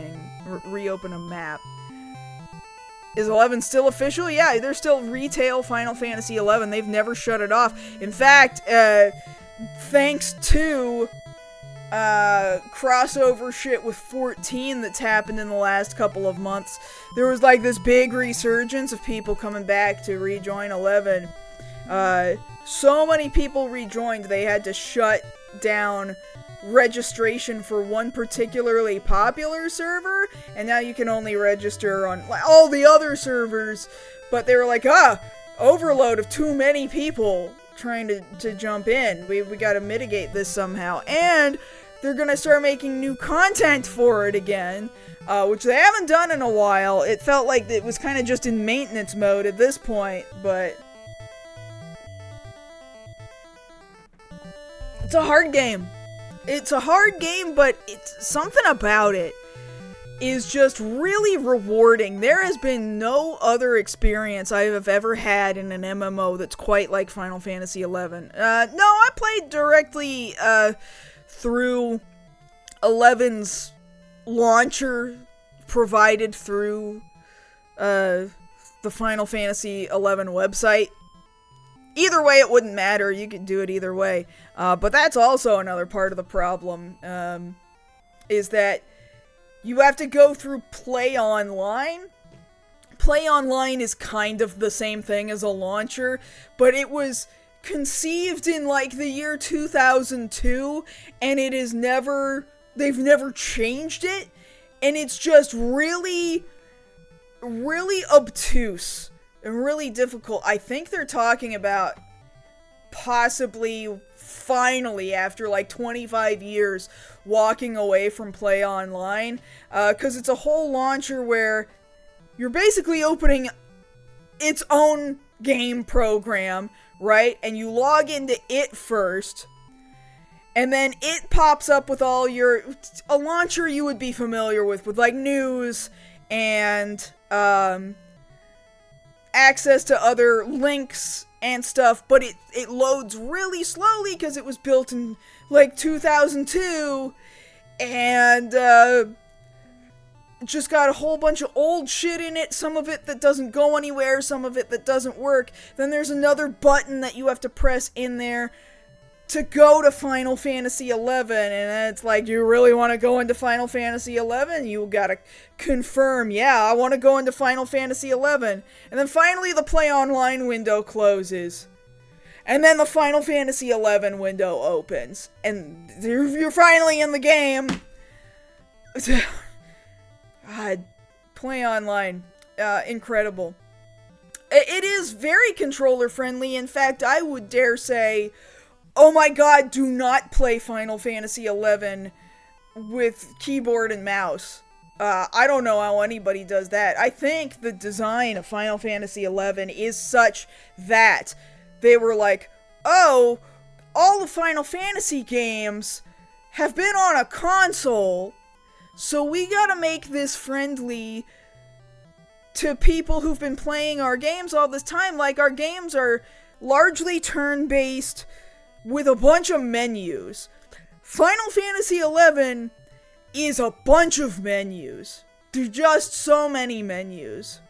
a map. Is 11 still official? Yeah, there's still retail Final Fantasy 11. They've never shut it off. In fact, thanks to crossover shit with 14 that's happened in the last couple of months, there was like this big resurgence of people coming back to rejoin 11. So many people rejoined, they had to shut down registration for one particularly popular server, and now you can only register on all the other servers. But they were like, overload of too many people trying to jump in. We gotta mitigate this somehow. And they're gonna start making new content for it again, which they haven't done in a while. It felt like it was kind of just in maintenance mode at this point, but it's a hard game. It's a hard game, but it's something about it. is just really rewarding. There has been no other experience I have ever had in an MMO that's quite like Final Fantasy XI. No, I played directly through 11's launcher provided through the Final Fantasy XI website. Either way, it wouldn't matter. You could do it either way. But that's also another part of the problem, is that you have to go through Play Online. Play Online is kind of the same thing as a launcher, but it was conceived in like the year 2002, and it is they've never changed it, and it's just really, really obtuse and really difficult. I think they're talking about possibly finally, after like 25 years, walking away from Play Online, because it's a whole launcher where you're basically opening its own game program, right? And you log into it first, and then it pops up with all a launcher you would be familiar with like news and access to other links and stuff, but it loads really slowly because it was built in like 2002, and just got a whole bunch of old shit in it, some of it that doesn't go anywhere, some of it that doesn't work. Then there's another button that you have to press in there to go to Final Fantasy XI, and it's like, you really want to go into Final Fantasy XI? You gotta confirm, yeah, I want to go into Final Fantasy XI. And then finally the Play Online window closes. And then the Final Fantasy XI window opens. And you're finally in the game. God, Play Online, incredible. It is very controller friendly. In fact, I would dare say, oh my god, do not play Final Fantasy XI with keyboard and mouse. I don't know how anybody does that. I think the design of Final Fantasy XI is such that they were like, oh, all the Final Fantasy games have been on a console, so we gotta make this friendly to people who've been playing our games all this time. Like, our games are largely turn-based with a bunch of menus. Final Fantasy XI is a bunch of menus. There's just so many menus.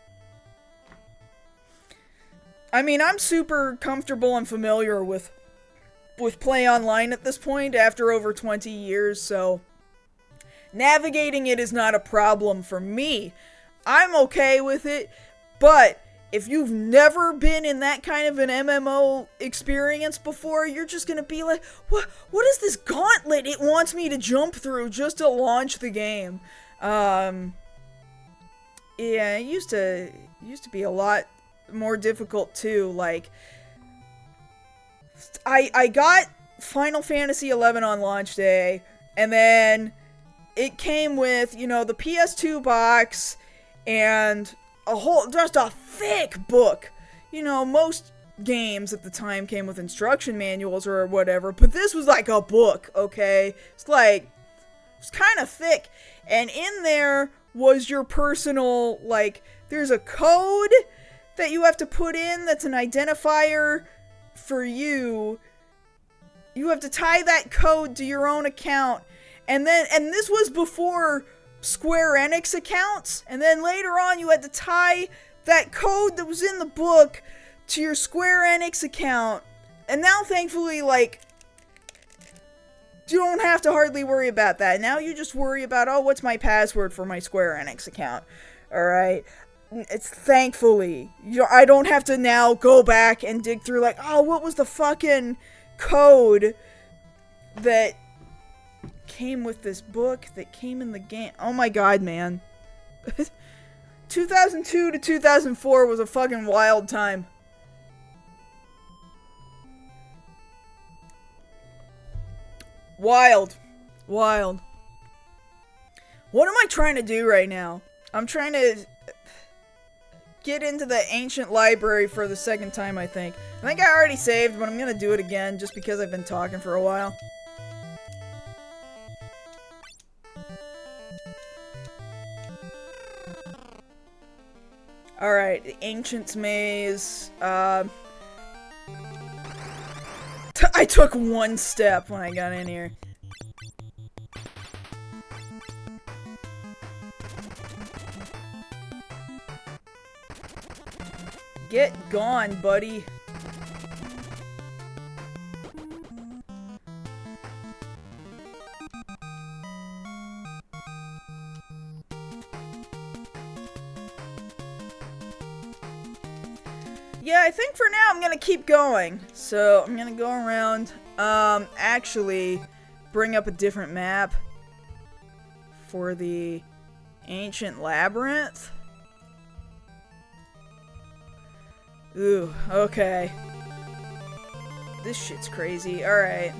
I mean, I'm super comfortable and familiar with Play Online at this point after over 20 years, so navigating it is not a problem for me. I'm okay with it, but if you've never been in that kind of an MMO experience before, you're just gonna be like, what is this gauntlet it wants me to jump through just to launch the game? Yeah, it used to be a lot more difficult too. Like, I got Final Fantasy XI on launch day, and then it came with, the PS2 box and just a thick book. Most games at the time came with instruction manuals or whatever, but this was like a book, okay? It's kind of thick. And in there was your personal, there's a code that you have to put in that's an identifier for you. You have to tie that code to your own account. And this was before Square Enix accounts, and then later on you had to tie that code that was in the book to your Square Enix account. And now thankfully, you don't have to hardly worry about that. Now you just worry about, oh, what's my password for my Square Enix account? Alright? It's thankfully, I don't have to now go back and dig through what was the fucking code that came with this book that came in the game. Oh my god, man. 2002 to 2004 was a fucking wild time. Wild. What am I trying to do right now? I'm trying to get into the ancient library for the second time, I think. I think I already saved, but I'm gonna do it again just because I've been talking for a while. Alright, the Ancient's Maze. I took one step when I got in here. Get gone, buddy. Yeah, I think for now I'm gonna keep going. So, I'm gonna go around, actually bring up a different map for the Ancient Labyrinth. Ooh, okay. This shit's crazy. Alright.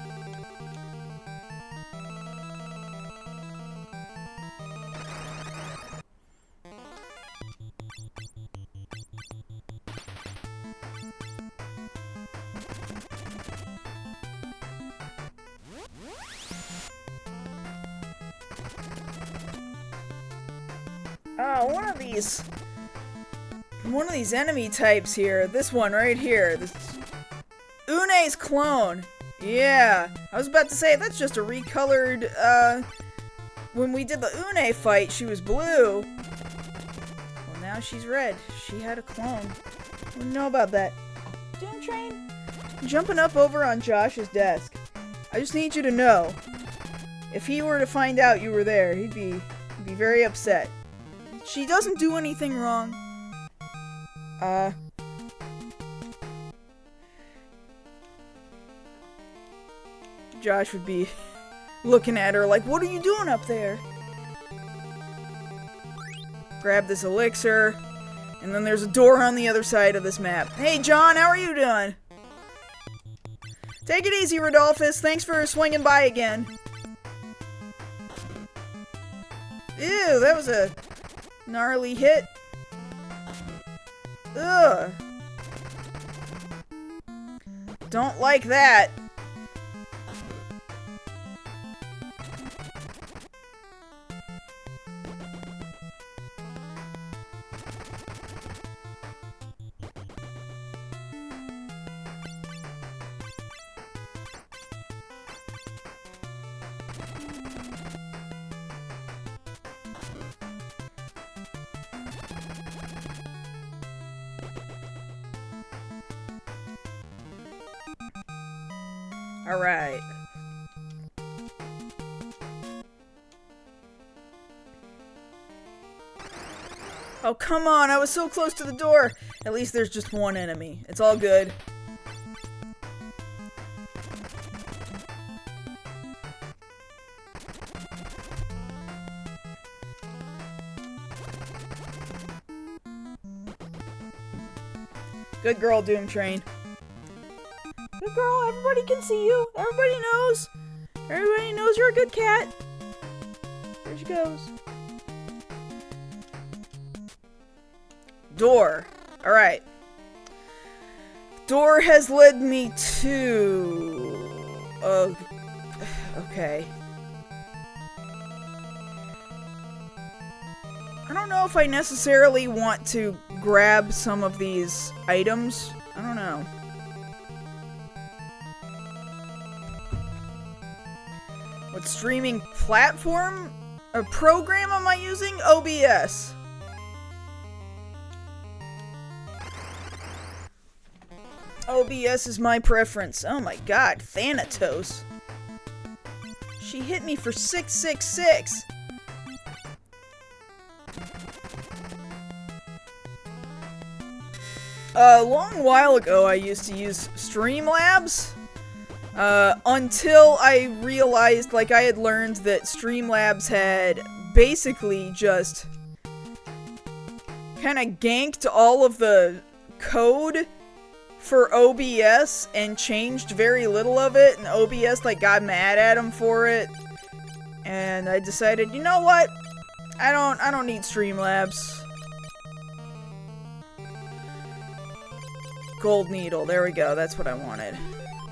One of these enemy types here. This one right here. This Une's clone. Yeah. I was about to say, that's just a recolored, when we did the Une fight, she was blue. Well, now she's red. She had a clone. Wouldn't know about that. Doom Train? Jumping up over on Josh's desk. I just need you to know, if he were to find out you were there, he'd be very upset. She doesn't do anything wrong. Josh would be looking at her like, what are you doing up there? Grab this elixir, and then there's a door on the other side of this map. Hey John, how are you doing? Take it easy, Rodolphus. Thanks for swinging by again. Ew, that was a gnarly hit. Ugh. Don't like that. Alright. Oh, come on, I was so close to the door. At least there's just one enemy. It's all good. Good girl, Doom Train. Good girl, everybody can see you. Everybody knows. Everybody knows you're a good cat. There she goes. Door. Alright. Door has led me to... okay. I don't know if I necessarily want to grab some of these items. I don't know. What streaming platform or program am I using? OBS. OBS is my preference. Oh my god, Thanatos. She hit me for 666. A long while ago, I used to use Streamlabs. Until I realized, like, I had learned that Streamlabs had basically just kind of ganked all of the code for OBS and changed very little of it, and OBS, like, got mad at him for it. And I decided, you know what? I don't need Streamlabs. Gold needle, there we go, that's what I wanted.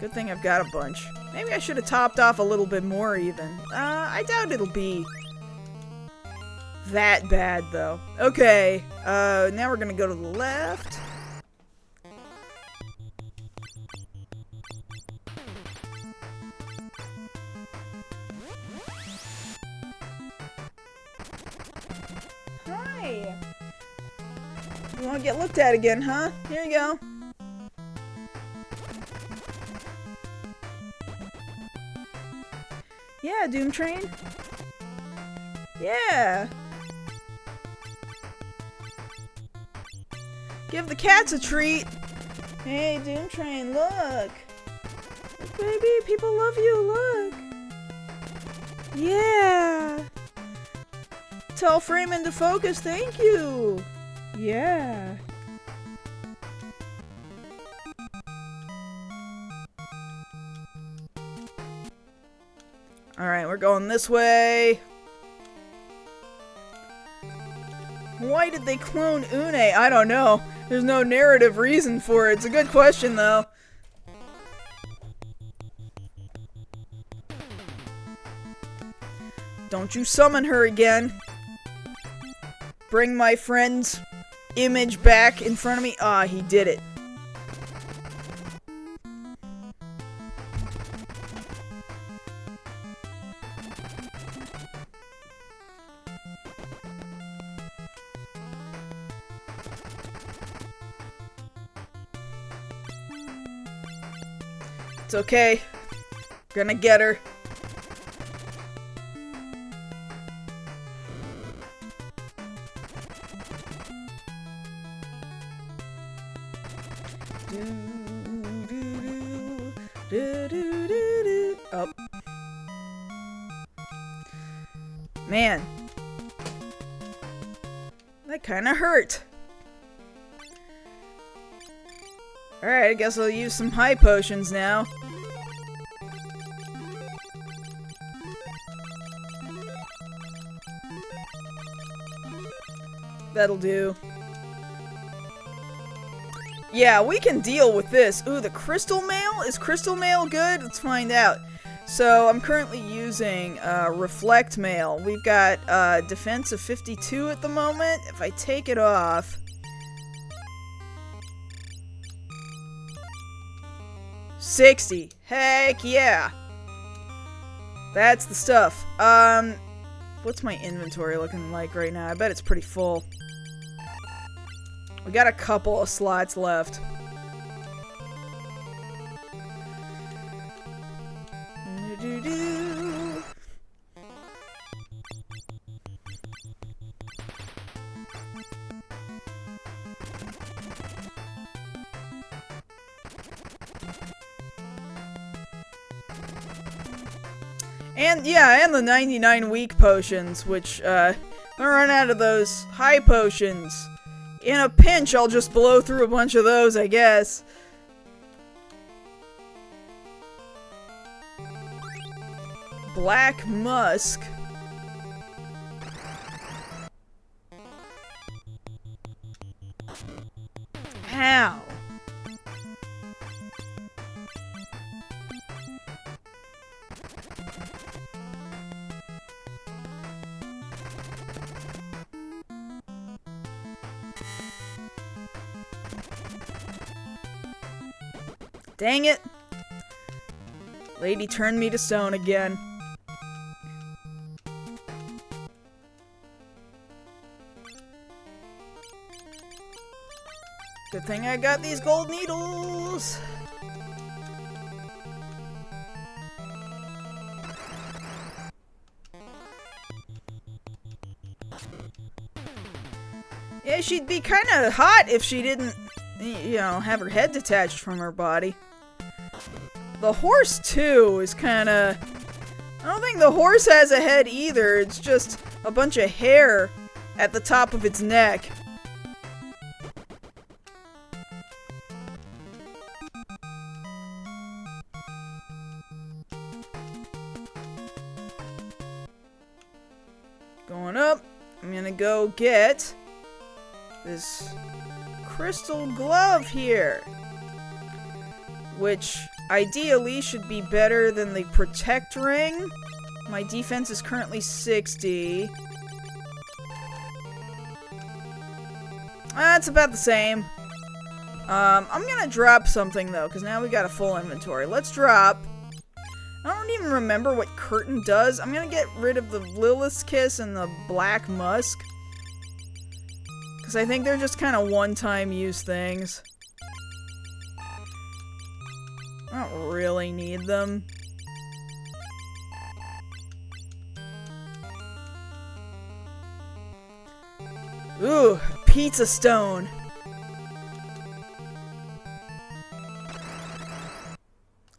Good thing I've got a bunch. Maybe I should have topped off a little bit more even. I doubt it'll be that bad, though. Okay, now we're gonna go to the left. Hi! You wanna get looked at again, huh? Here you go. Yeah, Doom Train. Yeah. Give the cats a treat. Hey, Doom Train, look. Look, baby, people love you, look. Yeah. Tell Freeman to focus, thank you. Yeah. Alright, we're going this way. Why did they clone Une? I don't know. There's no narrative reason for it. It's a good question, though. Don't you summon her again. Bring my friend's image back in front of me. Ah, he did it. It's okay. Gonna get her. Oh. Man. That kinda hurt. Alright, I guess I'll use some high potions now. That'll do. Yeah, we can deal with this. Ooh, the crystal mail? Is crystal mail good? Let's find out. So, I'm currently using reflect mail. We've got defense of 52 at the moment. If I take it off... 60. Heck yeah. That's the stuff. What's my inventory looking like right now? I bet it's pretty full. We got a couple of slots left. And, yeah, and the 99 weak potions, which, I run out of those high potions. In a pinch, I'll just blow through a bunch of those, I guess. Black Musk. How? Dang it! Lady turned me to stone again. Good thing I got these gold needles! Yeah, she'd be kinda hot if she didn't, you know, have her head detached from her body. The horse, too, is kinda... I don't think the horse has a head either, it's just a bunch of hair at the top of its neck. Going up, I'm gonna go get this crystal glove here, which ideally should be better than the protect ring. My defense is currently 60. That's about the same. I'm gonna drop something though, because now we got a full inventory. Let's drop. I don't even remember what Curtain does. I'm gonna get rid of the Lilith's Kiss and the Black Musk. Because I think they're just kind of one-time use things. I don't really need them. Ooh, pizza stone.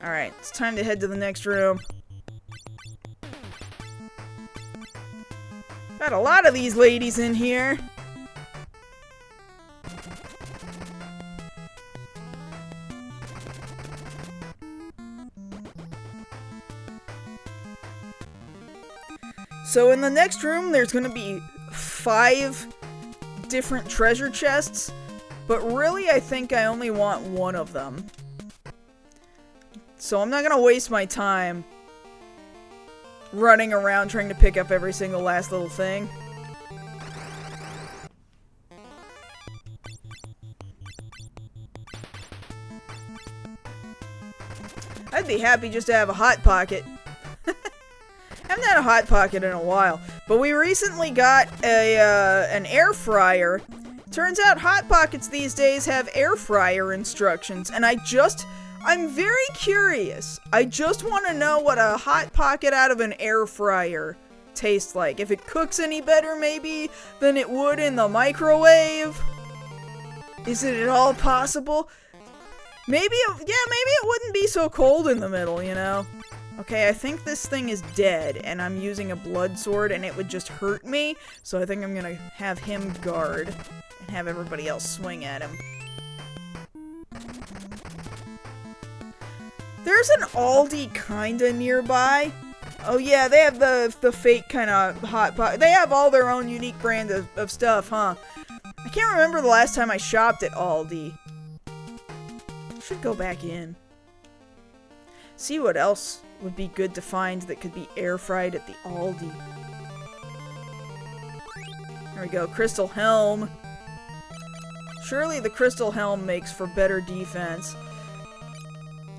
Alright, it's time to head to the next room. Got a lot of these ladies in here. So in the next room, there's gonna be 5 different treasure chests, but really I think I only want one of them. So I'm not gonna waste my time running around trying to pick up every single last little thing. I'd be happy just to have a Hot Pocket. Haven't had a Hot Pocket in a while, but we recently got an air fryer. Turns out Hot Pockets these days have air fryer instructions, and I'm very curious. I just want to know what a Hot Pocket out of an air fryer tastes like. If it cooks any better, maybe, than it would in the microwave. Is it at all possible? Maybe it wouldn't be so cold in the middle, you know? Okay, I think this thing is dead, and I'm using a blood sword, and it would just hurt me, so I think I'm gonna have him guard, and have everybody else swing at him. There's an Aldi kinda nearby. Oh yeah, they have the fake kinda Hot Pot. They have all their own unique brand of stuff, huh? I can't remember the last time I shopped at Aldi. Should go back in. See what else would be good to find that could be air fried at the Aldi. There we go, Crystal Helm. Surely the Crystal Helm makes for better defense.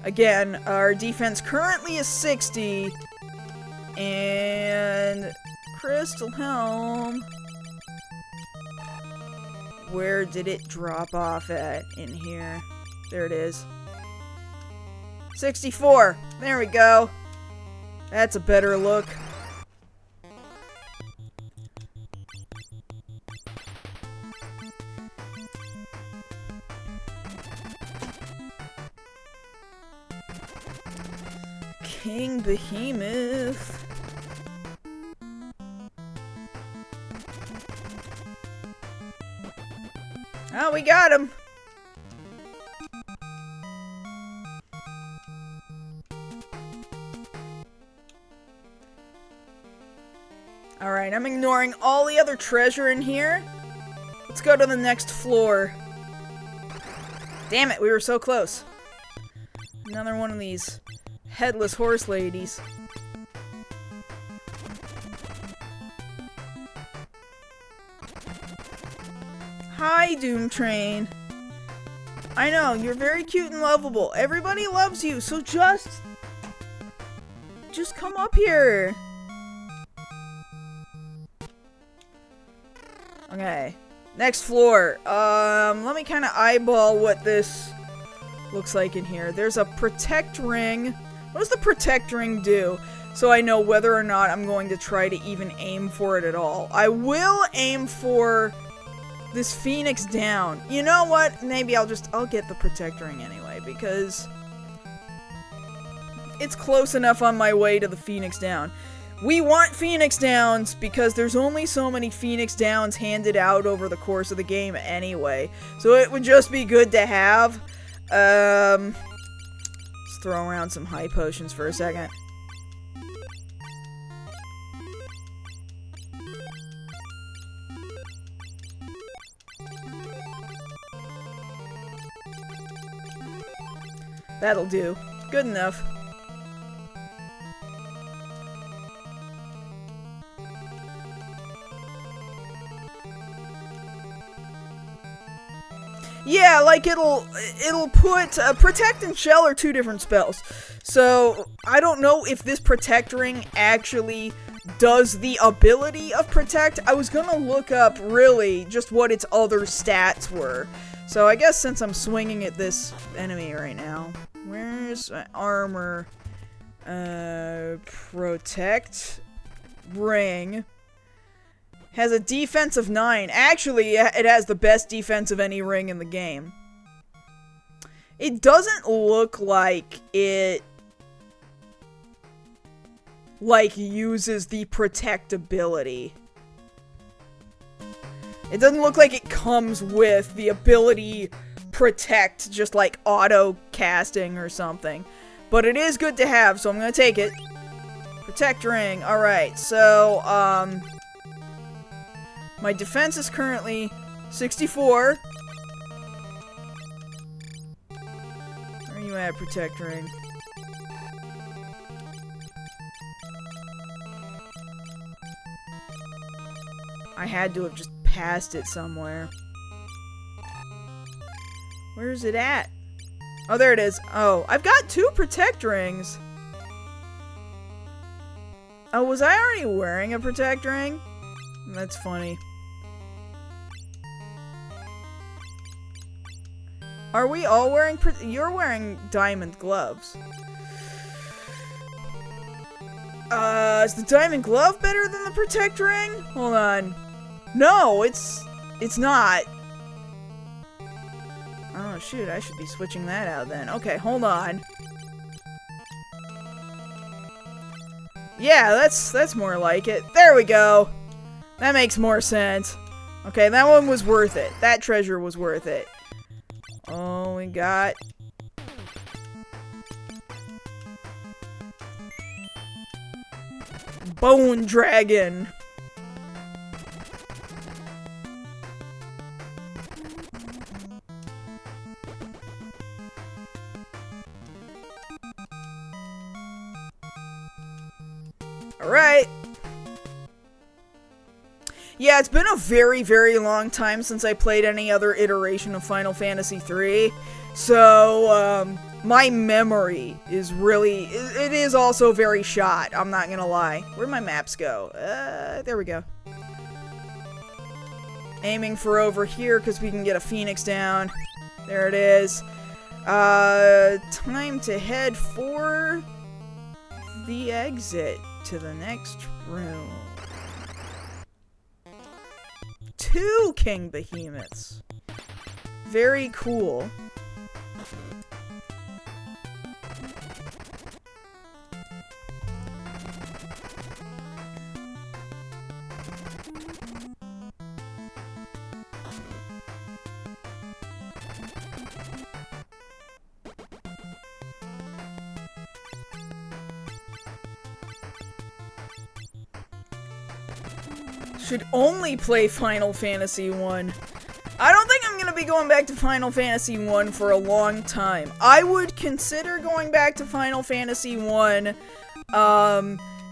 Again, our defense currently is 60. And Crystal Helm. Where did it drop off at in here? There it is. 64. There we go. That's a better look. King Behemoth. Oh, we got him. Alright, I'm ignoring all the other treasure in here. Let's go to the next floor. Damn it, we were so close. Another one of these headless horse ladies. Hi, Doom Train. I know, you're very cute and lovable. Everybody loves you, so just come up here. Okay, next floor. Let me kind of eyeball what this looks like in here. There's a protect ring. What does the protect ring do? So I know whether or not I'm going to try to even aim for it at all. I will aim for this Phoenix down. You know what? Maybe I'll get the protect ring anyway, because it's close enough on my way to the Phoenix down. We want Phoenix Downs because there's only so many Phoenix Downs handed out over the course of the game anyway. So it would just be good to have. Let's throw around some high potions for a second. That'll do. Good enough. Yeah, like it'll put protect and shell are two different spells. So I don't know if this protect ring actually does the ability of protect. I was gonna look up really just what its other stats were. So I guess since I'm swinging at this enemy right now, where's my armor? Protect ring. Has a defense of 9. Actually, it has the best defense of any ring in the game. It doesn't look like it uses the protect ability. It doesn't look like it comes with the ability protect, just like auto casting or something. But it is good to have, so I'm gonna take it. Protect ring. Alright, so, my defense is currently 64. Where are you at, protect ring? I had to have just passed it somewhere. Where is it at? Oh, there it is. Oh, I've got 2 protect rings. Oh, was I already wearing a protect ring? That's funny. Are we all wearing you're wearing diamond gloves. Is the diamond glove better than the protect ring? Hold on. No, it's not. Oh, shoot, I should be switching that out then. Okay, hold on. Yeah, that's more like it. There we go. That makes more sense. Okay, that one was worth it. That treasure was worth it. Oh, we got... Bone Dragon. Alright. Yeah, it's been a very, very long time since I played any other iteration of Final Fantasy III. So, my memory is really... It is also very shot, I'm not gonna lie. Where'd my maps go? There we go. Aiming for over here, because we can get a Phoenix down. There it is. Time to head for the exit to the next room. 2 King Behemoths. Very cool. Should only play Final Fantasy 1. I don't think I'm gonna be going back to Final Fantasy 1 for a long time. I would consider going back to Final Fantasy 1,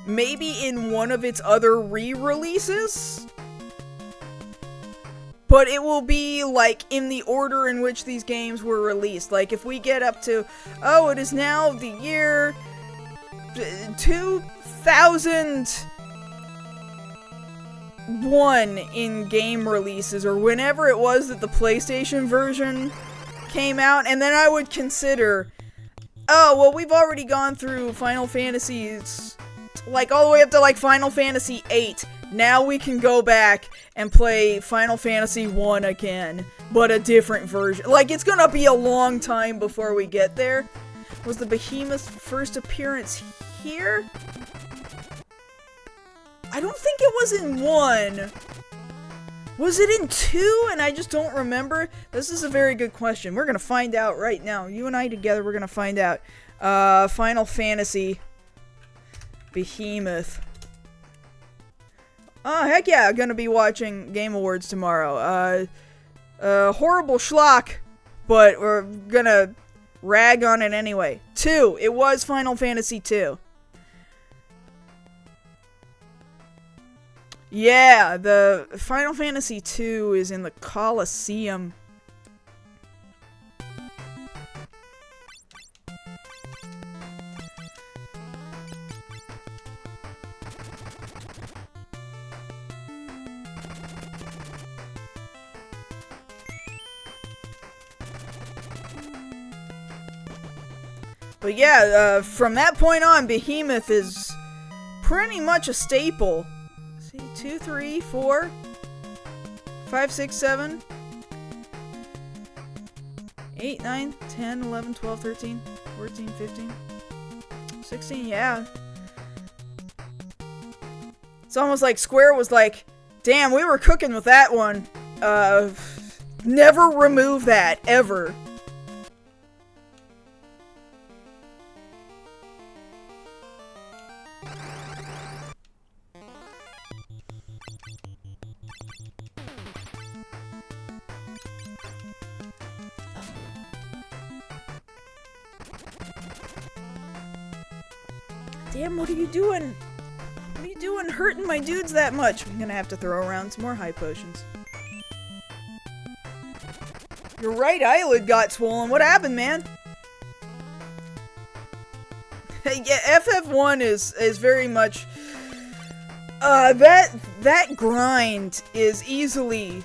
maybe in one of its other re-releases? But it will be, like, in the order in which these games were released. Like, if we get up to, oh, it is now the year 2001 in game releases, or whenever it was that the PlayStation version came out, and then I would consider, oh, well, we've already gone through Final Fantasies, like, all the way up to, like, Final Fantasy VIII. Now we can go back and play Final Fantasy 1 again, but a different version. Like, it's gonna be a long time before we get there. Was the Behemoth's first appearance here? I don't think it was in 1. Was it in 2 and I just don't remember? This is a very good question. We're gonna find out right now. You and I together, we're gonna find out. Final Fantasy Behemoth. Oh, heck yeah, I'm gonna be watching Game Awards tomorrow. Horrible schlock, but we're gonna rag on it anyway. 2. It was Final Fantasy 2. Yeah, the Final Fantasy 2 is in the Colosseum. But yeah, from that point on, Behemoth is pretty much a staple. Let's see, 2, 3, 4, 5, 6, 7, 8, 9, 10, 11, 12, 13, 14, 15, 16, yeah. It's almost like Square was like, damn, we were cooking with that one. Never remove that, ever. Damn, what are you doing? What are you doing hurting my dudes that much? I'm gonna have to throw around some more high potions. Your right eyelid got swollen. What happened, man? Yeah, FF1 is very much... that grind is easily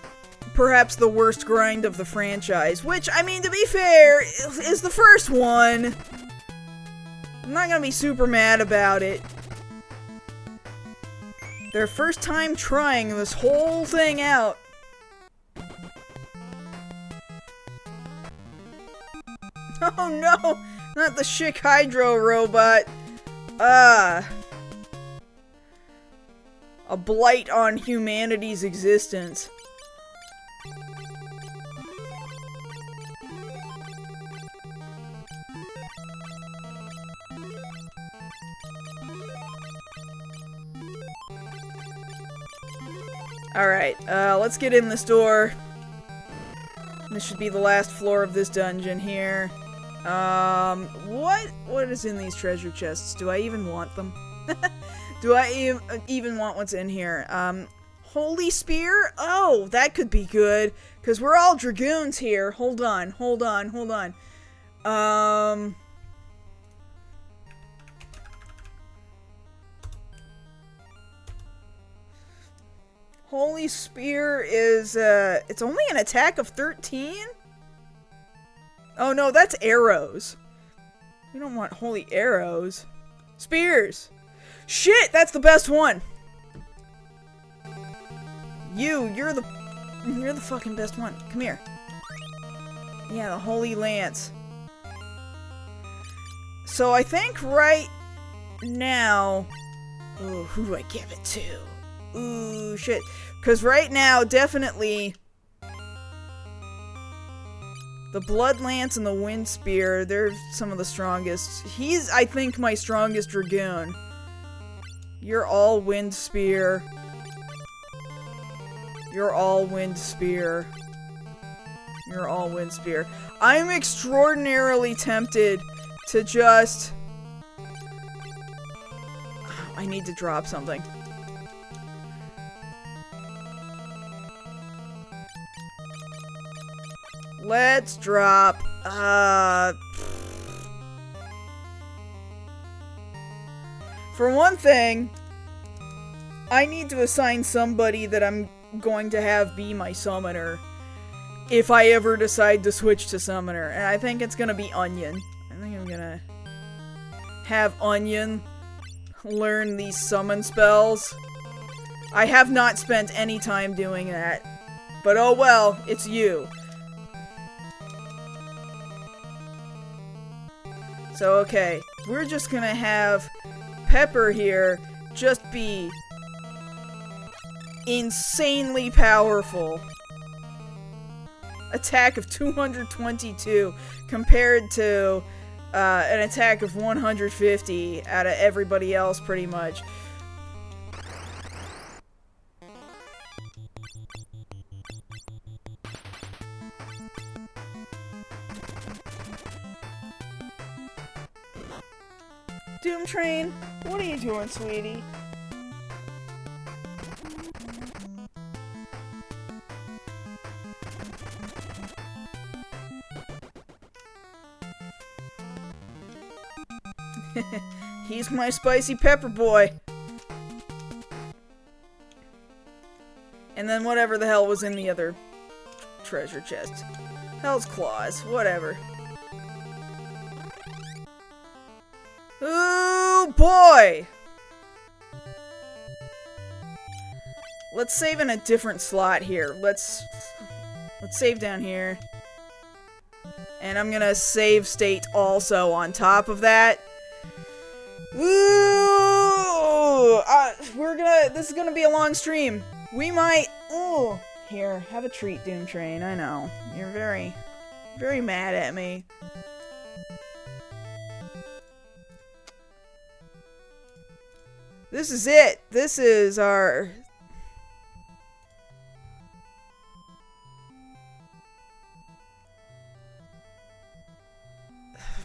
perhaps the worst grind of the franchise. Which, I mean, to be fair, is the first one. I'm not gonna be super mad about it. Their first time trying this whole thing out. Oh no! Not the Schick Hydro robot. A blight on humanity's existence. Alright, let's get in this door. This should be the last floor of this dungeon here. What is in these treasure chests? Do I even want them? Do I even want what's in here? Holy Spear? Oh, that could be good. Because we're all Dragoons here. Hold on. Holy Spear is, it's only an attack of 13? Oh no, that's arrows. We don't want holy arrows. Spears! Shit, that's the best one! You're the fucking best one. Come here. Yeah, the Holy Lance. So I think right now... Ooh, who do I give it to? Ooh, shit. Because right now, definitely... The Blood Lance and the Wind Spear, they're some of the strongest. He's, I think, my strongest Dragoon. You're all Wind Spear. You're all Wind Spear. You're all Wind Spear. I'm extraordinarily tempted to just... Oh, I need to drop something. Let's drop, for one thing, I need to assign somebody that I'm going to have be my summoner if I ever decide to switch to summoner, and I think it's gonna be Onion. I think I'm gonna have Onion learn these summon spells. I have not spent any time doing that, but oh well, it's you. So, okay, we're just gonna have Pepper here just be insanely powerful. Attack of 222 compared to an attack of 150 out of everybody else, pretty much. Doom Train, what are you doing, sweetie? He's my spicy pepper boy. And then whatever the hell was in the other treasure chest. Hell's Claws, whatever. boy! Let's save in a different slot here. Let's save down here. And I'm gonna save state also on top of that. Ooh! This is gonna be a long stream. We might... Ooh! Here, have a treat, Doom Train. I know. You're very, very mad at me. This is it. This is our...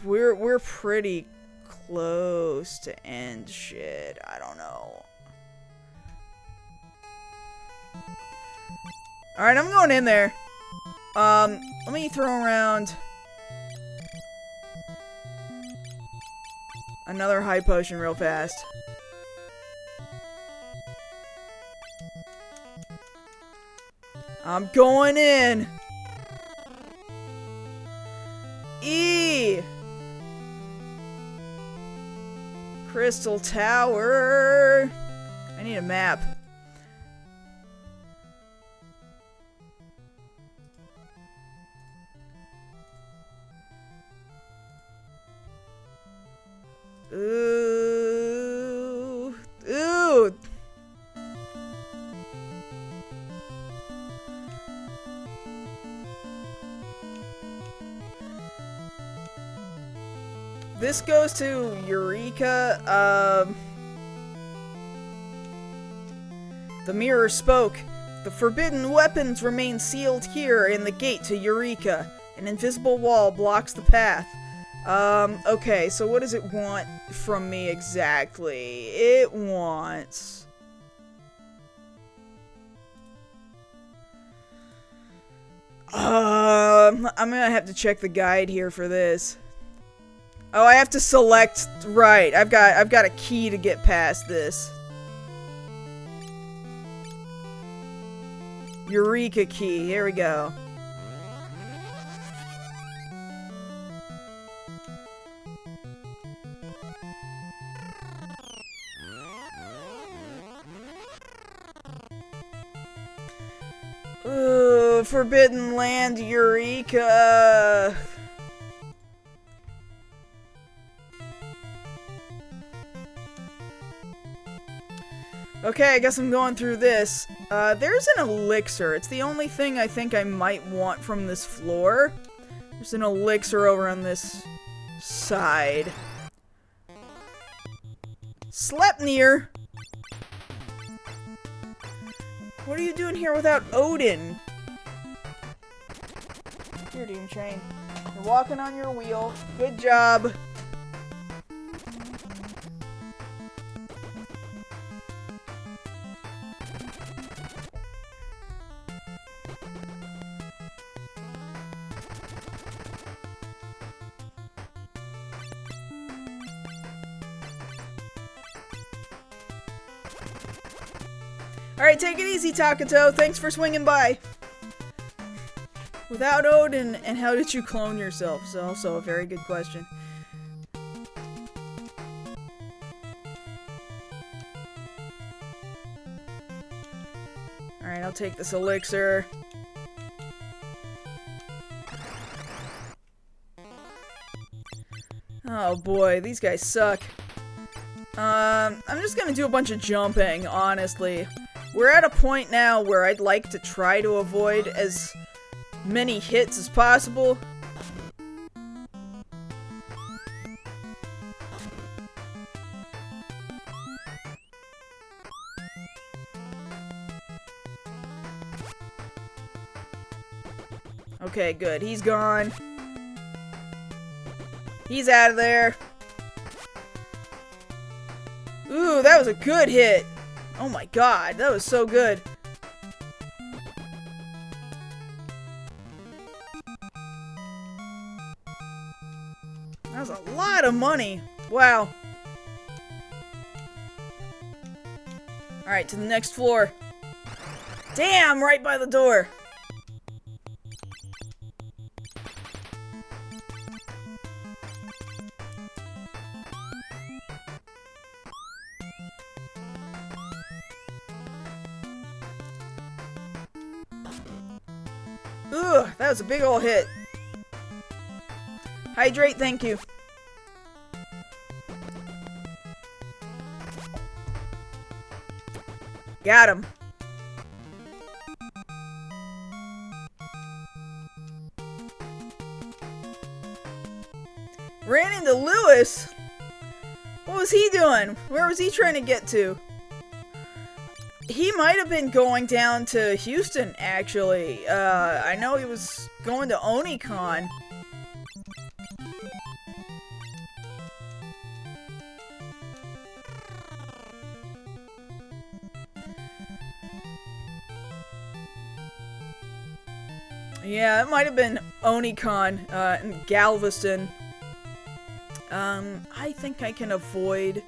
We're pretty close to end shit. I don't know. Alright, I'm going in there. Let me throw around another high potion real fast. I'm going in. E! Crystal Tower. I need a map. Ooh. Ooh. This goes to Eureka. The mirror spoke. The forbidden weapons remain sealed here in the gate to Eureka. An invisible wall blocks the path. Okay, so what does it want from me exactly? It wants... I'm gonna have to check the guide here for this. Oh, I have to select... Right, I've got a key to get past this. Eureka key, here we go. Ooh, Forbidden Land, Eureka. Okay, I guess I'm going through this. There's an elixir. It's the only thing I think I might want from this floor. There's an elixir over on this side. Sleipnir! What are you doing here without Odin? Here, Doom Train. You're walking on your wheel. Good job. Alright, take it easy, Takato. Thanks for swinging by. Without Odin, and how did you clone yourself? Is also a very good question. Alright, I'll take this elixir. Oh boy, these guys suck. I'm just gonna do a bunch of jumping, honestly. We're at a point now where I'd like to try to avoid as many hits as possible. Okay, good. He's gone. He's out of there. Ooh, that was a good hit. Oh my god, that was so good. That was a lot of money. Wow. Alright, to the next floor. Damn, right by the door. Ugh, that was a big ol' hit. Hydrate, thank you. Got him. Ran into Lewis? What was he doing? Where was he trying to get to? He might have been going down to Houston, actually. I know he was going to Onicon. Yeah, it might have been Onicon, in Galveston. I think I can avoid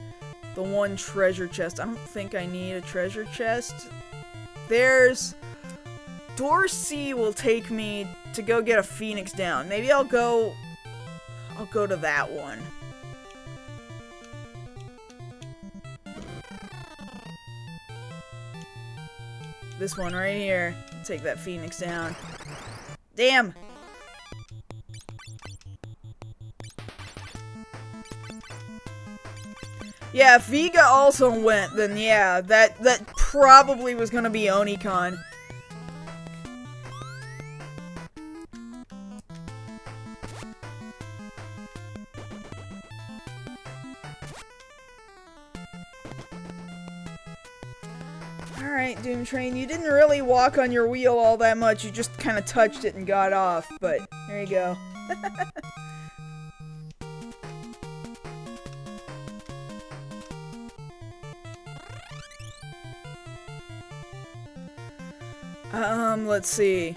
the one treasure chest. I don't think I need a treasure chest. There's... Door C will take me to go get a Phoenix down. Maybe I'll go to that one. This one right here. Take that Phoenix down. Damn! Yeah, if Vega also went, then yeah, that probably was gonna be Onicon. Alright, Doom Train, you didn't really walk on your wheel all that much, you just kind of touched it and got off, but there you go. Let's see.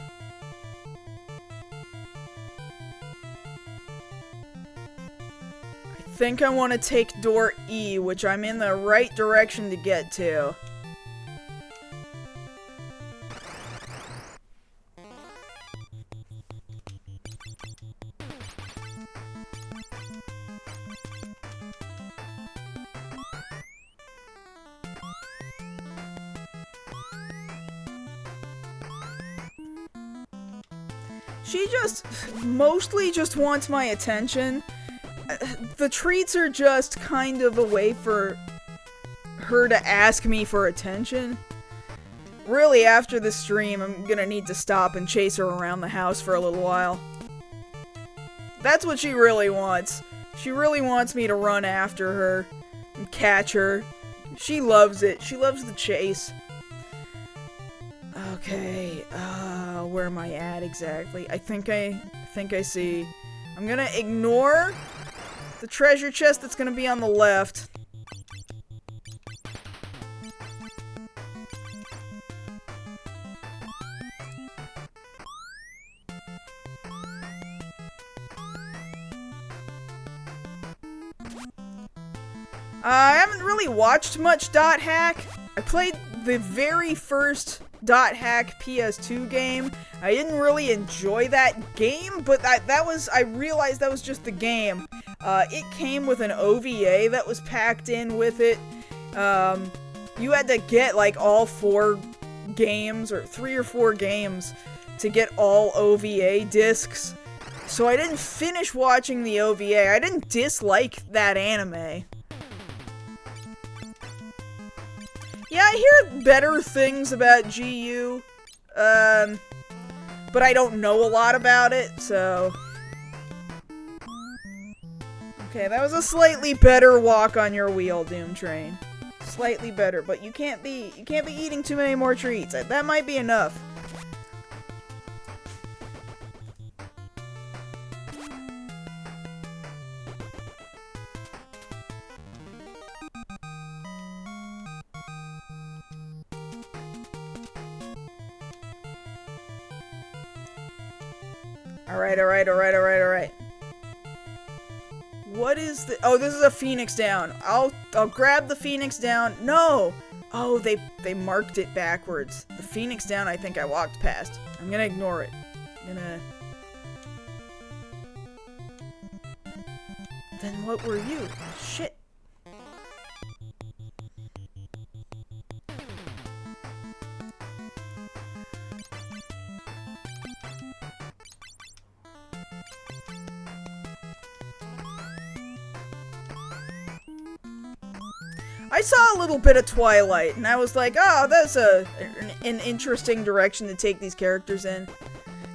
I think I want to take door E, which I'm in the right direction to get to. She mostly just wants my attention. The treats are just kind of a way for her to ask me for attention. Really, after the stream, I'm gonna need to stop and chase her around the house for a little while. That's what she really wants. She really wants me to run after her and catch her. She loves it. She loves the chase. Okay, where am I at exactly? I think I see. I'm gonna ignore the treasure chest that's gonna be on the left. I haven't really watched much Dot Hack. I played the very first Dot Hack PS2 game. I didn't really enjoy that game, but I realized that was just the game. It came with an OVA that was packed in with it. You had to get like all 4 games, or 3 or 4 games, to get all OVA discs. So I didn't finish watching the OVA. I didn't dislike that anime. Yeah, I hear better things about GU, but I don't know a lot about it, so... Okay, that was a slightly better walk on your wheel, Doom Train. Slightly better, but you can't be eating too many more treats. That might be enough. Alright. What is the... Oh, this is a Phoenix down. I'll grab the Phoenix down. No! Oh, they marked it backwards. The Phoenix down I think I walked past. I'm gonna ignore it. Then what were you? Shit. I saw a little bit of Twilight, and I was like, oh, that's an interesting direction to take these characters in.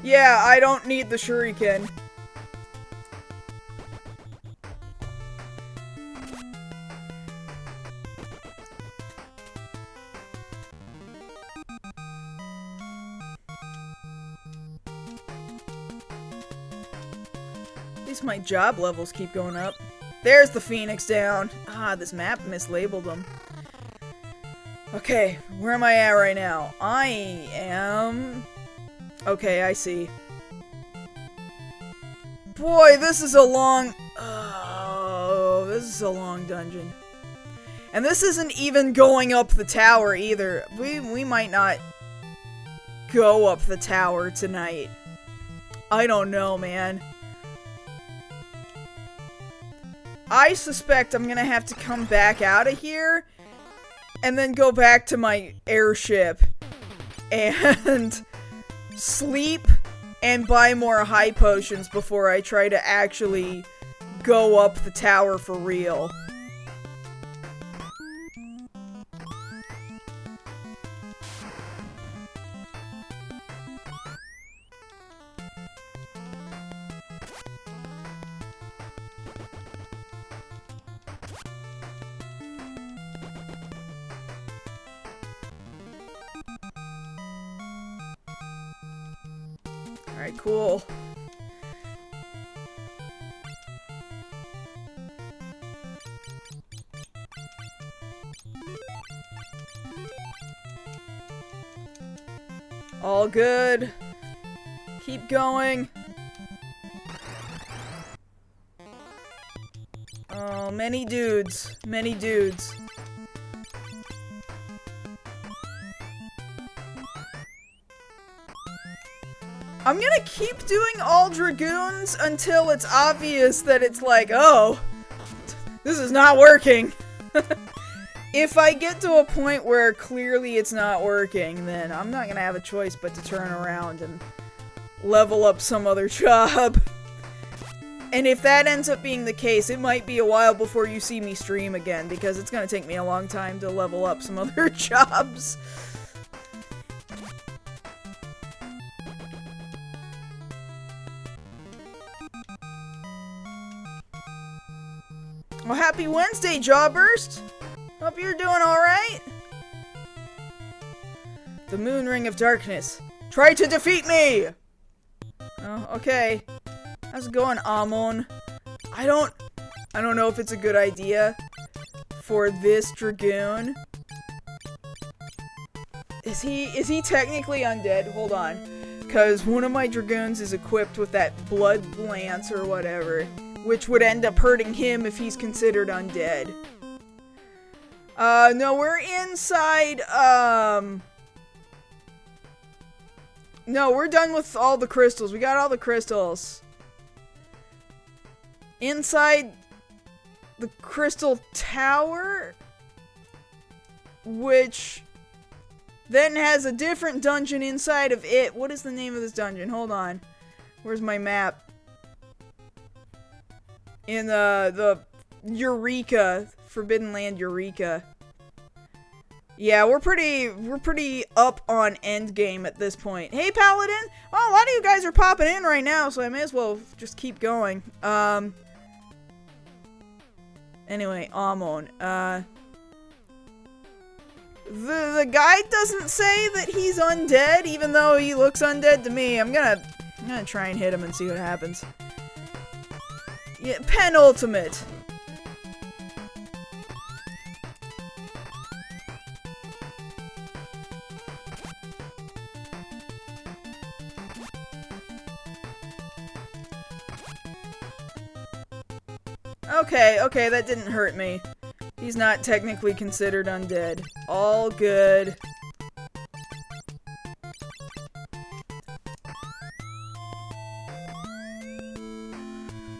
Yeah, I don't need the shuriken. At least my job levels keep going up. There's the Phoenix down. Ah, this map mislabeled them. Okay, where am I at right now? I am... Okay, I see. Boy, this is a long... Oh, this is a long dungeon. And this isn't even going up the tower either. We might not go up the tower tonight. I don't know, man. I suspect I'm gonna have to come back out of here and then go back to my airship and sleep and buy more high potions before I try to actually go up the tower for real. Alright, cool. All good. Keep going. Oh, many dudes. Many dudes. I'm gonna keep doing all Dragoons until it's obvious that it's like, oh, this is not working. If I get to a point where clearly it's not working, then I'm not gonna have a choice but to turn around and level up some other job. And if that ends up being the case, it might be a while before you see me stream again, because it's gonna take me a long time to level up some other jobs. Well, happy Wednesday, Jawburst! Hope you're doing alright. The Moon Ring of Darkness. Try to defeat me! Oh, okay. How's it going, Amon? I don't know if it's a good idea for this Dragoon. Is he technically undead? Hold on. Because one of my Dragoons is equipped with that Blood Lance or whatever, which would end up hurting him if he's considered undead. No, we're inside, no, we're done with all the crystals. We got all the crystals. Inside the crystal tower, which then has a different dungeon inside of it. What is the name of this dungeon? Hold on. Where's my map? In the Eureka, Forbidden Land Eureka. Yeah, we're pretty up on endgame at this point. Hey, Paladin! Well, a lot of you guys are popping in right now, so I may as well just keep going. Anyway, Amon. The guide doesn't say that he's undead, even though he looks undead to me. I'm gonna try and hit him and see what happens. Yeah, penultimate. Okay, that didn't hurt me. He's not technically considered undead. All good.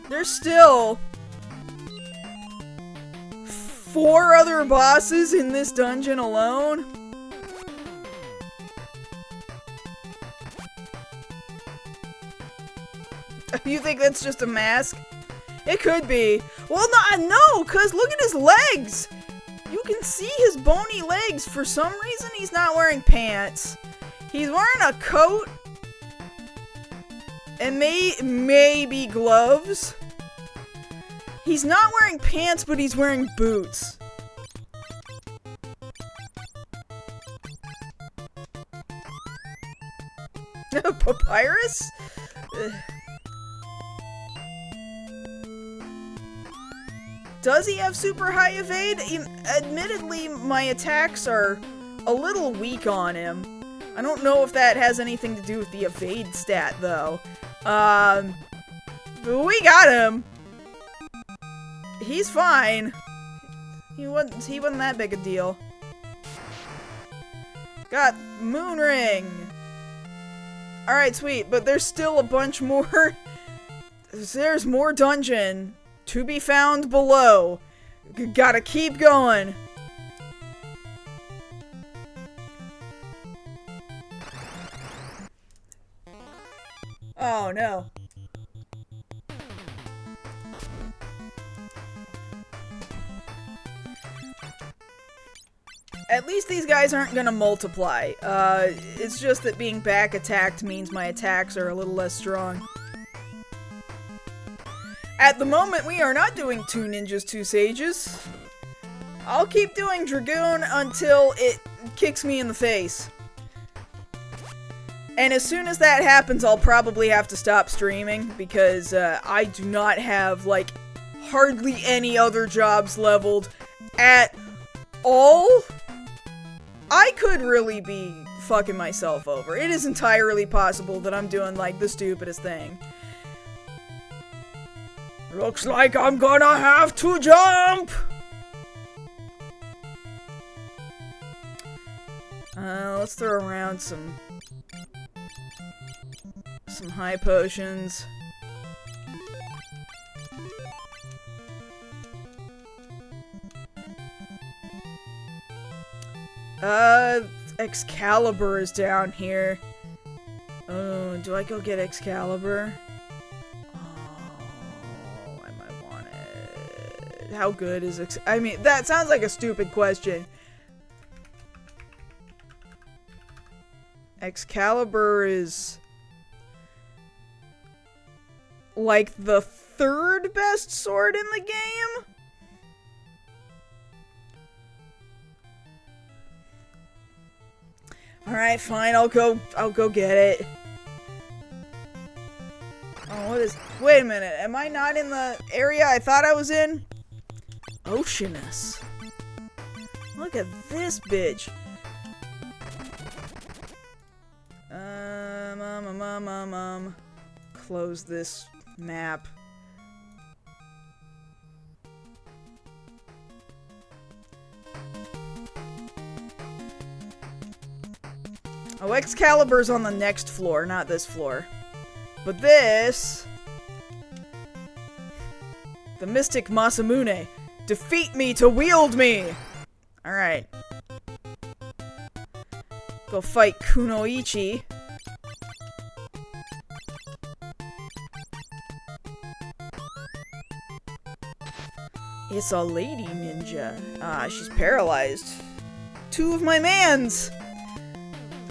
There's still 4 other bosses in this dungeon alone. You think that's just a mask? It could be. Well, no, cause look at his legs. You can see his bony legs. For some reason, he's not wearing pants. He's wearing a coat. And maybe gloves. He's not wearing pants, but he's wearing boots. Papyrus? Does he have super high evade? Admittedly, my attacks are a little weak on him. I don't know if that has anything to do with the evade stat, though. But we got him. He's fine. He wasn't that big a deal. Got Moon Ring. Alright, sweet, but there's still a bunch more. There's more dungeon to be found below. Gotta keep going. Oh no. At least these guys aren't gonna multiply. It's just that being back attacked means my attacks are a little less strong. At the moment, we are not doing 2 ninjas, 2 sages. I'll keep doing Dragoon until it kicks me in the face. And as soon as that happens, I'll probably have to stop streaming because I do not have, like, hardly any other jobs leveled at all. I could really be fucking myself over. It is entirely possible that I'm doing, like, the stupidest thing. Looks like I'm gonna have to jump! Let's throw around some high potions. Excalibur is down here. Oh, do I go get Excalibur? Oh, I might want it. How good is I mean, that sounds like a stupid question. Excalibur is like the 3rd best sword in the game? Alright, fine, I'll go get it. Oh, what is... Wait a minute, am I not in the area I thought I was in? Oceanus. Look at this bitch. Close this map. Oh, Excalibur's on the next floor, not this floor. But this... The Mystic Masamune. Defeat me to wield me! Alright. Go fight Kunoichi. It's a lady ninja. Ah, she's paralyzed. 2 of my mans!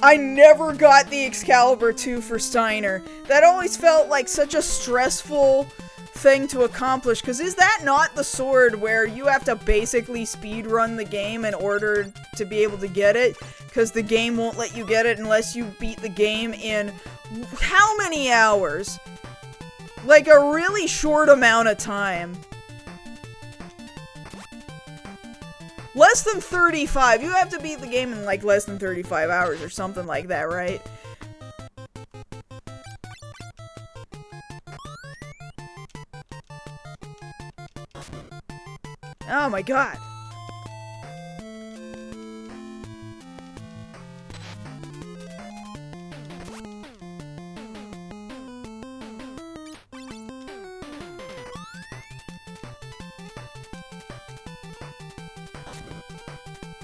I never got the Excalibur 2 for Steiner. That always felt like such a stressful thing to accomplish, because is that not the sword where you have to basically speedrun the game in order to be able to get it? Because the game won't let you get it unless you beat the game in how many hours? Like a really short amount of time. Less than 35. You have to beat the game in like less than 35 hours or something like that, right? Oh my god.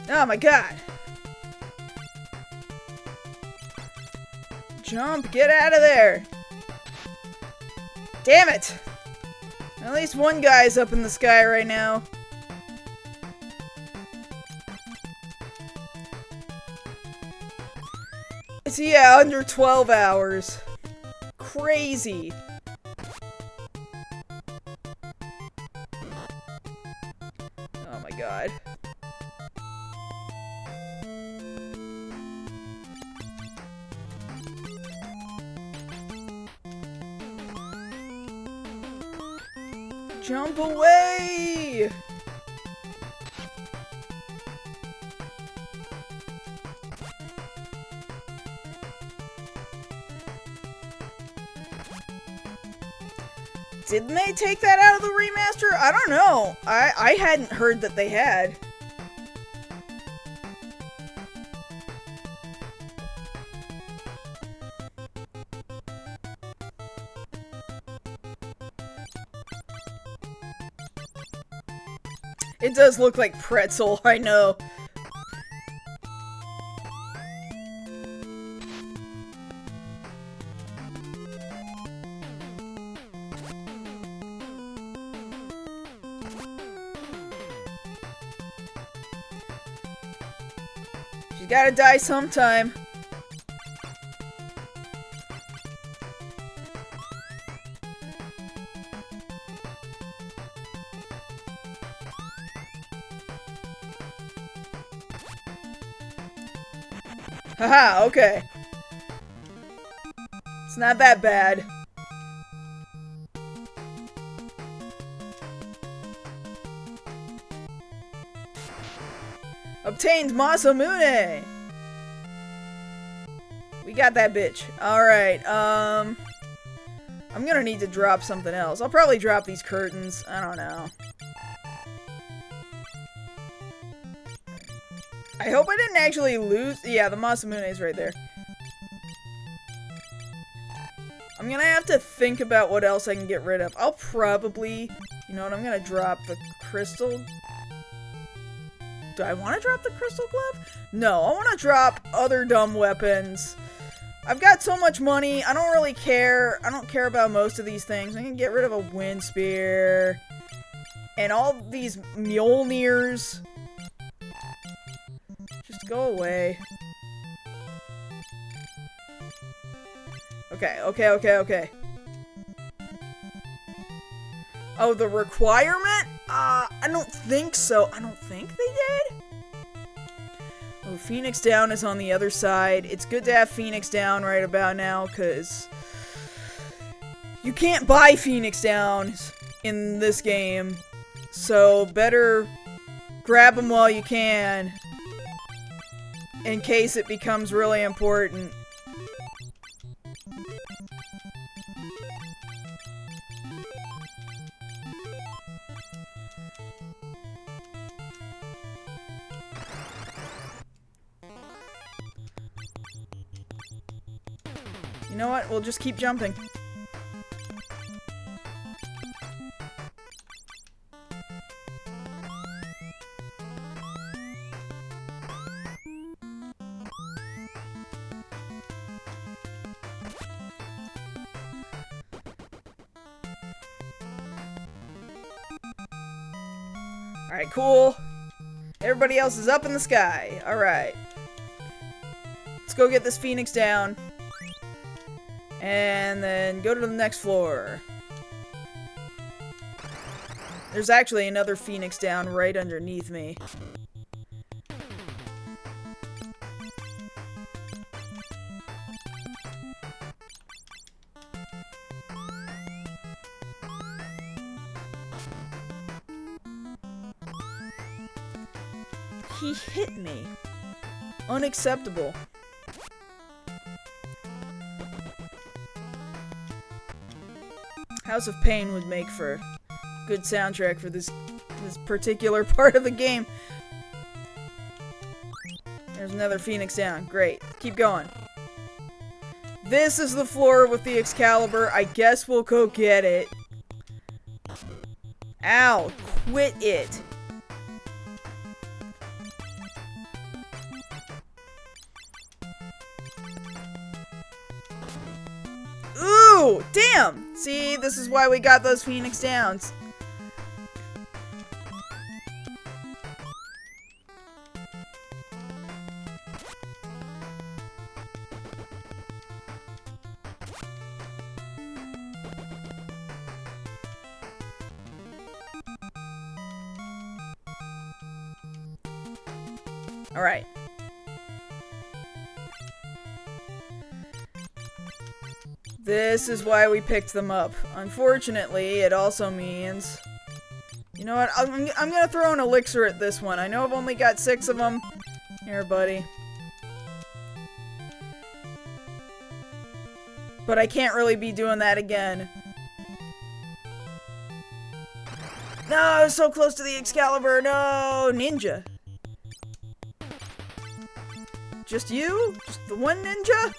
Oh my god. Jump, get out of there. Damn it. At least one guy's up in the sky right now. So yeah, under 12 hours. Crazy. Oh my god. Jump away! Didn't they take that out of the remaster? I don't know. I hadn't heard that they had. It does look like pretzel, I know. She's gotta die sometime. Haha, okay. It's not that bad. Obtained Masamune! We got that bitch. Alright, I'm gonna need to drop something else. I'll probably drop these curtains. I don't know. I hope I didn't actually lose. Yeah, the Masamune is right there. I'm gonna have to think about what else I can get rid of. I'll probably... You know what, I'm gonna drop the crystal... Do I want to drop the crystal glove? No, I want to drop other dumb weapons. I've got so much money, I don't really care. I don't care about most of these things. I can get rid of a wind spear. And all these Mjolnirs. Just go away. Okay. Oh, the requirement? I don't think so. I don't think they did? Oh, Phoenix Down is on the other side. It's good to have Phoenix Down right about now, because you can't buy Phoenix Downs in this game. So, better grab them while you can, in case it becomes really important. You know what? We'll just keep jumping. Alright, cool. Everybody else is up in the sky. Alright. Let's go get this Phoenix Down. And then go to the next floor. There's actually another Phoenix Down right underneath me. He hit me. Unacceptable. House of Pain would make for a good soundtrack for this particular part of the game. There's another Phoenix Down. Great. Keep going. This is the floor with the Excalibur. I guess we'll go get it. Ow. Quit it. Ooh, damn! See, this is why we got those Phoenix Downs. Alright. This is why we picked them up. Unfortunately, it also means... You know what? I'm gonna throw an elixir at this one. I know I've only got 6 of them. Here, buddy. But I can't really be doing that again. No, I was so close to the Excalibur. No, ninja. Just you? Just the one ninja?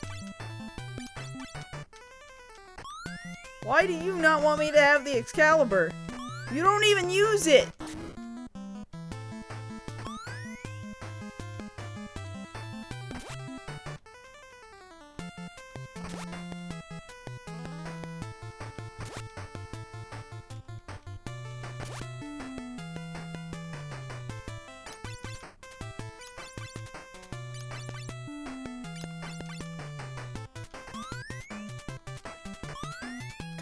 Why do you not want me to have the Excalibur? You don't even use it!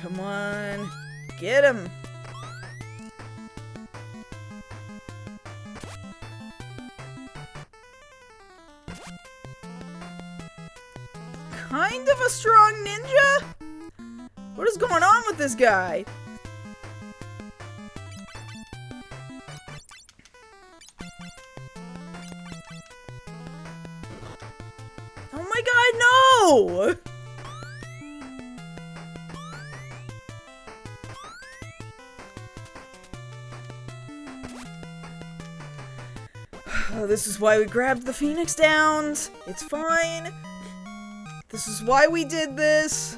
Come on. Get him. Kind of a strong ninja? What is going on with this guy? Oh my god, no! Oh, this is why we grabbed the Phoenix Downs. It's fine. This is why we did this.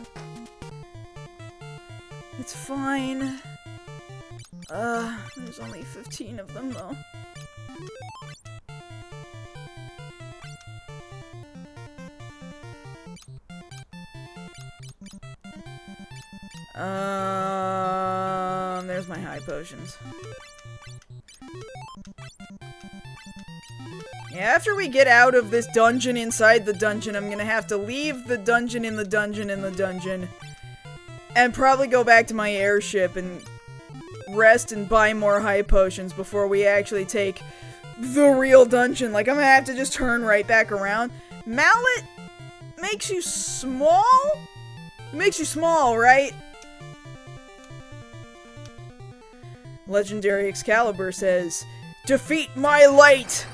It's fine. There's only 15 of them, though. There's my high potions. Yeah, after we get out of this dungeon inside the dungeon, I'm gonna have to leave the dungeon in the dungeon in the dungeon. And probably go back to my airship and rest and buy more high potions before we actually take the real dungeon. Like, I'm gonna have to just turn right back around. Mallet makes you small? It makes you small, right? Legendary Excalibur says, "Defeat my light!"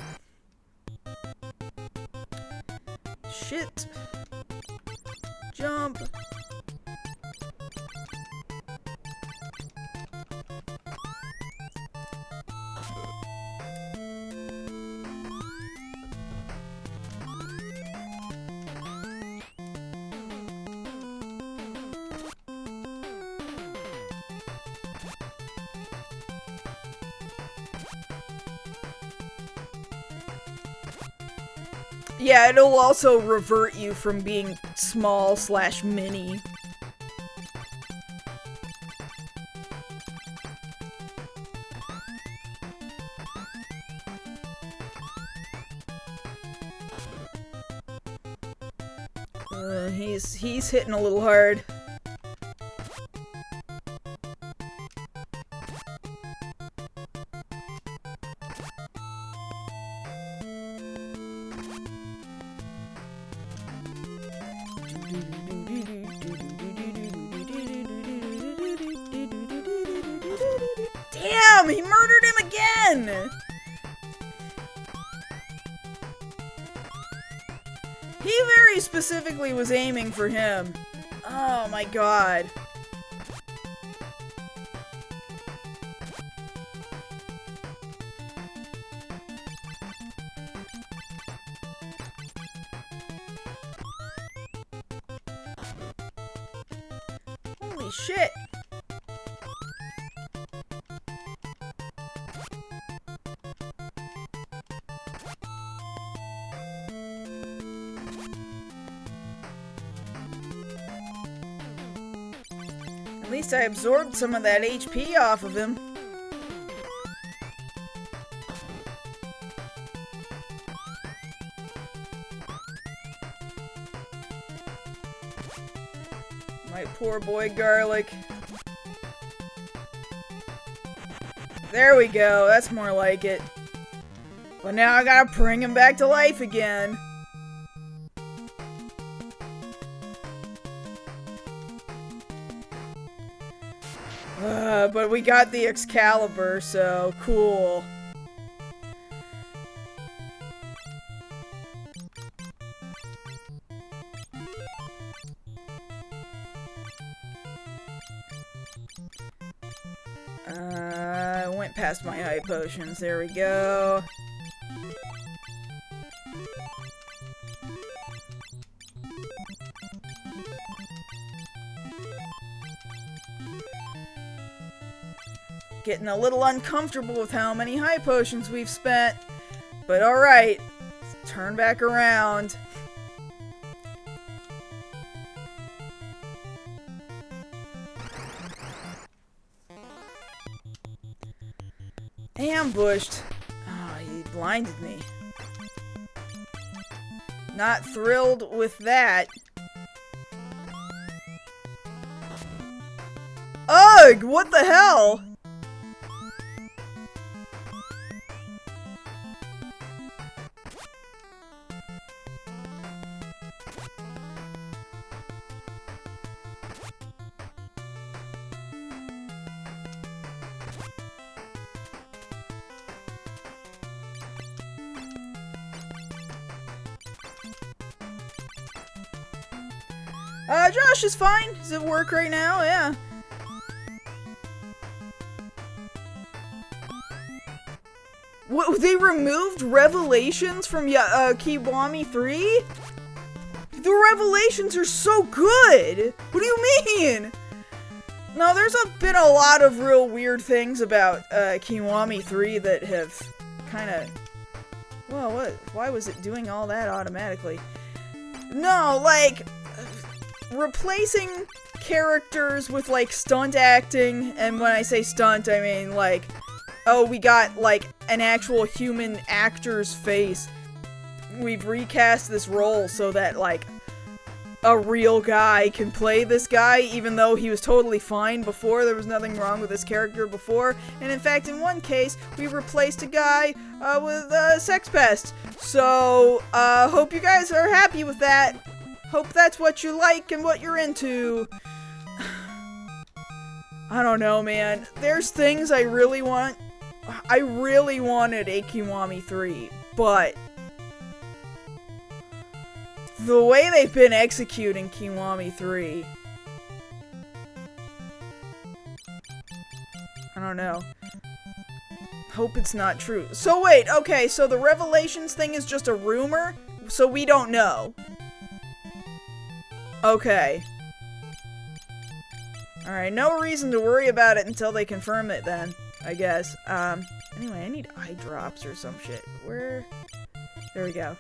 Shit. Jump. Yeah, it'll also revert you from being small/mini. He's hitting a little hard. Damn, he murdered him again! He very specifically was aiming for him. Oh my god. Holy shit. At least I absorbed some of that HP off of him. My poor boy Garlic. There we go, that's more like it. But now I gotta bring him back to life again. But we got the Excalibur, so cool. I went past my high potions. There we go. Getting a little uncomfortable with how many high potions we've spent. But alright, let's turn back around. Ambushed. Oh, he blinded me. Not thrilled with that. Ugh, what the hell? Josh is fine. He's at work right now, yeah. What, they removed Revelations from Kiwami 3? The Revelations are so good! What do you mean? No, there's been a lot of real weird things about Kiwami 3 that have kinda... Well, what? Why was it doing all that automatically? No, like... replacing characters with, like, stunt acting, and when I say stunt, I mean, like, oh, we got, like, an actual human actor's face. We've recast this role so that, like, a real guy can play this guy, even though he was totally fine before. There was nothing wrong with this character before. And in fact, in one case, we replaced a guy with a sex pest. So, hope you guys are happy with that. Hope that's what you like and what you're into. I don't know, man. There's things I really want. I really wanted a Kiwami 3, but the way they've been executing Kiwami 3, I don't know. Hope it's not true. So wait, okay, so the Revelations thing is just a rumor? So we don't know. Okay. Alright, no reason to worry about it until they confirm it then, I guess. Anyway, I need eye drops or some shit. Where? There we go.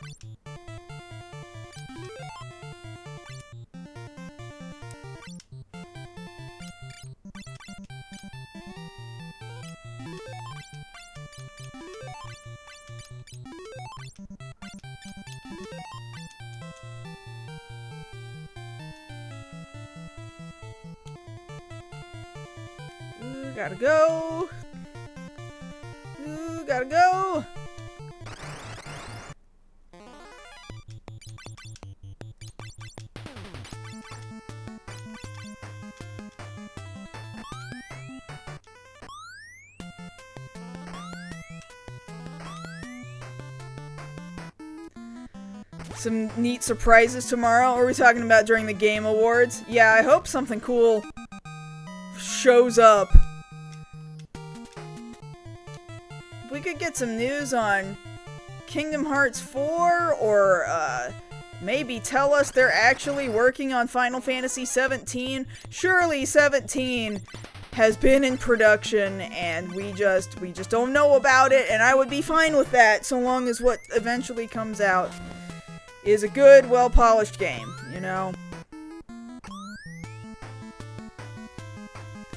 Gotta go. Ooh, gotta go. Some neat surprises tomorrow. Are we talking about during the Game Awards? Yeah, I hope something cool shows up. We could get some news on Kingdom Hearts 4, or maybe tell us they're actually working on Final Fantasy 17. Surely 17 has been in production and we just don't know about it, and I would be fine with that so long as what eventually comes out is a good, well-polished game, you know?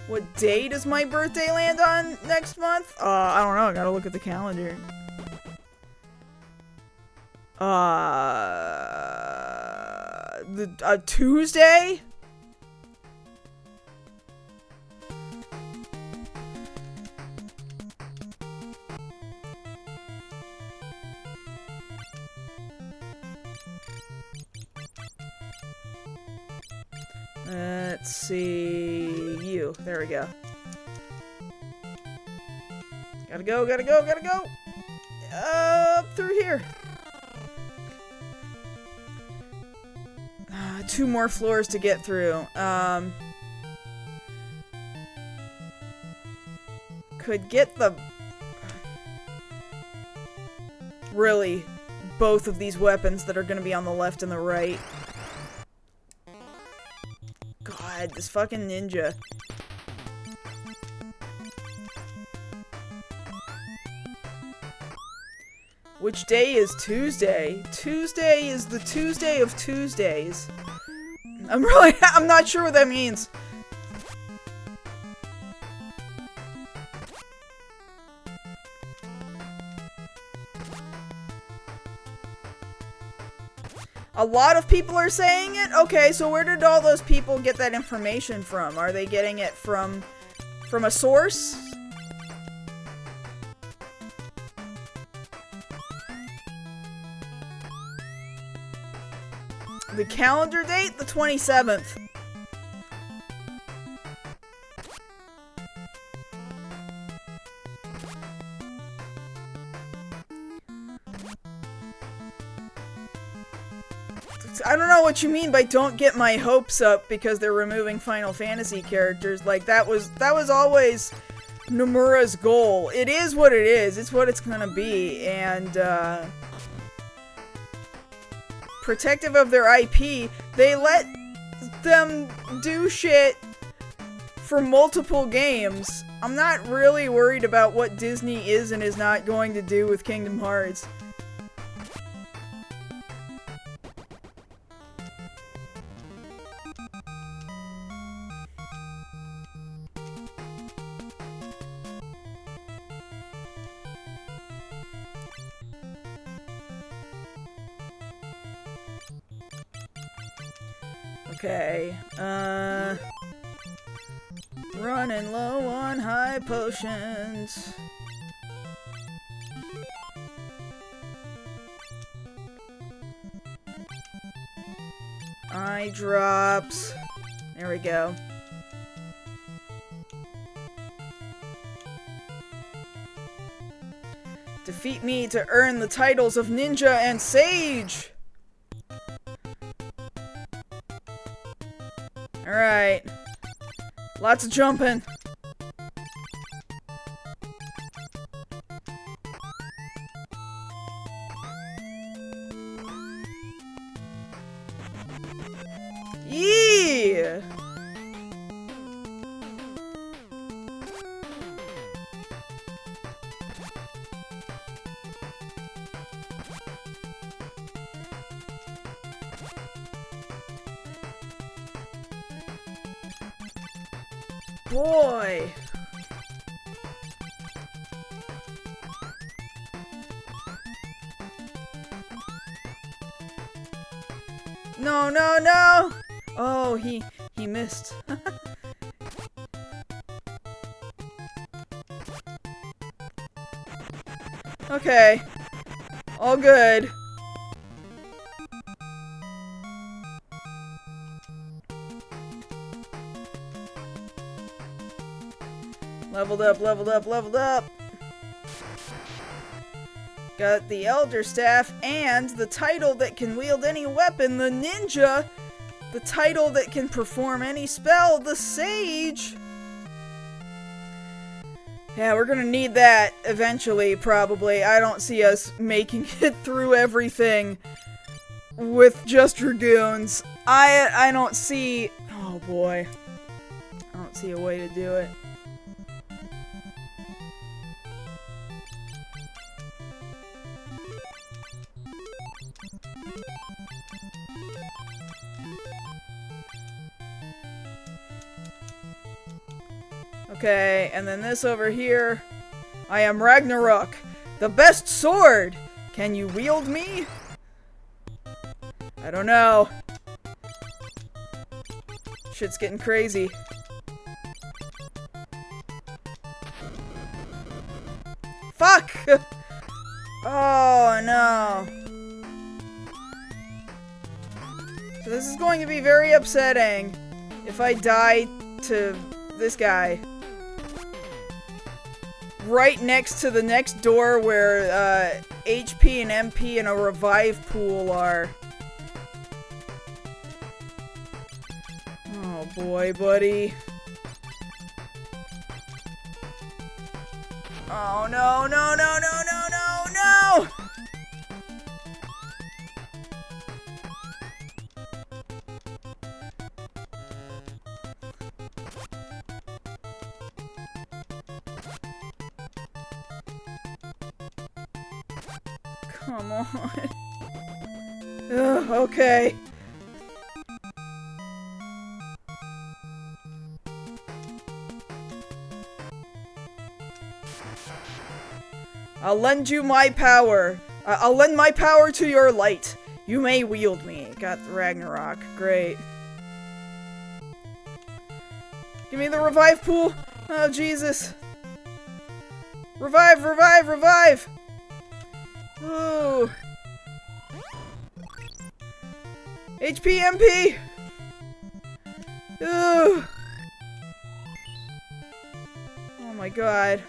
What day does my birthday land on next month? I don't know. I gotta look at the calendar. Tuesday? Let's see... you. There we go. Gotta go, gotta go, gotta go! Up through here. 2 more floors to get through. Could get the... really, both of these weapons that are gonna be on the left and the right. God, this fucking ninja. Which day is Tuesday? Tuesday is the Tuesday of Tuesdays. I'm not sure what that means. A lot of people are saying it? Okay, so where did all those people get that information from? Are they getting it from a source? The calendar date? The 27th. I don't know what you mean by don't get my hopes up because they're removing Final Fantasy characters. Like, that was always Nomura's goal. It is what it is. It's what it's gonna be. And, protective of their IP, they let them do shit for multiple games. I'm not really worried about what Disney is and is not going to do with Kingdom Hearts. Okay, running low on high potions. Eye drops. There we go. Defeat me to earn the titles of Ninja and Sage! Alright. Lots of jumping. Yeah! Boy! No, no, no! Oh, he missed. Okay. All good. Leveled up, leveled up, leveled up. Got the Elder Staff and the title that can wield any weapon, the Ninja. The title that can perform any spell, the Sage. Yeah, we're gonna need that eventually, probably. I don't see us making it through everything with just Dragoons. I don't see... Oh boy. I don't see a way to do it. Okay, and then this over here. I am Ragnarok, the best sword! Can you wield me? I don't know. Shit's getting crazy. Fuck! Oh no. So this is going to be very upsetting. if I die to this guy. Right next to the next door where HP and MP and a revive pool are. Oh boy, buddy. Oh no, no, no, no, no, no, no! Come on. Ugh, okay. I'll lend you my power. I'll lend my power to your light. You may wield me. Got the Ragnarok. Great. Give me the revive pool. Oh, Jesus. Revive, revive, revive! Ooh. HP, MP! Ooh. Oh my god.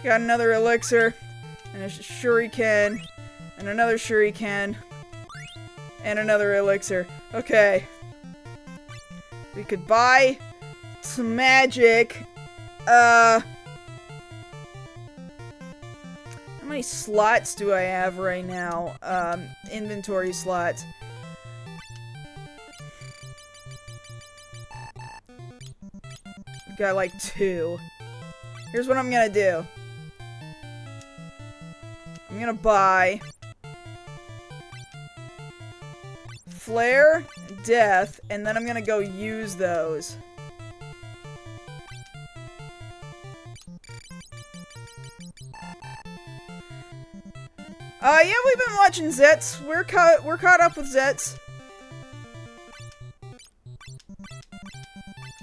Got another elixir, and a shuriken, and another shuriken, and another elixir. Okay. We could buy some magic. How many slots do I have right now? Inventory slots. Got like 2. Here's what I'm gonna do. I'm gonna buy Flare, Death, and then I'm gonna go use those. Yeah, we've been watching Zets. We're caught up with Zets.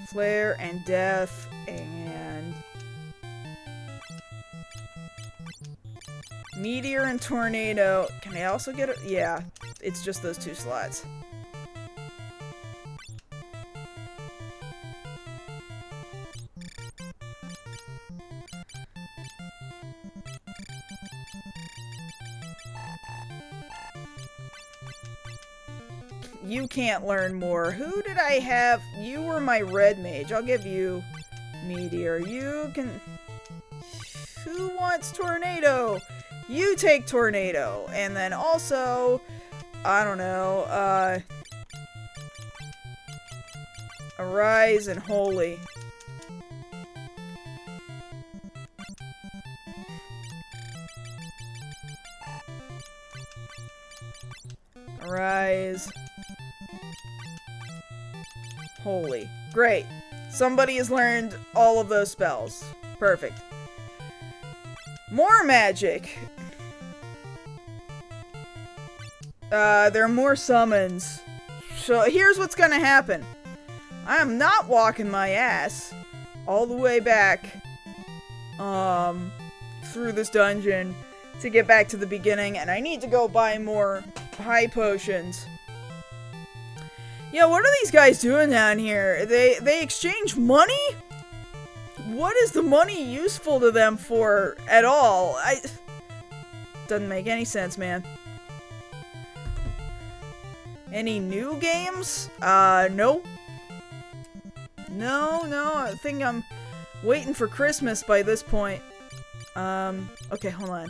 Flare and Death and Meteor and Tornado. Can I also get it? Yeah, it's just those 2 slots. You can't learn more. Who did I have? You were my red mage. I'll give you Meteor. You can... Who wants Tornado? You take Tornado. And then also, I don't know, Arise and Holy. Arise. Holy. Great. Somebody has learned all of those spells. Perfect. More magic. There are more summons. So here's what's gonna happen. I am not walking my ass all the way back, through this dungeon to get back to the beginning, and I need to go buy more high potions. Yo, what are these guys doing down here? They exchange money? What is the money useful to them for at all? Doesn't make any sense, man. Any new games? Nope. No, I think I'm waiting for Christmas by this point. Okay, hold on.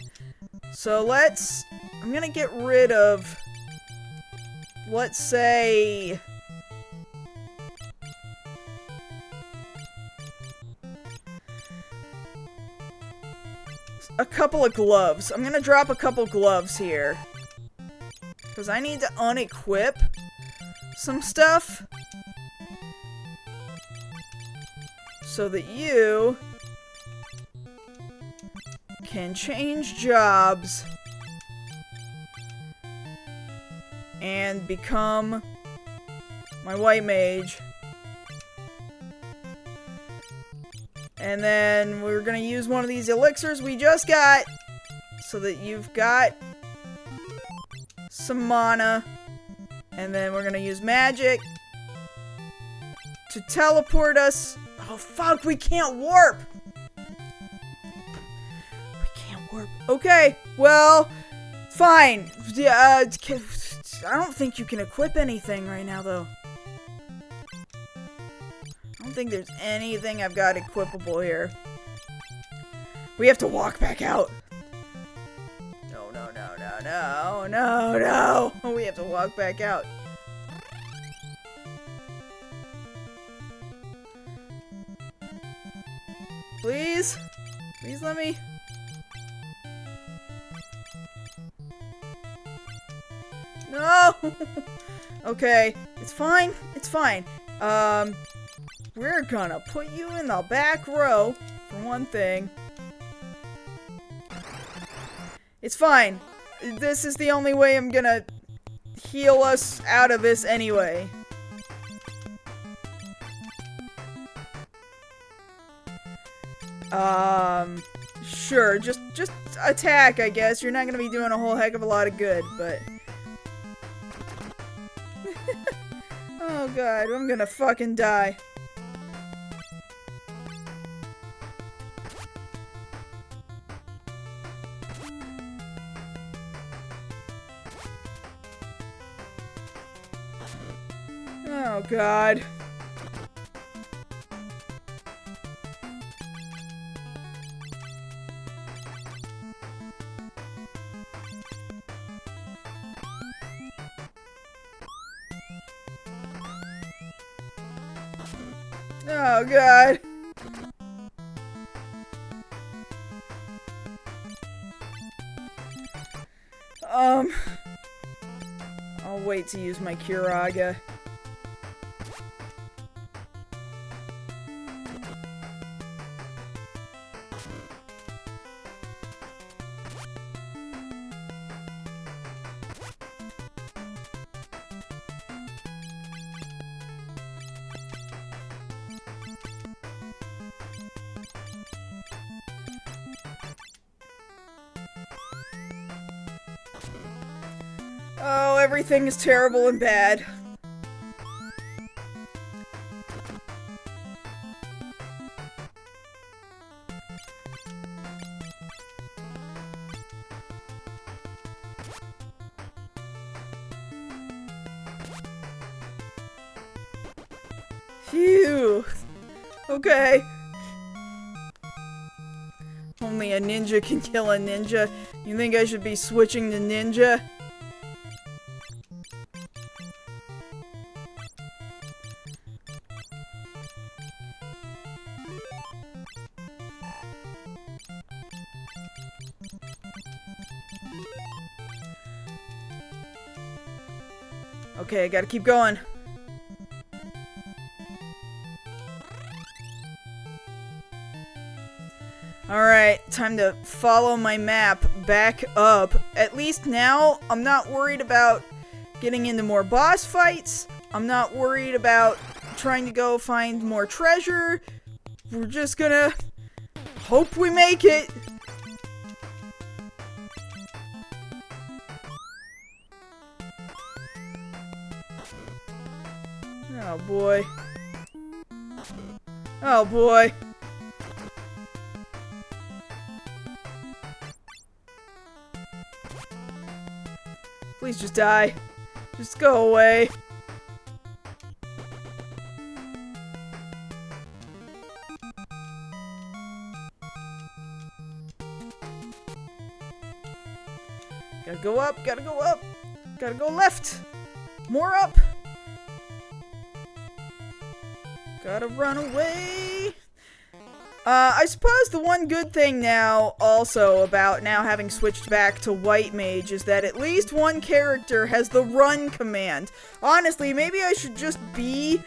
So I'm gonna get rid of, let's say, a couple of gloves. I'm gonna drop a couple gloves here, because I need to unequip some stuff so that you can change jobs and become my white mage. And then we're gonna use one of these elixirs we just got so that you've got some mana And then we're gonna use magic to teleport us. Oh fuck, we can't warp! We can't warp. Okay, well, fine. I don't think you can equip anything right now, though. I don't think there's anything I've got equipable here. We have to walk back out. No, no, no, no, no, no, no. We have to walk back out. Please? Please let me... No! Okay, it's fine. It's fine. We're gonna put you in the back row, for one thing. It's fine. This is the only way I'm gonna heal us out of this anyway. Sure, just attack, I guess. You're not gonna be doing a whole heck of a lot of good, but... Oh god, I'm gonna fucking die. Oh god. Oh god. I'll wait to use my Curaga. Oh, everything is terrible and bad. Phew. Okay. Only a ninja can kill a ninja. You think I should be switching to ninja? Okay, I gotta keep going. Alright, time to follow my map back up. At least now, I'm not worried about getting into more boss fights. I'm not worried about trying to go find more treasure. We're just gonna hope we make it. Oh boy. Oh boy. Please just die. Just go away. Gotta go up, gotta go up. Gotta go left. More up. Gotta run away. I suppose the one good thing now, also, about now having switched back to White Mage is that at least one character has the run command. Honestly, maybe I should just be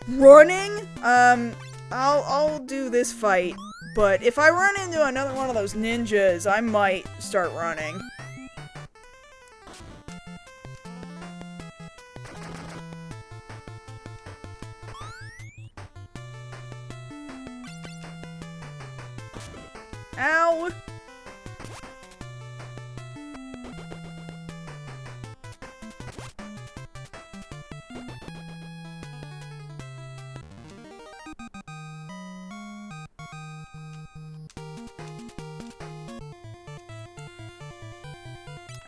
running. I'll do this fight, but if I run into another one of those ninjas, I might start running. Ow!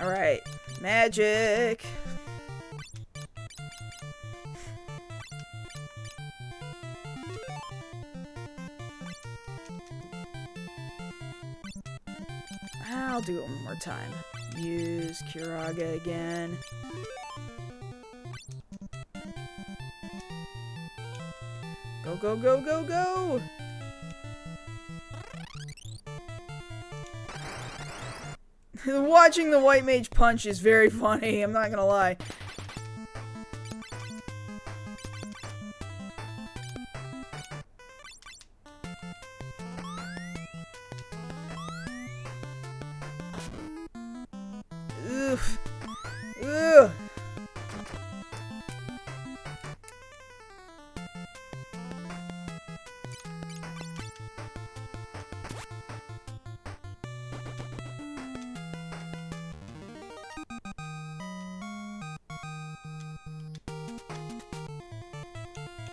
Alright. Magic. I'll do it one more time. Use Kiraga again. Go, go, go, go, go! Watching the white mage punch is very funny, I'm not gonna lie. Oof. Ugh.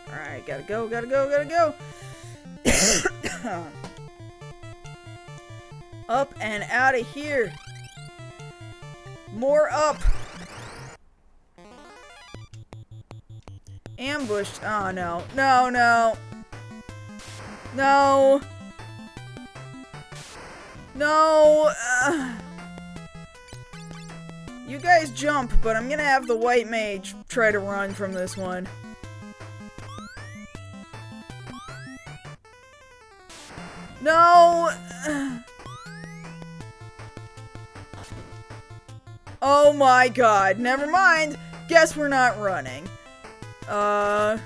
Alright, gotta go, gotta go, gotta go! Up and out of here! More up! Ambushed. Oh no. No, no! No! No! You guys jump, but I'm gonna have the white mage try to run from this one. No! Oh my god, never mind. Guess we're not running. At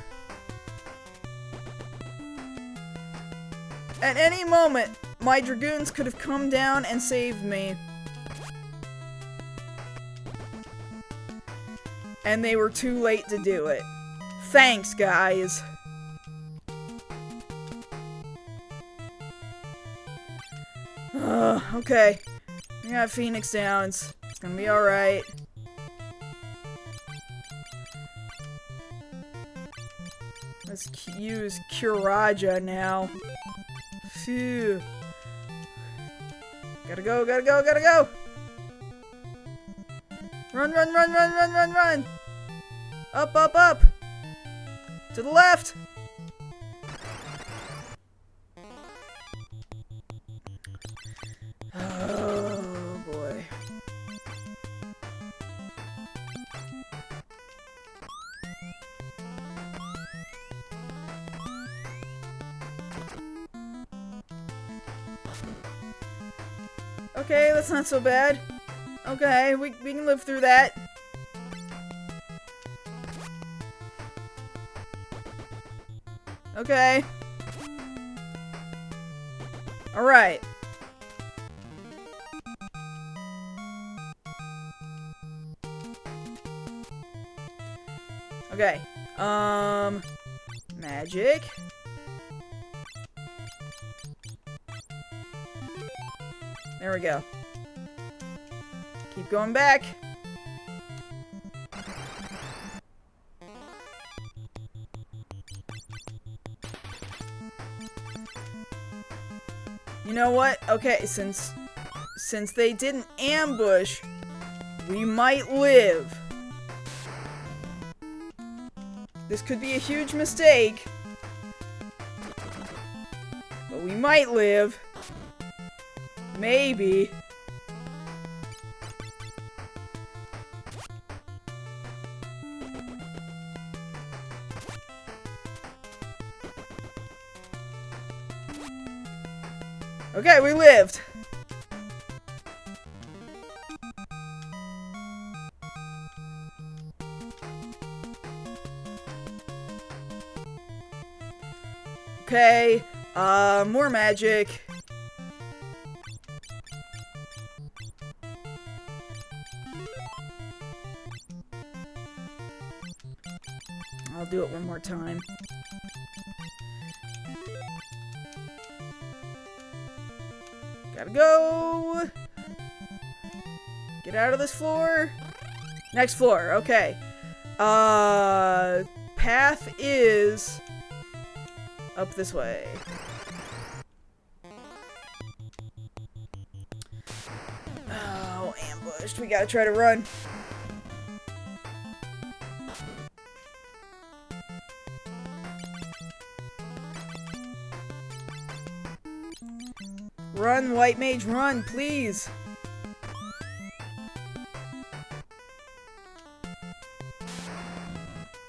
any moment, my dragoons could have come down and saved me. And they were too late to do it. Thanks, guys. Okay. We got Phoenix Downs. It's gonna be alright. Let's use Kiraja now. Phew. Gotta go, gotta go, gotta go! Run, run, run, run, run, run, run! Up, up, up! To the left! Oh, boy. Okay, that's not so bad. Okay, we can live through that. Okay. Alright. Okay. Magic. There we go. Keep going back. You know what? Okay, since they didn't ambush, we might live. This could be a huge mistake, but we might live. Maybe. Okay, we lived. Okay, more magic. I'll do it one more time. Gotta go! Get out of this floor. Next floor, okay. Path is up this way. Oh, ambushed. first, we gotta try to run. Run, White Mage, run, please!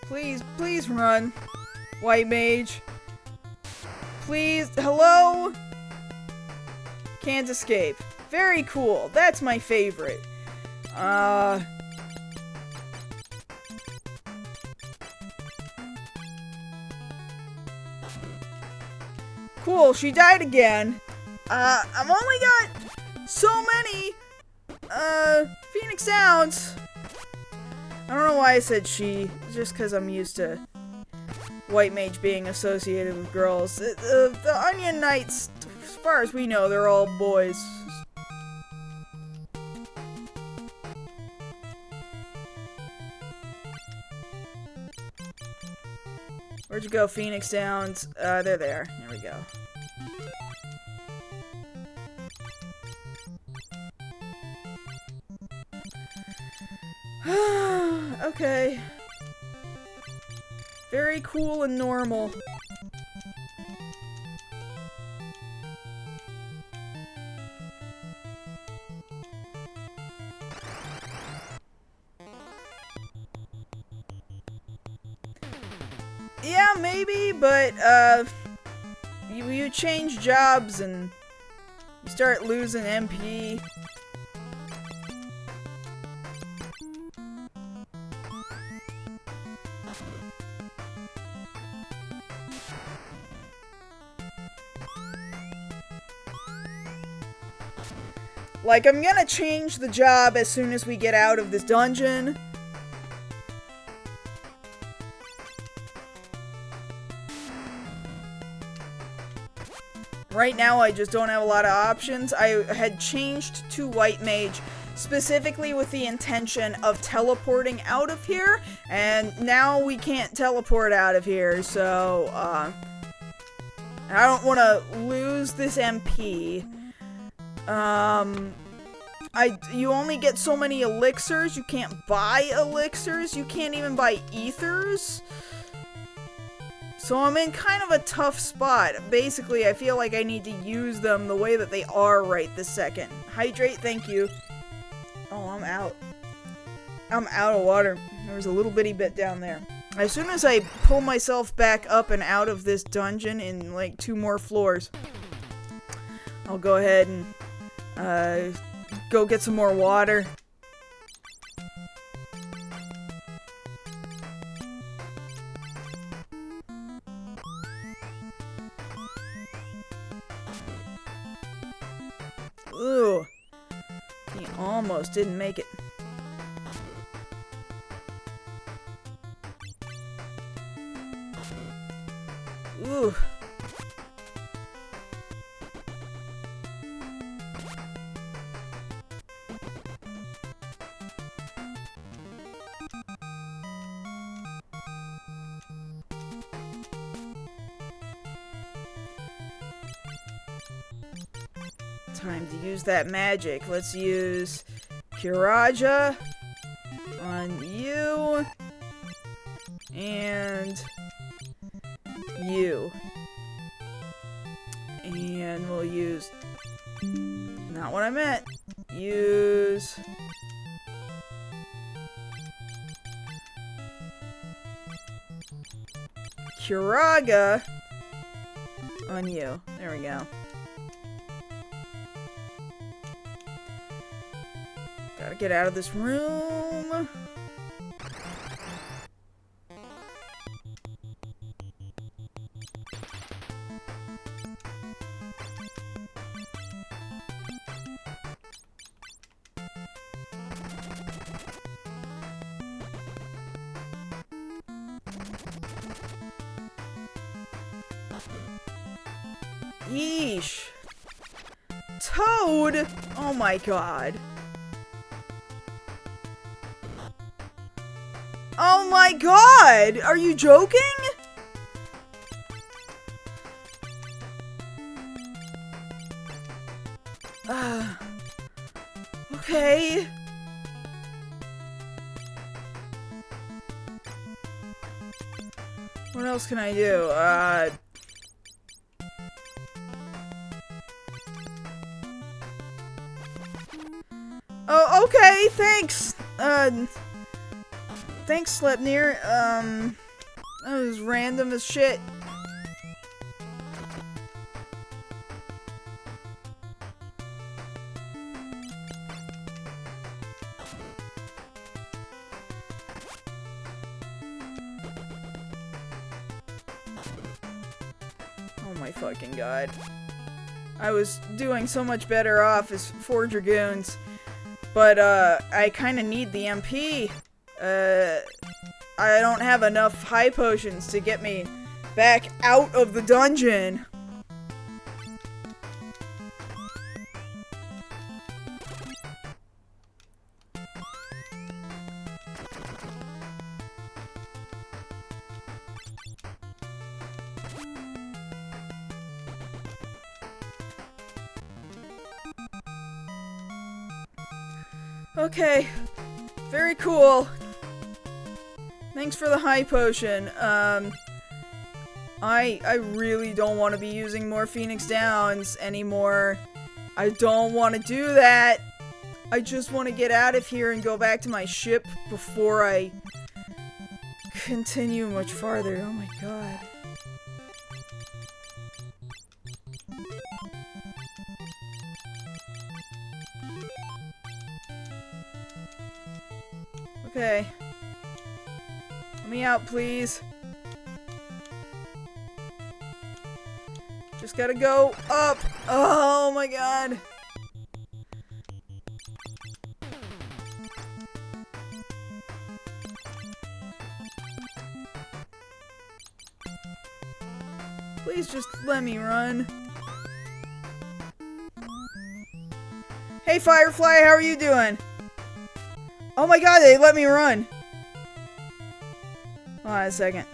Please, please run, White Mage. Please, hello? Can't escape. Very cool. That's my favorite. Cool, she died again. I've only got so many, Phoenix Downs. I don't know why I said she. It's just because I'm used to White Mage being associated with girls. The Onion Knights, as far as we know, they're all boys. Where'd you go, Phoenix Downs? They're there. Here we go. Okay. Very cool and normal. Yeah, maybe, but, you change jobs and you start losing MP. Like, I'm gonna change the job as soon as we get out of this dungeon. Right now, I just don't have a lot of options. I had changed to White Mage specifically with the intention of teleporting out of here, and now we can't teleport out of here, so, I don't want to lose this MP. You only get so many elixirs. You can't buy elixirs. You can't even buy ethers. So I'm in kind of a tough spot. Basically, I feel like I need to use them the way that they are right this second. Hydrate, thank you. Oh, I'm out. I'm out of water. There's a little bitty bit down there. As soon as I pull myself back up and out of this dungeon in like 2 more floors, I'll go ahead and go get some more water. Ooh. He almost didn't make it. Ooh. Time to use that magic. Let's use Kiraja on you and you. And we'll use, not what I meant, use Kiraga on you. There we go. Gotta get out of this room. Yeesh. Toad! Oh my god. Oh my god! Are you joking? Okay. What else can I do? Oh, okay, thanks! Thanks, Sleipnir. That was random as shit. Oh my fucking god. I was doing so much better off as 4 Dragoons. But, I kinda need the MP. I don't have enough high potions to get me back out of the dungeon. Okay, very cool. Thanks for the high potion. I really don't want to be using more Phoenix Downs anymore. I don't want to do that. I just want to get out of here and go back to my ship before I continue much farther. Oh my god. Okay. Let me out, please. Just gotta go up. Oh my god. Please just let me run. Hey Firefly, how are you doing? Oh my god, they let me run! Hold on a second.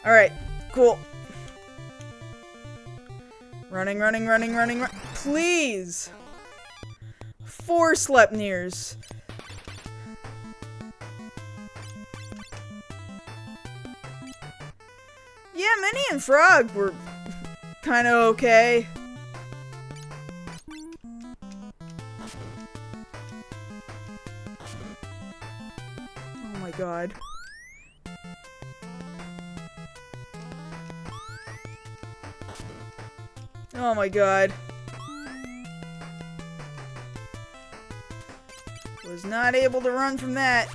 Alright, cool. Running. Please! 4 Sleipnirs. Yeah, Minnie and Frog were kind of okay. Oh my god. Oh my god. Was not able to run from that.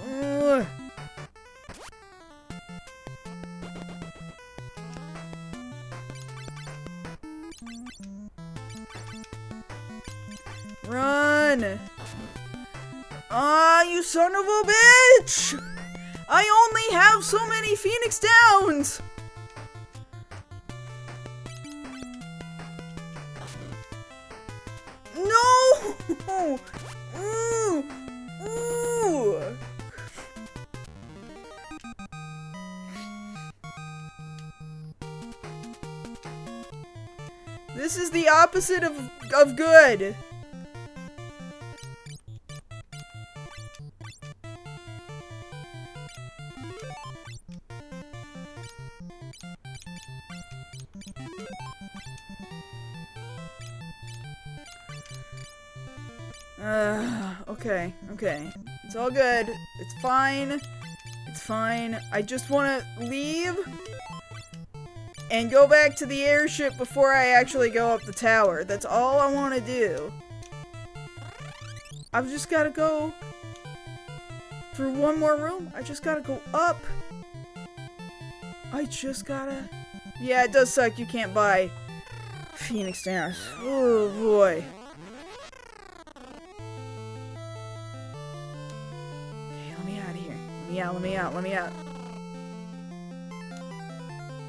Ugh. Run! Ah, you son of a bitch! I only have so many Phoenix Downs! No! Ooh! Ooh! This is the opposite of good. Okay. It's all good. It's fine. It's fine. I just want to leave and go back to the airship before I actually go up the tower. That's all I want to do. I've just got to go through one more room. I just got to go up. I just gotta... Yeah, it does suck. You can't buy Phoenix Downs. Oh, boy. Let me out.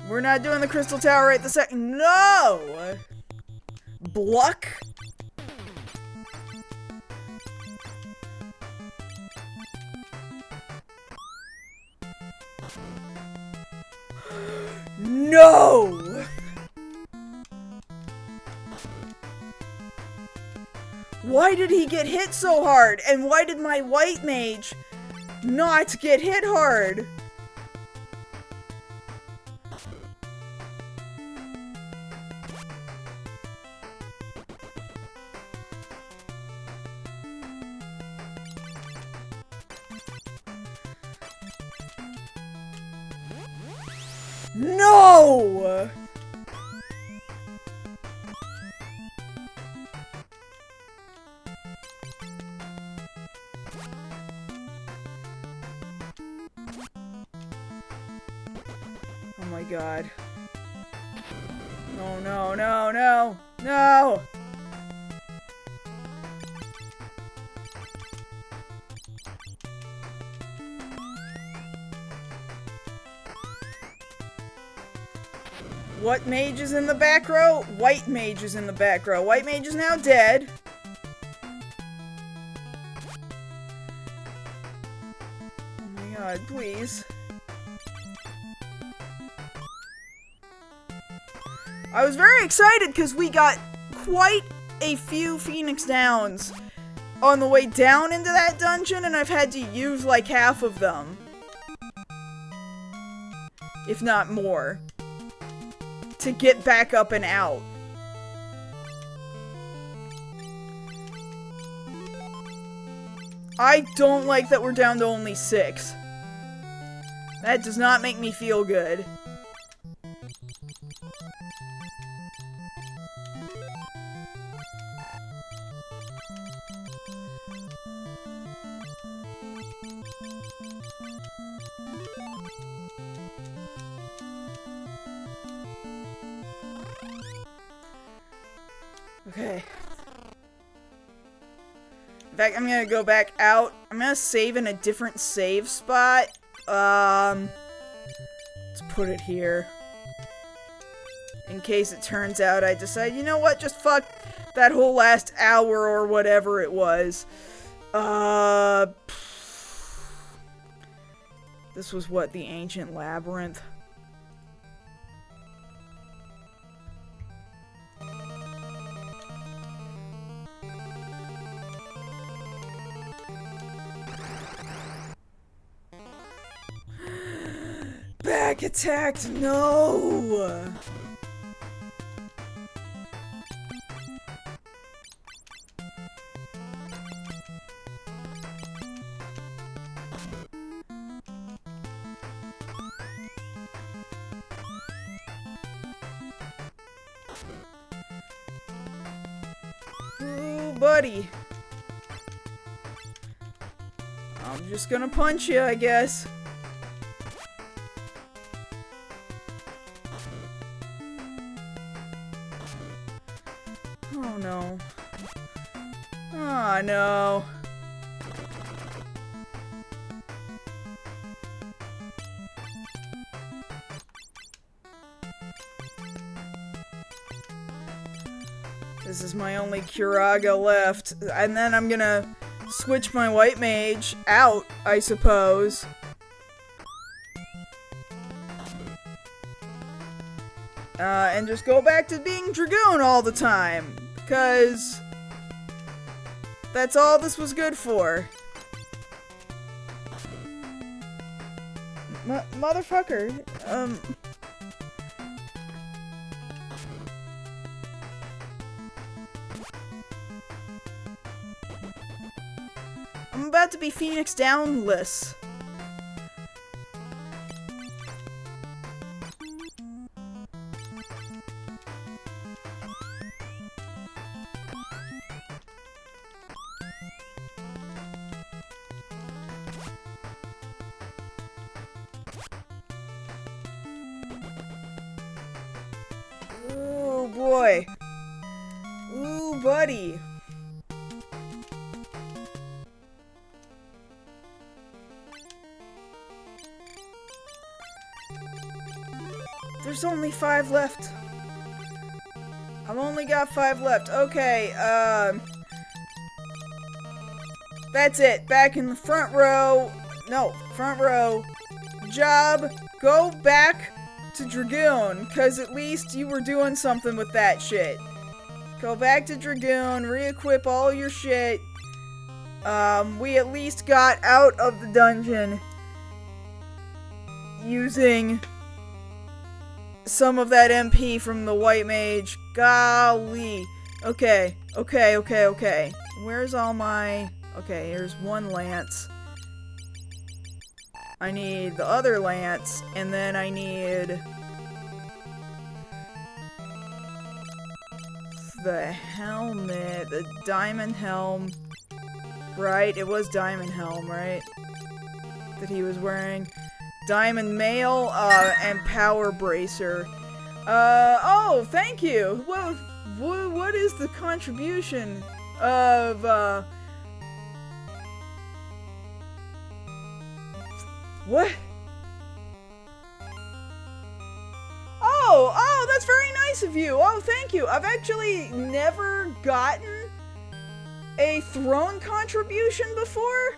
We're not doing the Crystal Tower right this second. No! Bluck? No! Why did he get hit so hard? And why did my white mage not get hit hard? No! Oh my god. No, no, no, no, no! What mage is in the back row? White mage is in the back row. White mage is now dead. Oh my god, please. I was very excited because we got quite a few Phoenix Downs on the way down into that dungeon, and I've had to use like half of them. If not more. To get back up and out. I don't like that we're down to only 6. That does not make me feel good. Okay. In fact, I'm gonna go back out. I'm gonna save in a different save spot. Let's put it here. In case it turns out I decide, you know what, just fuck that whole last hour or whatever it was. This was what, the ancient labyrinth? Back attacked, no! Ooh, buddy. I'm just gonna punch you, I guess. Oh no. Oh no. This is my only Curaga left. And then I'm gonna switch my white mage out, I suppose. And just go back to being Dragoon all the time. Because that's all this was good for. Motherfucker. I'm about to be Phoenix Downless. Oh boy. Ooh, buddy. There's only 5 left. I've only got 5 left. Okay, that's it. Back in the front row. No, front row. Job. Go back to Dragoon, because at least you were doing something with that shit. Go back to Dragoon, re-equip all your shit. We at least got out of the dungeon using some of that MP from the White Mage. Golly. Okay. Where's all my... Okay, here's one lance. I need the other lance, and then I need... the helmet, the diamond helm. Right? It was diamond helm, right? That he was wearing. Diamond mail, and power bracer. Oh, thank you! What is the contribution of, what? Oh, that's very nice of you! Oh, thank you! I've actually never gotten a throne contribution before?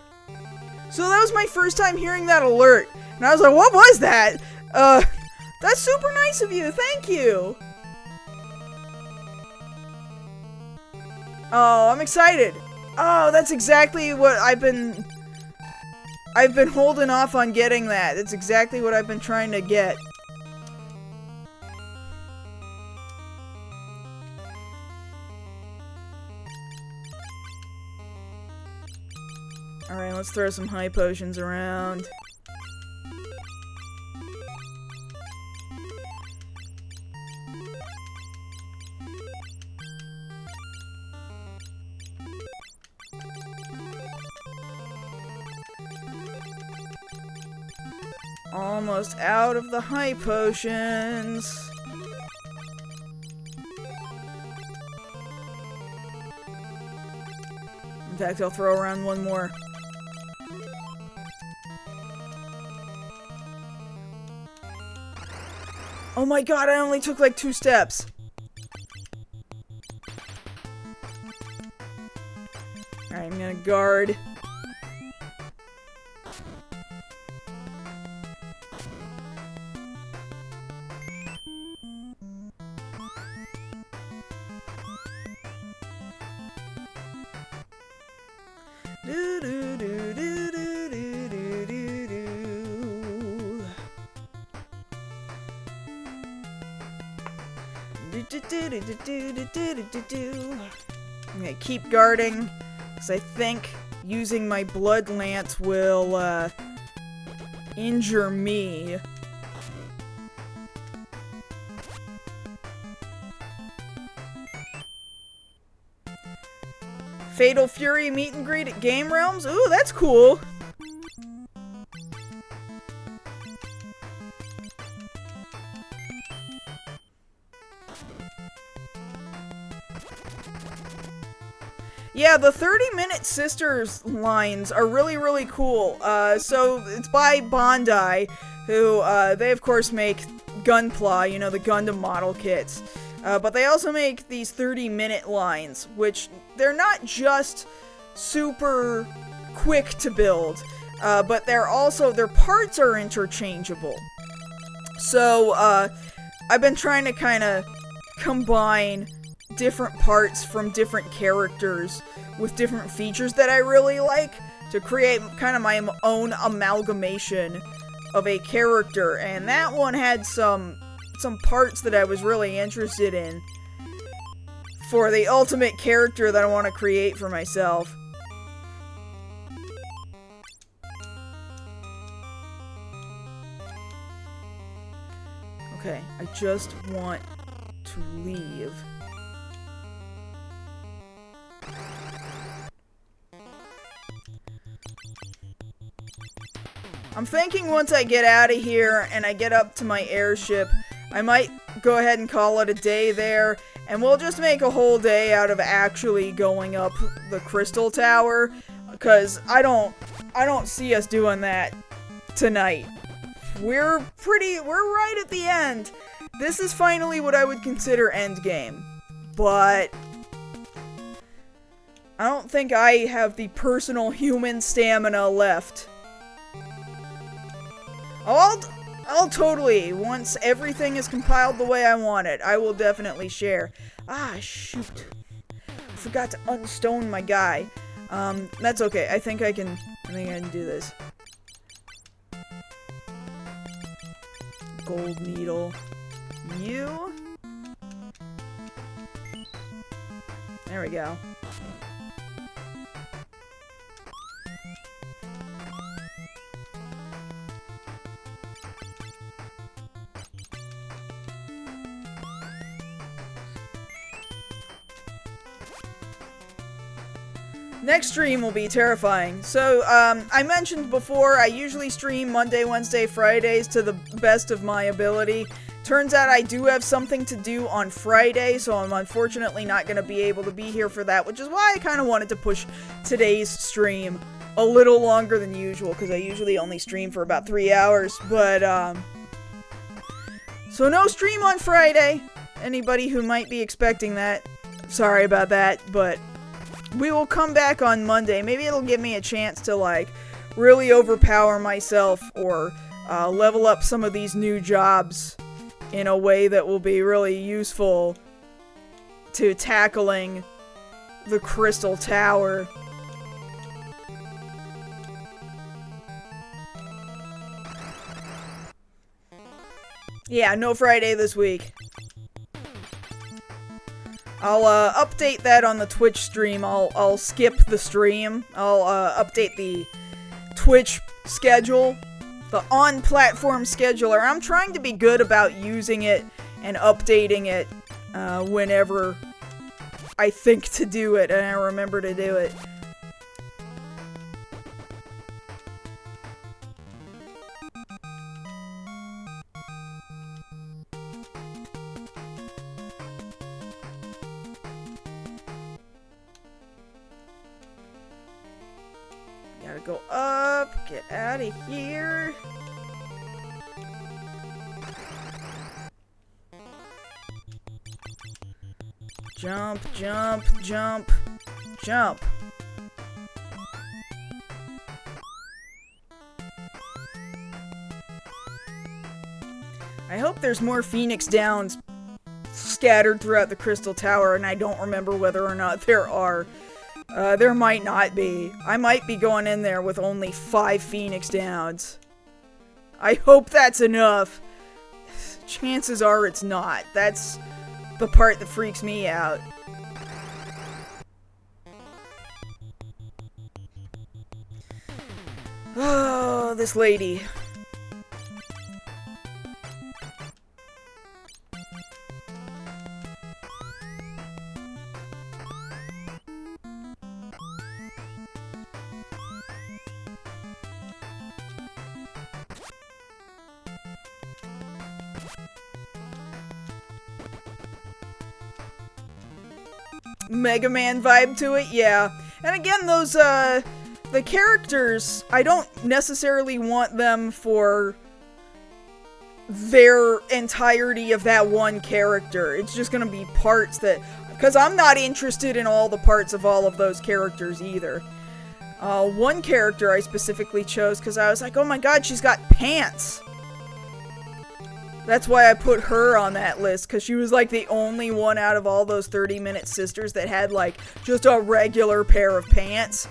So that was my first time hearing that alert. And I was like, what was that? That's super nice of you, thank you! Oh, I'm excited! Oh, that's exactly what I've been holding off on getting that. That's exactly what I've been trying to get. Alright, let's throw some high potions around. Almost out of the high potions. In fact, I'll throw around one more. Oh my god, I only took like 2 steps. Alright, I'm gonna guard. I'm gonna keep guarding, because I think using my blood lance will, injure me. Fatal Fury meet and greet at Game Realms? Ooh, that's cool! Yeah, the 30-minute Sisters lines are really, really cool. So it's by Bondi, who, they of course make Gunpla, you know, the Gundam model kits. But they also make these 30-minute lines, which they're not just super quick to build, but they're also, their parts are interchangeable. So, I've been trying to kind of combine different parts from different characters with different features that I really like to create kind of my own amalgamation of a character, and that one had some parts that I was really interested in for the ultimate character that I want to create for myself. Okay, I just want to leave. I'm thinking once I get out of here and I get up to my airship, I might go ahead and call it a day there, and we'll just make a whole day out of actually going up the Crystal Tower, because I don't see us doing that tonight. We're right at the end. This is finally what I would consider endgame, but I don't think I have the personal human stamina left. I'll totally, once everything is compiled the way I want it, I will definitely share. Ah, shoot. I forgot to unstone my guy. That's okay. I think I can do this. Gold needle. You. There we go. Next stream will be terrifying. So, I mentioned before, I usually stream Monday, Wednesday, Fridays to the best of my ability. Turns out I do have something to do on Friday, so I'm unfortunately not going to be able to be here for that, which is why I kind of wanted to push today's stream a little longer than usual, because I usually only stream for about 3 hours, but, so no stream on Friday. Anybody who might be expecting that, sorry about that, but we will come back on Monday. Maybe it'll give me a chance to, like, really overpower myself or level up some of these new jobs in a way that will be really useful to tackling the Crystal Tower. Yeah, no Friday this week. I'll update that on the Twitch stream. I'll skip the stream. I'll update the Twitch schedule, the on-platform scheduler. I'm trying to be good about using it and updating it whenever I think to do it and I remember to do it. Gotta go up, get out of here. Jump, jump, jump, jump. I hope there's more Phoenix Downs scattered throughout the Crystal Tower, and I don't remember whether or not there are. There might not be. I might be going in there with only 5 Phoenix Downs. I hope that's enough. Chances are it's not. That's the part that freaks me out. Oh, this lady. Mega Man vibe to it, yeah. And again, those, the characters, I don't necessarily want them for their entirety of that one character. It's just gonna be parts that, because I'm not interested in all the parts of all of those characters either. One character I specifically chose because I was like, oh my god, she's got pants! That's why I put her on that list, because she was like the only one out of all those 30-minute sisters that had like just a regular pair of pants.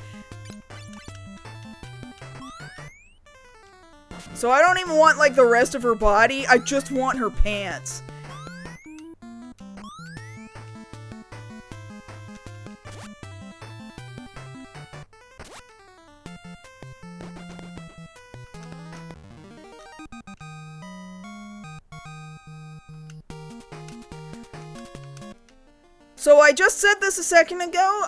So I don't even want like the rest of her body, I just want her pants. So I just said this a second ago,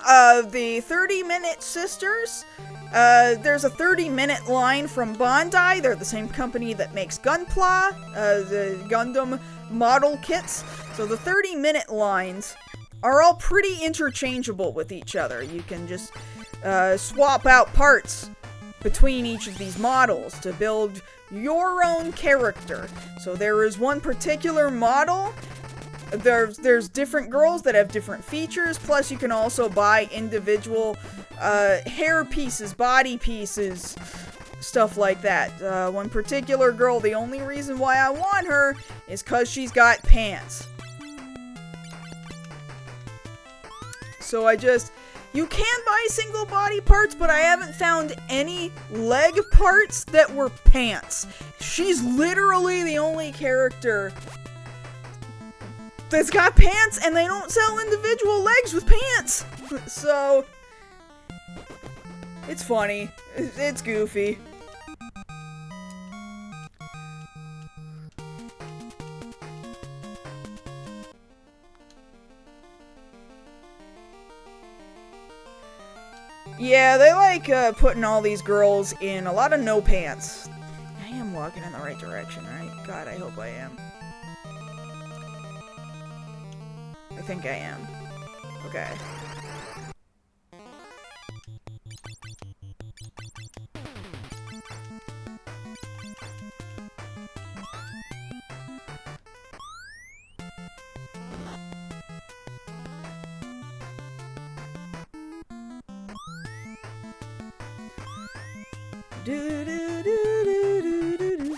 the 30-minute sisters, there's a 30-minute line from Bandai. They're the same company that makes Gunpla, the Gundam model kits. So the 30-minute lines are all pretty interchangeable with each other. You can just swap out parts between each of these models to build your own character. So there is one particular model. There's different girls that have different features, plus you can also buy individual hair pieces, body pieces, stuff like that. One particular girl, the only reason why I want her is because she's got pants. So you can buy single body parts, but I haven't found any leg parts that were pants. She's literally the only character that's got pants, and they don't sell individual legs with pants. So, it's funny. It's goofy. Yeah, they like putting all these girls in a lot of no pants. I am walking in the right direction, right? God, I hope I am. I think I am. Okay. Do, do, do, do, do, do, do.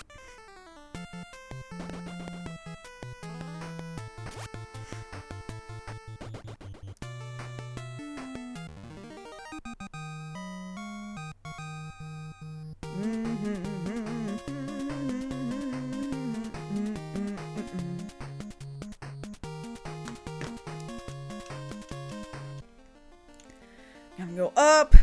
I'm gonna go up.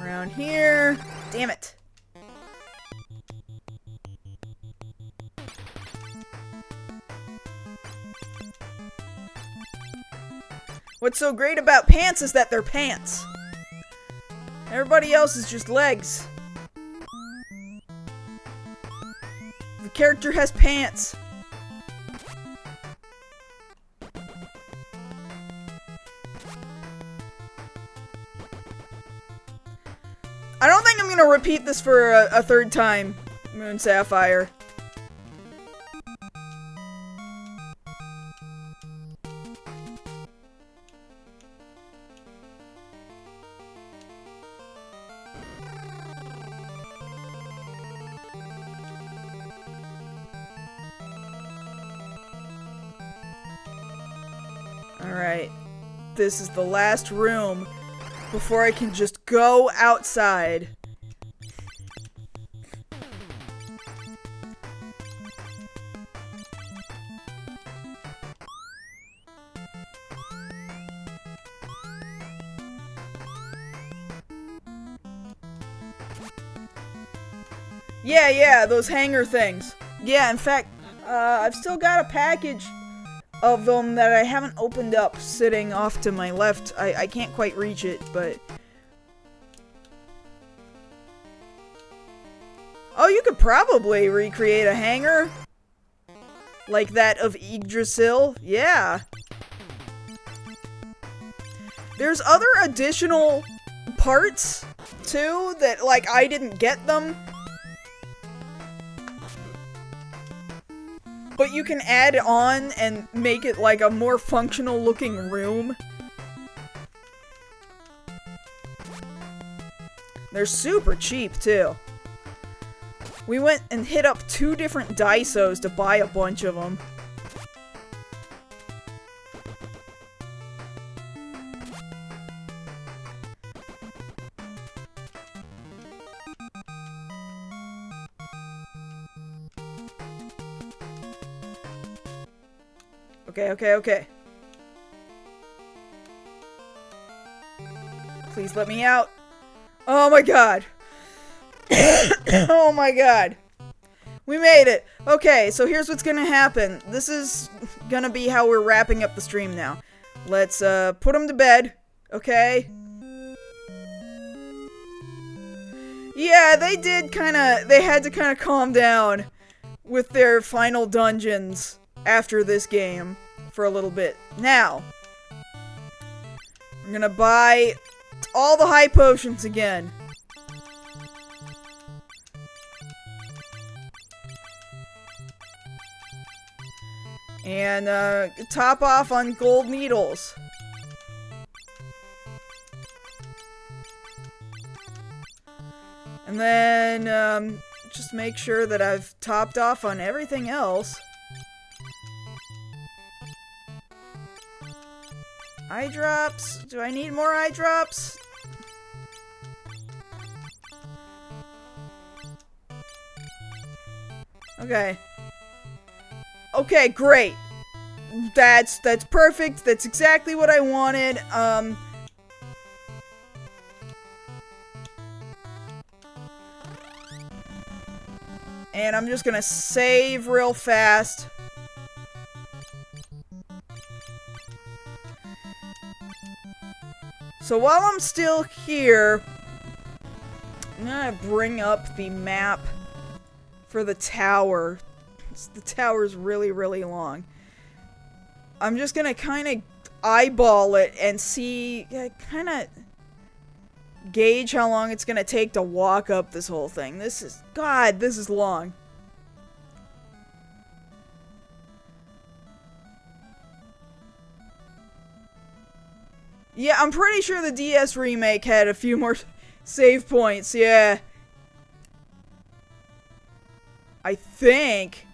Around here. Damn it. What's so great about pants is that they're pants. Everybody else is just legs. The character has pants. I don't think I'm gonna repeat this for a third time, Moon Sapphire. Alright, this is the last room before I can just go outside. Yeah, those hanger things. Yeah, in fact, I've still got a package of them that I haven't opened up sitting off to my left. I can't quite reach it, but... Oh, you could probably recreate a hanger like that of Yggdrasil. Yeah. There's other additional parts, too, that, like, I didn't get them. But you can add on and make it like a more functional looking room. They're super cheap too. We went and hit up 2 different Daisos to buy a bunch of them. Okay. Please let me out. Oh my god. Oh my god. We made it. Okay, so here's what's gonna happen. This is gonna be how we're wrapping up the stream now. Let's put them to bed. Okay? Yeah, they had to kinda calm down with their final dungeons after this game for a little bit. Now, I'm gonna buy all the high potions again. And top off on gold needles. And then, just make sure that I've topped off on everything else. Eye drops? Do I need more eye drops? Okay. Okay, great. That's perfect. That's exactly what I wanted. And I'm just gonna save real fast. So while I'm still here, I'm gonna bring up the map for the tower. The tower's really, really long. I'm just gonna kind of eyeball it and see, kind of gauge how long it's gonna take to walk up this whole thing. This is long. Yeah, I'm pretty sure the DS remake had a few more save points, yeah. I think.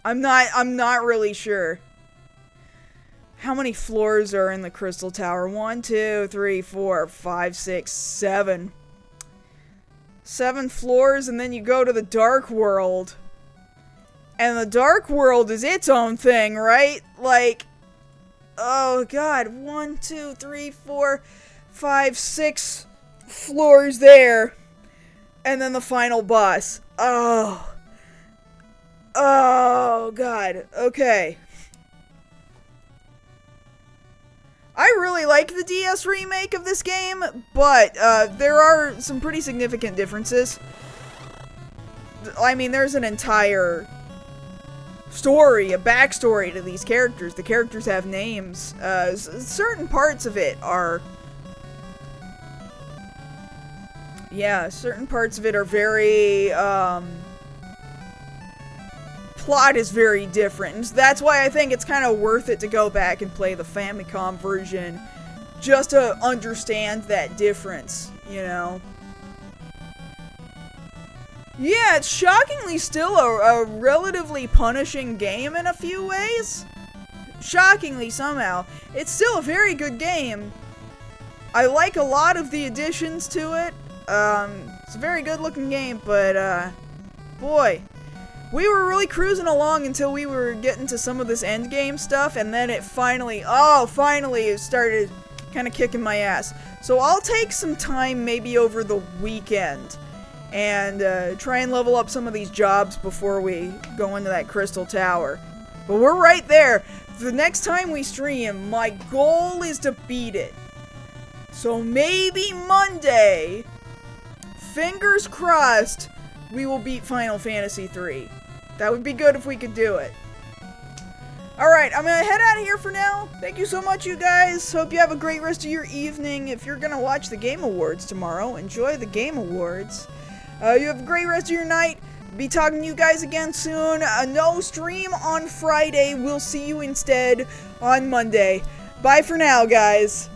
I'm not really sure. How many floors are in the Crystal Tower? 1, 2, 3, 4, 5, 6, 7. 7 floors, and then you go to the Dark World. And the Dark World is its own thing, right? Like, oh god, 1, 2, 3, 4, 5, 6 floors there. And then the final boss. Oh. Oh god, okay. I really like the DS remake of this game, but there are some pretty significant differences. I mean, there's an entire story, a backstory to these characters. The characters have names. Certain parts of it are... Yeah, certain parts of it are very, plot is very different. And that's why I think it's kind of worth it to go back and play the Famicom version just to understand that difference, you know? Yeah, it's shockingly still a relatively punishing game in a few ways. Shockingly, somehow. It's still a very good game. I like a lot of the additions to it. It's a very good looking game, but, boy. We were really cruising along until we were getting to some of this endgame stuff, and then it finally, it started kind of kicking my ass. So I'll take some time maybe over the weekend and try and level up some of these jobs before we go into that Crystal Tower. But we're right there. The next time we stream, my goal is to beat it. So maybe Monday, fingers crossed, we will beat Final Fantasy III. That would be good if we could do it. Alright, I'm gonna head out of here for now. Thank you so much, you guys. Hope you have a great rest of your evening. If you're gonna watch the Game Awards tomorrow, enjoy the Game Awards. You have a great rest of your night. Be talking to you guys again soon. No stream on Friday. We'll see you instead on Monday. Bye for now, guys.